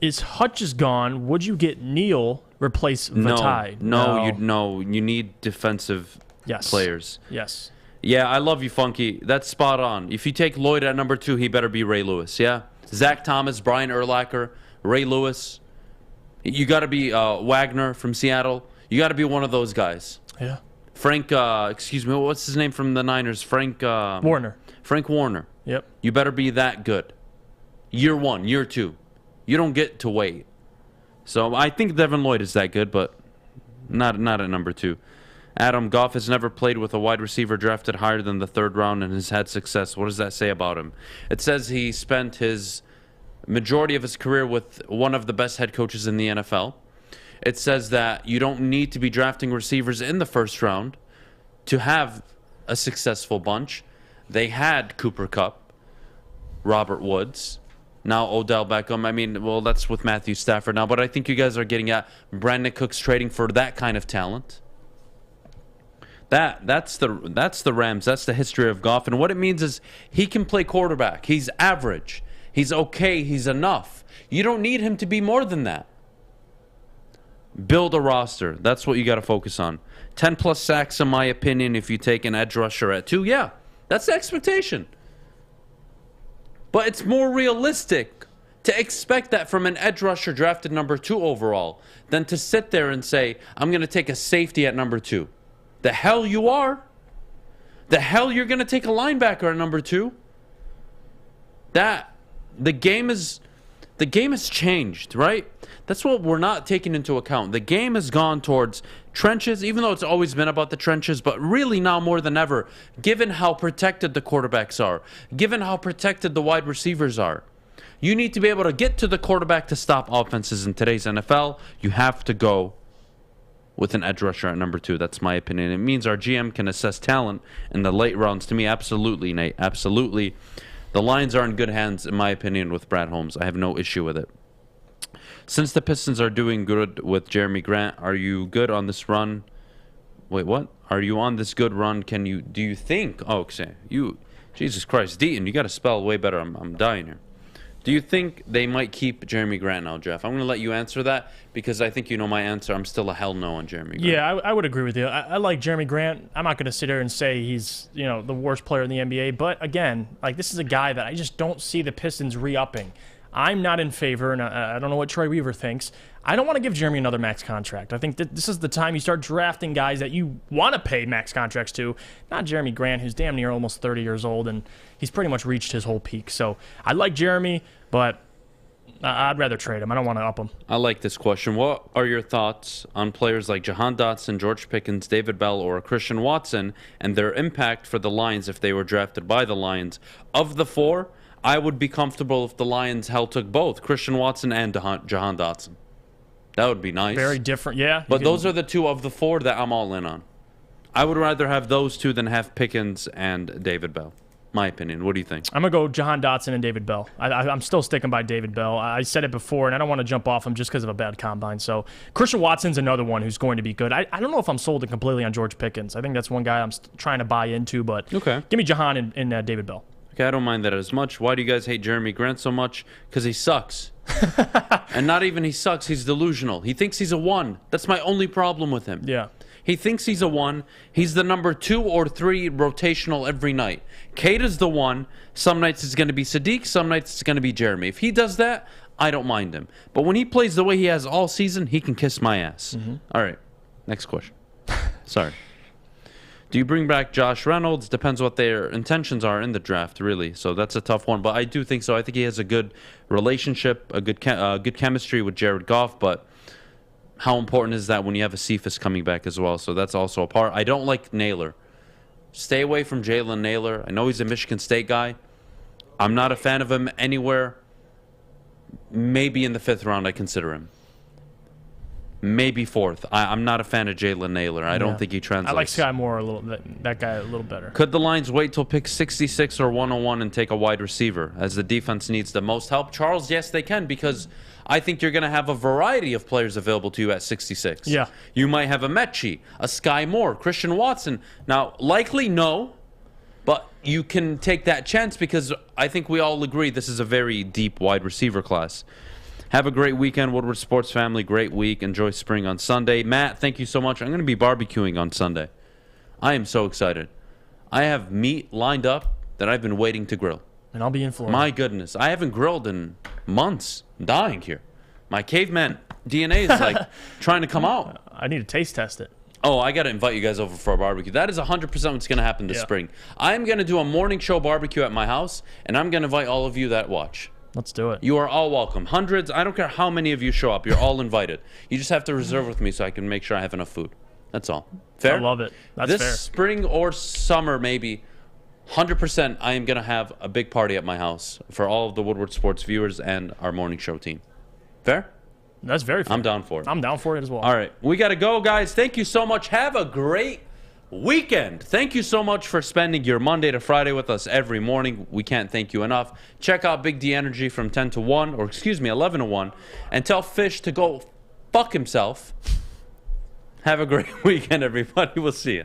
Is Hutch gone? Would you get Neal replace Vitae? No. You need defensive players. Yes. Yeah, I love you, Funky. That's spot on. If you take Lloyd at number 2, he better be Ray Lewis. Yeah. Zach Thomas, Brian Urlacher, Ray Lewis. You got to be Wagner from Seattle. You got to be one of those guys. Yeah. Frank, what's his name from the Niners? Frank Warner. Frank Warner. Yep. You better be that good. Year 1, year 2. You don't get to wait. So I think Devin Lloyd is that good, but not at number 2. Adam, Goff has never played with a wide receiver drafted higher than the 3rd round and has had success. What does that say about him? It says he spent his majority of his career with one of the best head coaches in the NFL. It says that you don't need to be drafting receivers in the 1st round to have a successful bunch. They had Cooper Kupp, Robert Woods, now Odell Beckham. I mean, well, that's with Matthew Stafford now, but I think you guys are getting at Brandon Cooks trading for that kind of talent. That's the Rams. That's the history of Goff. And what it means is he can play quarterback. He's average. He's okay. He's enough. You don't need him to be more than that. Build a roster. That's what you got to focus on. 10-plus sacks, in my opinion, if you take an edge rusher at 2. Yeah, that's the expectation. But it's more realistic To expect that from an edge rusher drafted number 2 overall, than to sit there and say, I'm going to take a safety at number 2. The hell you are? The hell you're going to take a linebacker at number 2? The game has changed, right? That's what we're not taking into account. The game has gone towards trenches, even though it's always been about the trenches, but really now more than ever, given how protected the quarterbacks are, given how protected the wide receivers are. You need to be able to get to the quarterback to stop offenses in today's NFL. You have to go with an edge rusher at number 2. That's my opinion. It means our GM can assess talent in the late rounds. To me, absolutely, Nate. Absolutely. The Lions are in good hands, in my opinion, with Brad Holmes. I have no issue with it. Since the Pistons are doing good with Jeremy Grant, are you good on this run? Wait, what? Are you on this good run? Do you think? Oh, okay. Jesus Christ. Deaton, you got to spell way better. I'm dying here. Do you think they might keep Jeremy Grant now, Jeff? I'm going to let you answer that because I think you know my answer. I'm still a hell no on Jeremy Grant. Yeah, I would agree with you. I like Jeremy Grant. I'm not going to sit here and say he's the worst player in the NBA. But again, this is a guy that I just don't see the Pistons re-upping. I'm not in favor, and I don't know what Troy Weaver thinks. I don't want to give Jeremy another max contract. I think that this is the time you start drafting guys that you want to pay max contracts to, not Jeremy Grant, who's damn near almost 30 years old, and he's pretty much reached his whole peak. So I like Jeremy, but I'd rather trade him. I don't want to up him. I like this question. What are your thoughts on players like Jahan Dotson, George Pickens, David Bell, or Christian Watson, and their impact for the Lions if they were drafted by the Lions? Of the 4, I would be comfortable if the Lions took both Christian Watson and Jahan Dotson. That would be nice. Very different, yeah. But those are the 2 of the 4 that I'm all in on. I would rather have those 2 than have Pickens and David Bell. My opinion. What do you think? I'm going to go Jahan Dotson and David Bell. I'm still sticking by David Bell. I said it before, and I don't want to jump off him just because of a bad combine. So Christian Watson's another one who's going to be good. I don't know if I'm sold completely on George Pickens. I think that's one guy I'm trying to buy into, but okay. Give me Jahan and David Bell. Okay, I don't mind that as much. Why do you guys hate Jeremy Grant so much? Because he sucks. And not even he sucks, he's delusional. He thinks he's a 1. That's my only problem with him. Yeah. He thinks he's a 1. He's the number 2 or 3 rotational every night. Cade is the 1. Some nights it's going to be Sadiq. Some nights it's going to be Jeremy. If he does that, I don't mind him. But when he plays the way he has all season, he can kiss my ass. Mm-hmm. All right, next question. Sorry. Do you bring back Josh Reynolds? Depends what their intentions are in the draft, really. So that's a tough one. But I do think so. I think he has a good relationship, a good chemistry with Jared Goff. But how important is that when you have a Cephas coming back as well? So that's also a part. I don't like Naylor. Stay away from Jalen Naylor. I know he's a Michigan State guy. I'm not a fan of him anywhere. Maybe in the 5th round I consider him. Maybe 4th. I'm not a fan of Jalen Naylor. I don't think he translates. I like Sky Moore a little. That guy a little better. Could the Lions wait till pick 66 or 101 and take a wide receiver as the defense needs the most help? Charles, yes, they can, because I think you're going to have a variety of players available to you at 66. Yeah. You might have a Mechie, a Sky Moore, Christian Watson. Now, likely no, but you can take that chance because I think we all agree this is a very deep wide receiver class. Have a great weekend, Woodward Sports family. Great week. Enjoy spring on Sunday. Matt, thank you so much. I'm going to be barbecuing on Sunday. I am so excited. I have meat lined up that I've been waiting to grill. And I'll be in Florida. My goodness. I haven't grilled in months. I'm dying here. My caveman DNA is trying to come out. I need to taste test it. Oh, I got to invite you guys over for a barbecue. That is 100% what's going to happen this spring. I'm going to do a morning show barbecue at my house, and I'm going to invite all of you that watch. Let's do it. You are all welcome. Hundreds. I don't care how many of you show up. You're all invited. You just have to reserve with me so I can make sure I have enough food. That's all. Fair? I love it. That's this fair. Spring or summer, maybe, 100% I am going to have a big party at my house for all of the Woodward Sports viewers and our morning show team. Fair? That's very fair. I'm down for it. I'm down for it as well. All right. We got to go, guys. Thank you so much. Have a great weekend. Thank you so much for spending your Monday to Friday with us every morning. We can't thank you enough. Check out Big D Energy from 10 to 1, or excuse me, 11 to 1, and tell Fish to go fuck himself. Have a great weekend, everybody. We'll see you.